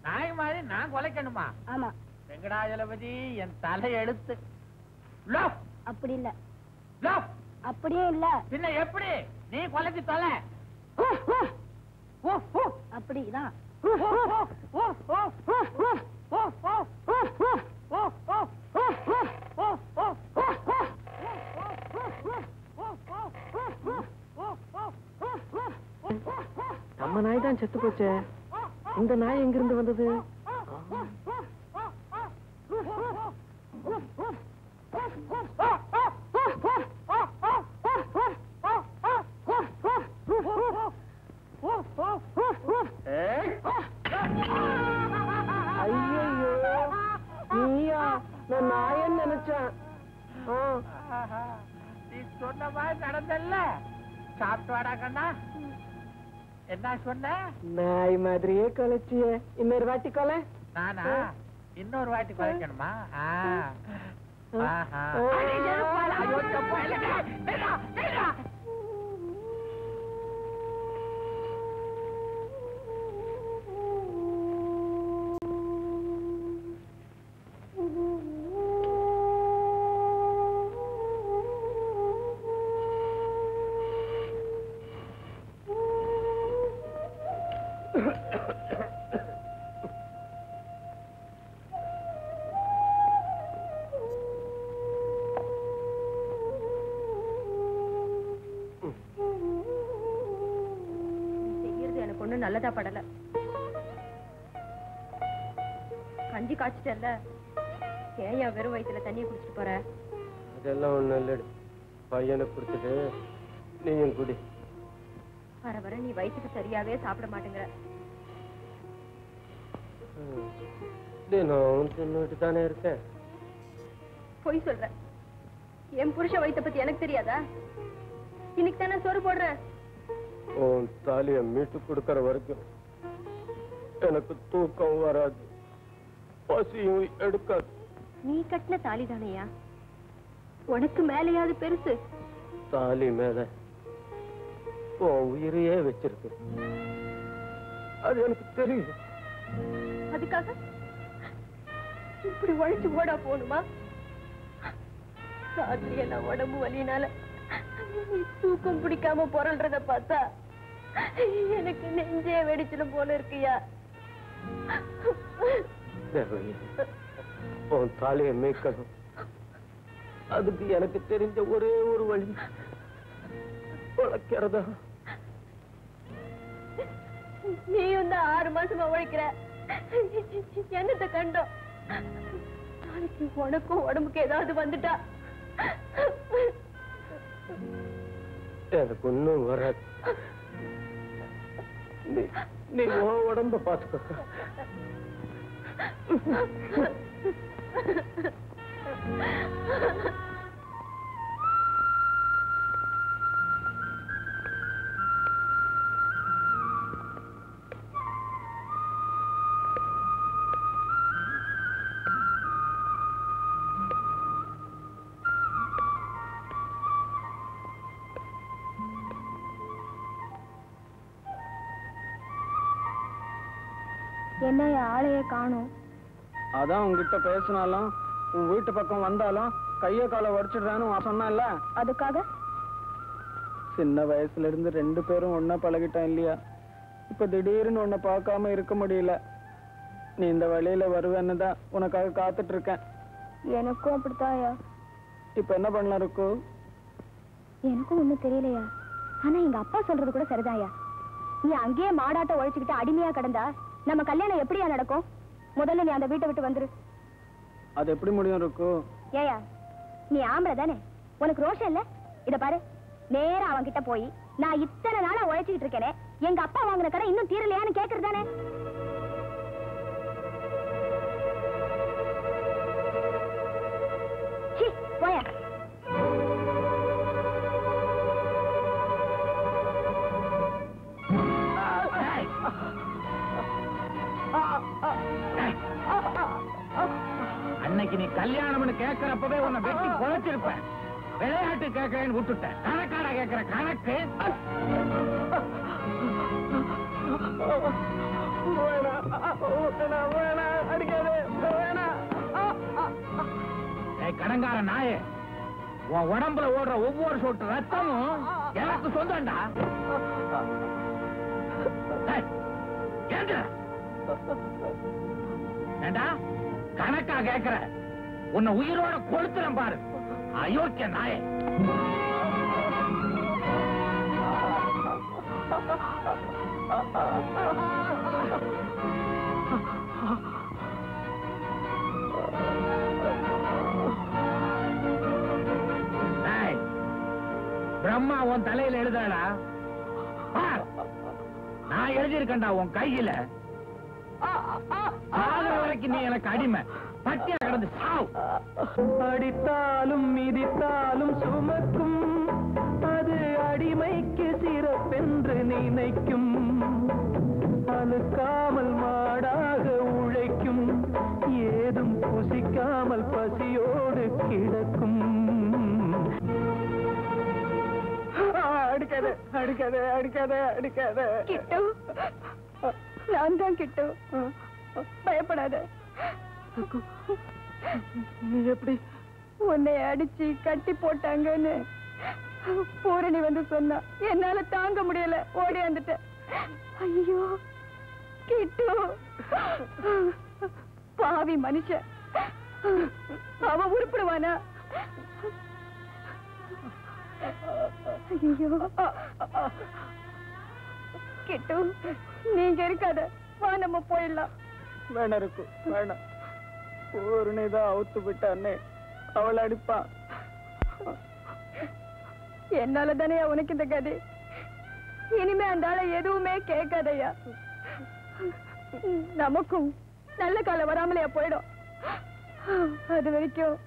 [SPEAKER 4] நாய் மாதிரி நான் கொலைக்கணுமா?
[SPEAKER 2] ஆமா.
[SPEAKER 4] வெங்கடாஜலபதி என் தலை எழுத்து.
[SPEAKER 2] அப்படி இல்ல.
[SPEAKER 4] அப்படியே
[SPEAKER 2] இல்ல.
[SPEAKER 4] பின்ன எப்படி? நீ கொலைச்சு தொலை.
[SPEAKER 2] அப்படிதான்.
[SPEAKER 3] நம்ம நாய் தான் செத்து போச்சே, இந்த நாய் எங்கிருந்து வந்தது? ஐயோ நீயா? நான் நாயன்னு நினைச்சேன்.
[SPEAKER 4] நீ சொன்ன மாதிரி நடந்தல்ல. சாப்பிட்டு வாடா கண்ணா. என்ன சொன்ன?
[SPEAKER 3] நாய் மாதிரியே கொலைச்சியே, இன்னொரு வாட்டி கொலை.
[SPEAKER 4] நானா? இன்னொரு வாட்டி கொலைக்கணுமா?
[SPEAKER 2] நல்லதா படல. கஞ்சி காய்ச்சிட்டல, ஏயா வெறும் வயிற்றுல தண்ணியை குடிச்சிட்டு போற?
[SPEAKER 3] அதெல்லாம் ஒண்ணு இல்லடி, பையனை குடுத்துட்டு நீயும் குடி.
[SPEAKER 2] வர வர நீ வயிற்றுக்கு சரியாவே சாப்பிட மாட்டேங்கிற.
[SPEAKER 3] தினம் தின்னுட்டு தானே இருக்கேன்.
[SPEAKER 2] பொய் சொல்ற. என் புருஷ வயிற்ற பத்தி எனக்கு தெரியாதா? இன்னைக்கு தானே சோறு போடுற.
[SPEAKER 3] உன் தாலிய மீட்டு கொடுக்கற வரைக்கும் எனக்கு தூக்கம் வராது, பசியும் எடுக்காது.
[SPEAKER 2] நீ கட்டின தாலி தானையா? உனக்கு மேலையாவது பெருசு.
[SPEAKER 3] தாலி மேல உன் உயிரையே வச்சிருக்கு, அது எனக்கு தெரியும்.
[SPEAKER 2] அதுக்காக இப்படி உழைச்சு ஓடா போகணுமா? ராத்திரி எல்லாம் உடம்பு வலினால தூக்கம் பிடிக்காம புரள்றத பார்த்தா எனக்கு நெஞ்சே வெடிச்சிடும் போல இருக்குயா.
[SPEAKER 6] உன் தாலியை மேய்க்கணும். அதுக்கு எனக்கு தெரிஞ்ச ஒரே ஒரு வழி உழைக்கிறதா.
[SPEAKER 2] நீயும் தான் 6 மாசமா உழைக்கிற, என்னத்தை கண்டோம்? நாளைக்கு உனக்கும் உடம்புக்கு ஏதாவது வந்துட்டா
[SPEAKER 6] எனக்கு ஒண்ணும் வராது. நீ உன் உடம்ப பாத்துக்க.
[SPEAKER 2] என்ன ஆளையே காணும்?
[SPEAKER 3] அதான் உங்ககிட்ட பேசினாலும் உன் வீட்டு பக்கம் வந்தாலும் கைய காலை உடைச்சிடுறான்னு சொன்னான்ல.
[SPEAKER 2] அதுக்காக
[SPEAKER 3] சின்ன வயசுல இருந்து 2 பேரும் ஒன்னா பழகிட்டோம் இல்லையா? இப்ப திடீர்னு உன்னை பார்க்காம இருக்க முடியல. நீ இந்த வழியில வருவேன்னு தான் உனக்காக காத்துட்டு இருக்கேன்.
[SPEAKER 2] எனக்கும் அப்படித்தாயா.
[SPEAKER 3] இப்ப என்ன பண்ணலாம் இருக்கு?
[SPEAKER 2] எனக்கும் ஒண்ணும் தெரியலையா. ஆனா எங்க அப்பா சொல்றது கூட சரிதாயா. நீ அங்கேயே மாடாட்ட உழைச்சுக்கிட்டு அடிமையா கிடந்தா நம்ம கல்யாணம் எப்படியா நடக்கும்? முதல்ல நீ அந்த வீட்டை விட்டு வந்துரு.
[SPEAKER 3] அது எப்படி முடியும் இருக்கு?
[SPEAKER 2] ஏயா நீ ஆம்பளை தானே, உனக்கு ரோஷம் இல்ல? இத பாரு, நேரா அவன் கிட்ட போய் நான் இத்தனை நாளா உழைச்சிட்டு இருக்கேனே, எங்க அப்பா வாங்கின கடை இன்னும் தீரலையான்னு கேக்குறது தானே. போயா.
[SPEAKER 4] அன்னைக்கு நீ கல்யாணம்னு கேட்கிறப்பவே உன்னை வெட்டி குழைச்சிருப்பேன். விளையாட்டு கேட்கிறேன்னு விட்டுட்டேன். கணக்காடா கேட்கிற கணக்கு. கடங்கார நாயே, உன் உடம்புல ஓடுற ஒவ்வொரு சொட்டு ரத்தமும் எனக்கு சொந்தம்டா. ஏண்டா கணக்கா கேட்கிற? உன்னை உயிரோட கொளுத்துறேன் பாரு, அயோக்கிய நாயே. பிரம்மா உன் தலையில எழுதடா. நான் எழுதியிருக்கேன்டா உன் கையில. சாகிற வரைக்கும் நீ எனக்கு அடிமை. பட்டியா கிடந்து சாவு.
[SPEAKER 9] அடித்தாலும் மிதித்தாலும் சுமக்கும், அது அடிமைக்கு சிறப்பென்று நினைக்கும். அழுக்காமல் மாடாக உழைக்கும், ஏதும் புசிக்காமல் பசியோடு கிடக்கும்.
[SPEAKER 3] அடிக்காத அடிக்காத அடிக்காத அடிக்காத.
[SPEAKER 2] கிட்டு, நான் தான் கிட்டு, பயப்படாத.
[SPEAKER 3] நீ எப்படி?
[SPEAKER 2] உன்னை அடிச்சு கட்டி போட்டாங்கன்னு பூரணி வந்து சொன்னா, என்னால தாங்க முடியல, ஓடி வந்துட்டேன். ஐயோ கிட்டு, பாவி மனுஷன், அவ உருப்பிடுவானா? ஐயோ கிட்டு, நீங்க இருக்காத, வா நம்ம போயிடலாம்.
[SPEAKER 3] வேணா இருக்கு, வேணாம். பூரணிதான் அவுத்து விட்டானே, அவளை அடிப்பான்.
[SPEAKER 2] என்னால தானே உனக்கு இந்த கதை. இனிமே அந்த ஆளை எதுவுமே கேட்காதையா. நமக்கும் நல்ல காலம் வராமலையா போயிடும். அது வரைக்கும்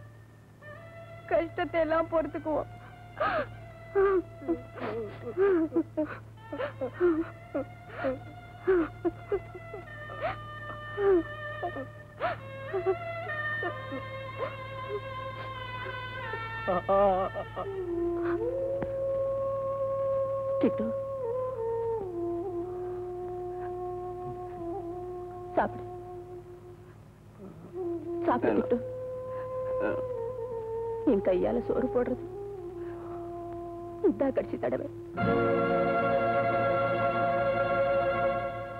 [SPEAKER 2] கஷ்டத்தை எல்லாம் பொறுத்துக்குவோம். கிட்டு, சாப்பிடு சாப்பிடு கிட்டு. என் கையால சோறு போடுறது இதான் கடைசி தடவை.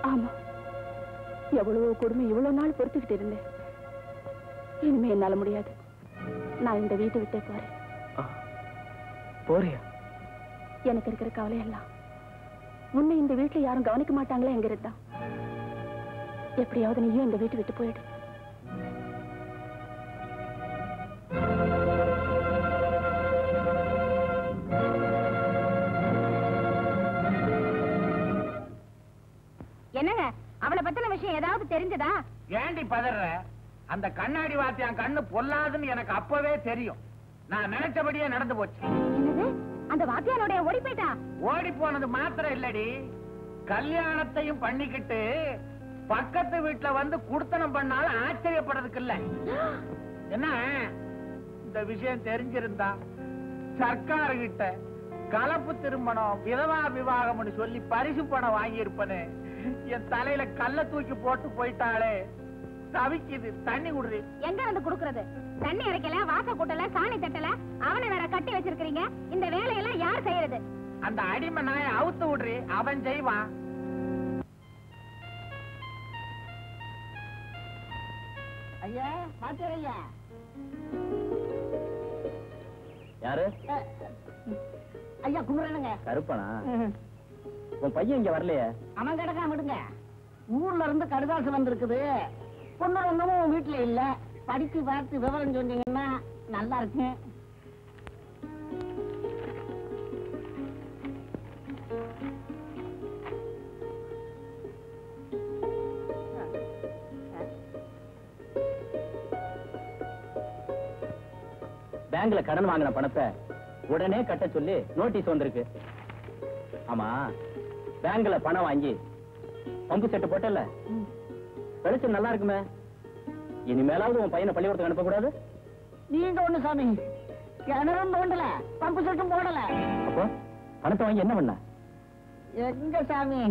[SPEAKER 2] ஆமா, எவ்வளவோ கொடுமை இவ்வளவு நாள் பொறுத்துக்கிட்டு இருந்தேன். இனிமே என்னால முடியாது. நான் இந்த வீட்டை விட்டே போறேன்.
[SPEAKER 3] போறியா?
[SPEAKER 2] எனக்கு இருக்கிற கவலை எல்லாம் உன்னை இந்த வீட்டுல யாரும் கவனிக்க மாட்டாங்களே என்கிறது தான். எப்படியாவது நீயும் இந்த வீட்டை விட்டு போயிடு. என்னங்க, அவளை பத்தின விஷயம் ஏதாவது தெரிஞ்சதா?
[SPEAKER 4] ஏண்டி பதற? அந்த கண்ணாடி வாத்தியான் கண்ணு பொல்லாதுன்னு எனக்கு அப்பவே தெரியும். நான் நினைச்சபடியே நடந்து போச்சு.
[SPEAKER 2] என்னது, அந்த வாத்தியானுடைய ஓடி போயிட்டா?
[SPEAKER 4] ஓடி போனது மாத்திரம் இல்லடி, கல்யாணத்தையும் பண்ணிக்கிட்டு பக்கத்து வீட்டுல வந்து குடுத்தனம் பண்ணாலும் ஆச்சரியப்படுறதுக்கு இல்ல. என்ன, இந்த விஷயம் தெரிஞ்சிருந்தா சர்க்கார்கிட்ட கலப்பு திருமணம் விதவா விவாகம்னு சொல்லி பரிசு பணம் வாங்கி இருப்பனே. என் தலையில கல்ல தூக்கி போட்டு போயிட்டாளே, தவிக்குது. தண்ணி குடுறி.
[SPEAKER 2] எங்க வந்து குடுக்கறது? தண்ணி இறைக்கல, வாச கூட்டல, சாணி தட்டல, அவனை வேற கட்டி வச்சிருக்கீங்க. இந்த வேலையெல்லாம் யார் செய்யறது?
[SPEAKER 4] அந்த அடிமை நாய அவுத்து விடுறி, அவன் செய்வான்.
[SPEAKER 7] ஐயா, பாத்தியா ஐயா?
[SPEAKER 8] யாரு?
[SPEAKER 7] ஐயா கும்பிடுறேனுங்க.
[SPEAKER 8] கருப்பனா? உன் பையன் இங்க வரலையே?
[SPEAKER 7] அவன் கிடக்காம விடுங்க. ஊர்ல இருந்து கடுதாசு வந்திருக்குது. பொண்ணு ஒண்ணும் வீட்டுல இல்ல. படிச்சு பார்த்து விவரம் சொன்னீங்கன்னா நல்லா இருக்கு.
[SPEAKER 8] பேங்க்ல கடன் வாங்கின பணத்தை உடனே கட்ட சொல்லி நோட்டீஸ் வந்திருக்கு. ஆமா, பேங்க்ல பணம் வாங்கி பம்பு செட்டு போட்டல, வெளிச்சம் நல்லா இருக்குமே. இனிமேலாவது உன் பையனை பள்ளிக்கூடத்துக்கு அனுப்ப கூடாது.
[SPEAKER 7] நீங்க ஒண்ணு சாமி, கிணறும் தோண்டல, பம்பு செட்டும் போடல.
[SPEAKER 8] அப்போ பணத்தை வாங்கி என்ன பண்ண?
[SPEAKER 7] எங்க சாமி,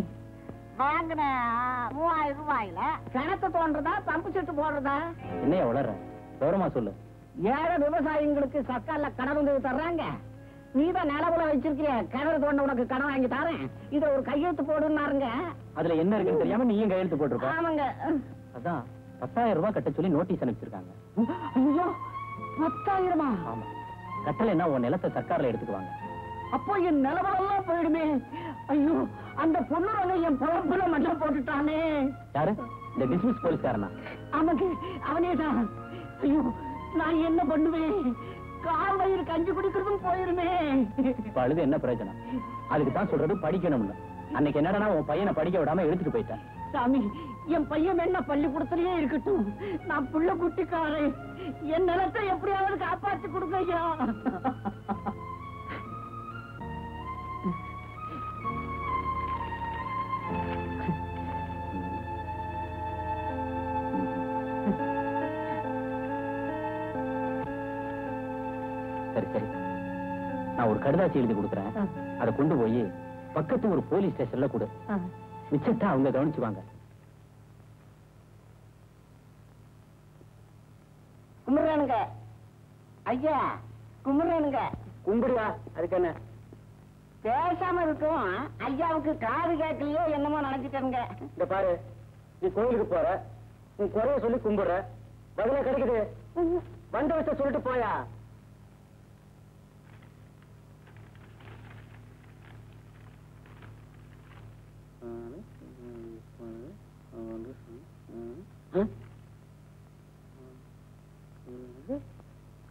[SPEAKER 7] வாங்கின 3000 ரூபாயில கிணத்தை தோன்றதா பம்பு செட்டு போடுறதா?
[SPEAKER 8] என்னையா வளர்ற? விவரமா சொல்லு.
[SPEAKER 7] ஏழை விவசாயிங்களுக்கு சர்க்கார்ல கடன் உதவி தர்றாங்க. நீதான் நிலவுல வச்சிருக்கிற, கிணறு தோண்ட உனக்கு கடன் வாங்கி தரேன், இத ஒரு கையெழுத்து போடுன்னாருங்க.
[SPEAKER 8] அதுல என்ன இருக்குன்னு தெரியாம நீயும் கையெழுத்து போட்டிருப்ப.
[SPEAKER 7] ஆமாங்க.
[SPEAKER 8] அதான் 10,000 ரூபாய் கட்ட சொல்லி நோட்டீஸ் அனுப்பிச்சிருக்காங்க.
[SPEAKER 7] ஐயோ, 10,000?
[SPEAKER 8] ஆமா, கட்டலைன்னா உன் நிலத்தை சர்க்கார்ல எடுத்துக்குவாங்க.
[SPEAKER 7] அப்போ என் நிலவெல்லாம் போயிடுமே. ஐயோ, அந்த பொண்ணு என் பொழப்புல மட்டும் போட்டுட்டானே.
[SPEAKER 8] யாரு? இந்த பிசினஸ் போலீஸ்காரனா?
[SPEAKER 7] ஆமாங்க, அவனேதான். ஐயோ, நான் என்ன பண்ணுவேன்? கால் வயிறு கஞ்சி குடிக்கிறதும் போயிருமே.
[SPEAKER 8] இப்ப அழுது என்ன பிரயோஜனம்? அதுக்கு தான் சொல்றது படிக்கணும்னு. அன்னைக்கு என்னடா உன் பையனை படிக்க விடாம எடுத்துட்டு போயிட்டேன்.
[SPEAKER 7] சாமி, என் பையன் என்ன பள்ளிக்கூடத்திலேயே இருக்கட்டும். நான் புள்ள குட்டிக்காரன். என் நிலத்தை எப்படியாவது காப்பாத்தி கொடுங்க ஐயா.
[SPEAKER 8] சரி சரி, நான் ஒரு கடிதாசி எழுதி கொடுக்குறேன். அதை கொண்டு போய் பக்கத்து ஒரு போலீஸ் ஸ்டேஷன்ல கொடு. மிச்சத்தை அவங்க கவனிச்சுவாங்க.
[SPEAKER 7] கும்பிடுறானுங்க ஐயா, கும்பிடுறானுங்க.
[SPEAKER 3] கும்பிடுவா, அதுக்கு என்ன?
[SPEAKER 7] பேசாம இருக்கும் ஐயாவுக்கு காது கேட்கலையோ என்னமோ நினைச்சிட்டானுங்க.
[SPEAKER 3] இந்த பாரு, நீ கோயிலுக்கு போற, உன் குறைய சொல்லி கும்பிடுற, பதிலா கிடைக்குது. வந்த வச்ச சொல்லிட்டு போயா.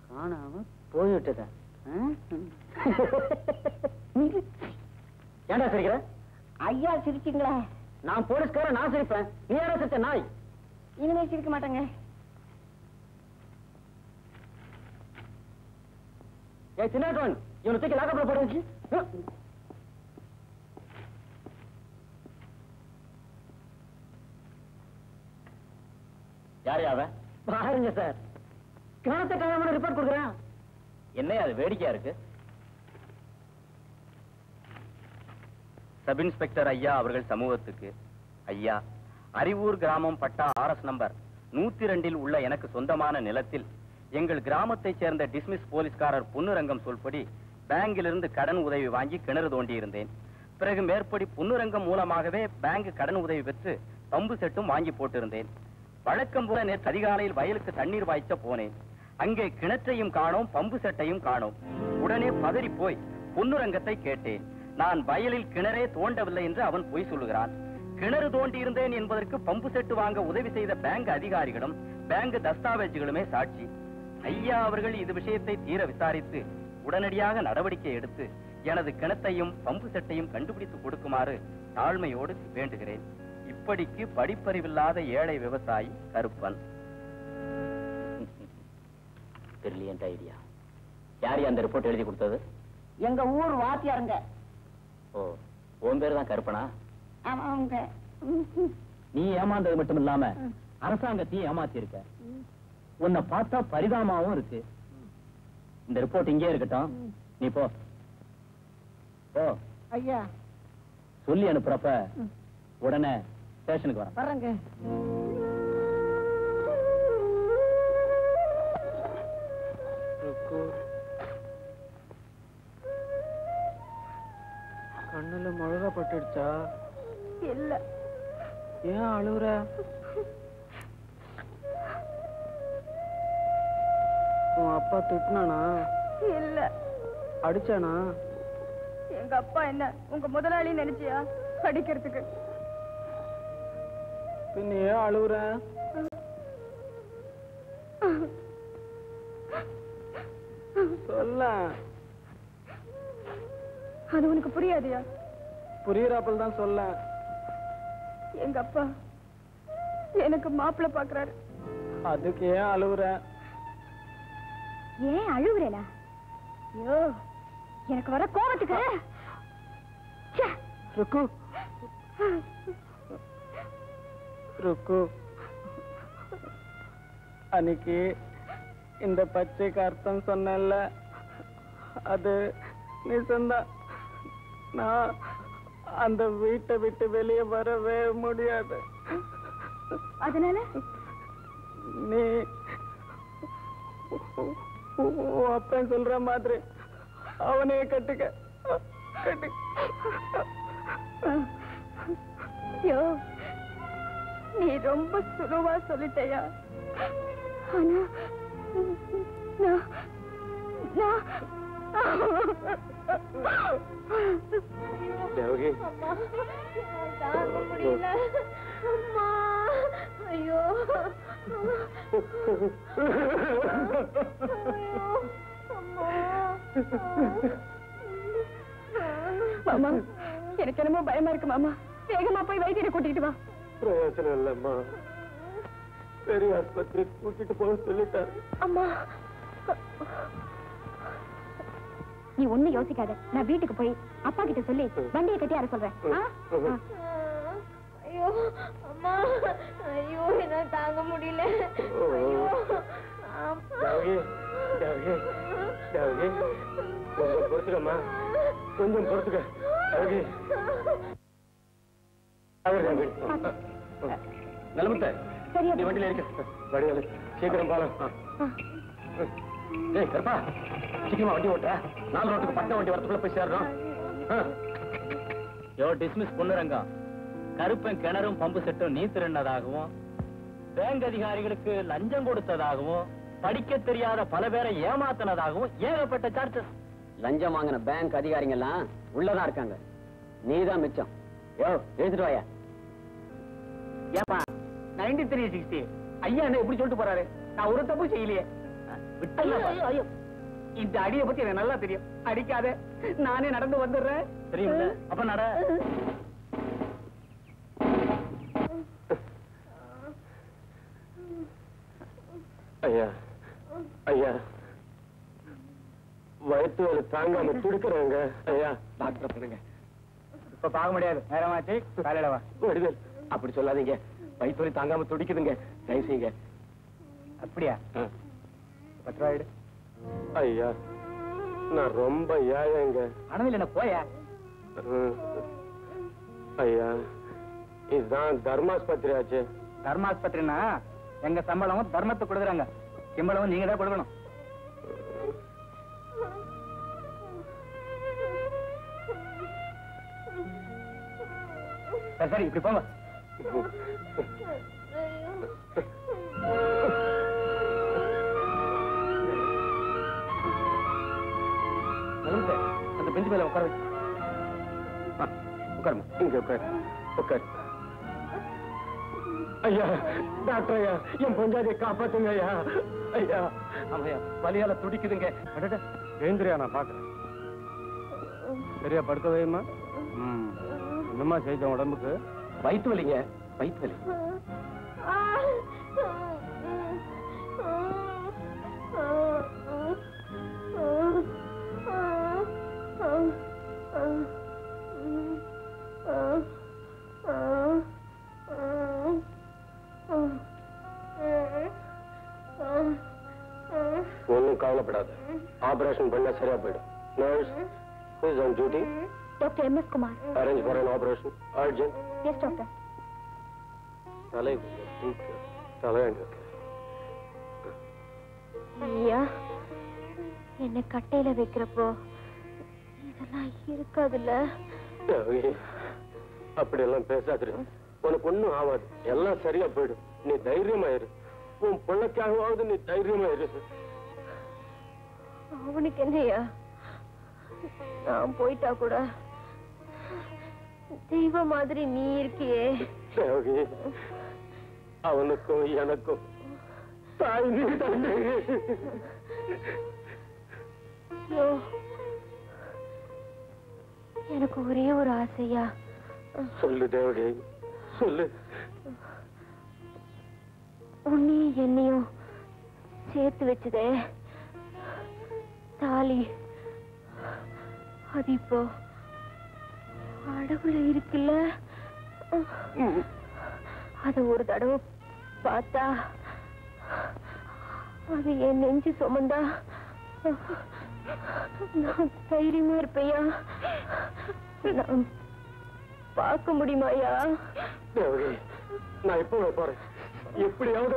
[SPEAKER 3] காணாம போய்விட்டத. ஏண்டா சிரிக்கிற?
[SPEAKER 7] ஐயா சிரிச்சிங்களா?
[SPEAKER 3] நான் போலீஸ்கார, நான் சிரிப்பேன். நீ யாரா சிரிச்ச நாய்?
[SPEAKER 7] இனிமே சிரிக்க மாட்டேங்க.
[SPEAKER 3] ஏய் சின்னாட்டவன், இவனை தூக்கி லாக்கப்ல போடுச்சு.
[SPEAKER 8] யாரு அவன்?
[SPEAKER 3] பாருங்க சார், கிணத்தை காணாம ரிப்போர்ட் கொடுக்குறேன்.
[SPEAKER 8] என்ன அது வேடிக்கையா இருக்கு?
[SPEAKER 10] சப் இன்ஸ்பெக்டர் ஐயா அவர்கள் சமூகத்துக்கு, ஐயா, அரிவூர் கிராமம் பட்டா RS நம்பர் 102 உள்ள எனக்கு சொந்தமான நிலத்தில் எங்கள் கிராமத்தைச் சேர்ந்த டிஸ்மிஸ் போலீஸ்காரர் பொன்னுரங்கம் சொல்படி பேங்கிலிருந்து கடன் உதவி வாங்கி கிணறு தோண்டி இருந்தேன். பிறகு மேற்படி பொன்னுரங்கம் மூலமாகவே பேங்க் கடன் உதவி பெற்று பம்பு செட்டும் வாங்கி போட்டிருந்தேன். வழக்கம் போல நேற்று அதிகாலையில் வயலுக்கு தண்ணீர் வாய்ச்ச போனேன். அங்கே கிணற்றையும் காணோம், பம்பு செட்டையும் காணோம். உடனே பதறி போய் பொன்னுரங்கத்தை கேட்டேன். நான் வயலில் கிணறே தோண்டவில்லை என்று அவன் பொய் சொல்லுகிறான். கிணறு தோண்டி இருந்தேன் என்பதற்கு பம்பு செட்டு வாங்க உதவி செய்த பேங்க் அதிகாரிகளும் பேங்க் தஸ்தாவேஜுகளுமே சாட்சி. ஐயா அவர்கள் இது விஷயத்தை தீர விசாரித்து உடனடியாக நடவடிக்கை எடுத்து எனது கிணத்தையும் பம்பு செட்டையும் கண்டுபிடித்து கொடுக்குமாறு தாழ்மையோடு வேண்டுகிறேன். இப்படிக்கு படிப்பறிவில்லாத ஏழை விவசாயி கருப்பன்.
[SPEAKER 8] Brilliant idea. யார் அந்த ரிப்போர்ட் எழுதி கொடுத்தது?
[SPEAKER 7] எங்க ஊர் வாத்தியாருங்க.
[SPEAKER 8] ஓ, உன் பேர் தான் கருப்பனா?
[SPEAKER 7] அவங்க
[SPEAKER 8] நீ ஏமாந்தது மட்டும் இல்லாம அரசாங்கத்தையும் ஏமாத்தி இருக்க. உன்னை பார்த்தா பரிதாபமாவும் இருக்கு. இந்த ரிப்போர்ட் இங்கே இருக்கட்டும், நீ போ.
[SPEAKER 7] ஐயா
[SPEAKER 8] சொல்லி அனுப்புறப்ப உடனே ஸ்டேஷனுக்கு வரேன்.
[SPEAKER 7] வர்றேங்க.
[SPEAKER 3] கண்ணுல மிளகா பட்டுடுச்சா?
[SPEAKER 2] இல்ல.
[SPEAKER 3] ஏன் அழுகுற? உன் அப்பா திட்டினானா?
[SPEAKER 2] இல்ல.
[SPEAKER 3] அடிச்சானா?
[SPEAKER 2] எங்க அப்பா என்ன உங்க முதலாளி நினைச்சியா அடிக்கிறதுக்கு?
[SPEAKER 3] பின்ன ஏன் அழுகுற? சொல்ல.
[SPEAKER 2] அது உனக்கு புரியாதியா?
[SPEAKER 3] புரியுறாப்பல் தான் சொல்ல.
[SPEAKER 2] எங்க அப்பா எனக்கு மாப்பிள்ளை பாக்குறாரு.
[SPEAKER 3] அதுக்கு ஏன் அழுகுற?
[SPEAKER 2] ஏன் அழுகுறேனா? ஐயோ, எனக்கு வர கோபத்துக்கு.
[SPEAKER 3] ருக்கு ருக்கு, அன்னைக்கு இந்த பச்சைக்கு அர்த்தம் சொன்னேன்ல, அது நிஜம்தான். நான் அந்த வீட்டை விட்டு வெளியே வரவே முடியாது.
[SPEAKER 2] அதனால
[SPEAKER 3] நீ அப்பன் சொல்ற மாதிரி அவனே கட்டுக்க.
[SPEAKER 2] ஐயோ, நீ ரொம்ப சுலவா சொல்லிட்டயா. ஆனா
[SPEAKER 6] தேவகி,
[SPEAKER 2] தாங்க முடியல. அம்மா, ஐயோ. மாமா, எனக்கு என்னமோ பயமா இருக்கு மாமா. வேகமா போய் வைத்தியரை கூட்டிட்டு வா.
[SPEAKER 6] பிரயோஜனம் இல்லம்மா, பெரிய ஆஸ்பத்திரி கூட்டிட்டு போக சொல்லிட்டாரு.
[SPEAKER 2] அம்மா, நீ ஒண்ணு யோசிக்காத. நான் வீட்டுக்கு போய் அப்பா கிட்ட சொல்லி வண்டியை கட்டி அர சொல்றேன். ஐயோ அம்மா, ஐயோ என்ன தாங்க முடியல.
[SPEAKER 6] கொஞ்சம் பொறுத்துக்கம்மா, கொஞ்சம் பொறுத்துக்க. நிலமத்த நீ வண்டியில இருக்க. வடிவேலு சீக்கிரம் பாலம். ஏய் கருப்பா, சீக்கிரமா வண்டி ஓட்ட. 4 ரோட்டுக்கு பட்ட வண்டி வரத்துக்குள்ள போய் சேரணும்.
[SPEAKER 8] யோ டிஸ்மிஸ் பொன்னுரங்கம், கருப்பன் கிணறும் பம்பு செட்டும் நீ திருடினதாகவும், பேங்க் அதிகாரிகளுக்கு லஞ்சம் கொடுத்ததாகவும், படிக்க தெரியாத பல பேரை ஏமாத்தினதாகவும் ஏகப்பட்ட சார்ஜஸ்.
[SPEAKER 1] லஞ்சம் வாங்கின பேங்க் அதிகாரிங்க எல்லாம் உள்ளதான் இருக்காங்க. நீதான் மிச்சம். யோ எழுதிட்டு வாயா.
[SPEAKER 3] ஏப்பா 9360 ஐயா என்ன எப்படி சொல்லிட்டு போறாரு? நான் ஒரு தப்பு செய்யலையே. இந்த அடியை பத்தி எனக்கு நல்லா தெரியும். அடிக்காத, நானே நடந்து வந்துடுறேன்.
[SPEAKER 8] தெரியும்ல, அப்ப நட.
[SPEAKER 6] ஐயா ஐயா, வயிற்று வலி தாங்காம துடிக்கிறவங்க. ஐயா டாக்டர் பண்ணுங்க.
[SPEAKER 3] இப்ப பார்க்க முடியாது, நேரமாச்சு, காலையில வா.
[SPEAKER 6] வடிவேல் அப்படி சொல்லாதீங்க, வயிற்று வலி தாங்காம துடிக்குதுங்க, தயவு செய்யுங்க.
[SPEAKER 3] அப்படியா? 10 ரூபாய் எடு.
[SPEAKER 6] ஐயா நான் ரொம்ப ஏழைங்க.
[SPEAKER 3] அனதில் என்ன போயா?
[SPEAKER 6] ஐயா இதுதான் தர்மாஸ்பத்திரி ஆச்சு.
[SPEAKER 3] தர்மாஸ்பத்திரினா எங்க சம்பளம் தர்மத்தை கொடுக்குறாங்க.
[SPEAKER 8] எம்பளவும் நீங்க தான் கொடுக்கணும். சரி இப்படி போங்க. அந்த பெஞ்சு மேல உட்கார உட்காருமா. இங்க உட்காரு உட்காரு. ஐயா டாக்டர் ஐயா, என் பொஞ்சாதியை காப்பாத்துங்க ஐயா. ஐயா ஆமையா வலியால துடிக்குதுங்க.
[SPEAKER 6] எழுந்திரியா, நான் பாக்குறேன். சரியா படுக்க வைமா. என்னமா செய்த உடம்புக்கு?
[SPEAKER 8] வயிற்று வலிங்க, வயிற்று வலி.
[SPEAKER 6] ஒன்னும் கவலைப்படாது, ஆபரேஷன் பண்ண சரியா போயிடும். Nurse, who is on duty?
[SPEAKER 2] Dr. M.S. Kumar.
[SPEAKER 6] Arrange for an operation. Urgent.
[SPEAKER 2] Yes, doctor. ஐயா, என்ன கட்டையில வைக்கிறப்போ இதெல்லாம் இருக்காதுல்ல?
[SPEAKER 6] அப்படி எல்லாம் பேசாது. உனக்கு ஒண்ணும் ஆகாது, எல்லாம் சரியா போயிடும். நீ தைரியமாயிரு. உன் பிள்ளைக்காகவாவது நீ தைரியமாயிரு.
[SPEAKER 2] அவனுக்கு என்னையா, நான் போயிட்டா கூட தெய்வ மாதிரி நீ இருக்கியே.
[SPEAKER 6] அவனுக்கும் எனக்கும் தாய் நீ தந்தை.
[SPEAKER 2] எனக்கு ஒரே ஒரு ஆசையா.
[SPEAKER 6] சொல்லு தேவகி, சொல்லு.
[SPEAKER 2] உன்னையும் என்னையும் சேர்த்து வச்சதே தாலி, அது இப்போ அடகுல இருக்குல்ல. அது ஒரு தடவை பார்த்தா அது என் நெஞ்சு சுமந்தா நான் தைரியமா இருப்பையா? நான் பார்க்க முடியுமாயா?
[SPEAKER 6] தேவகி, நான் இப்போ போறேன். எப்படியாவது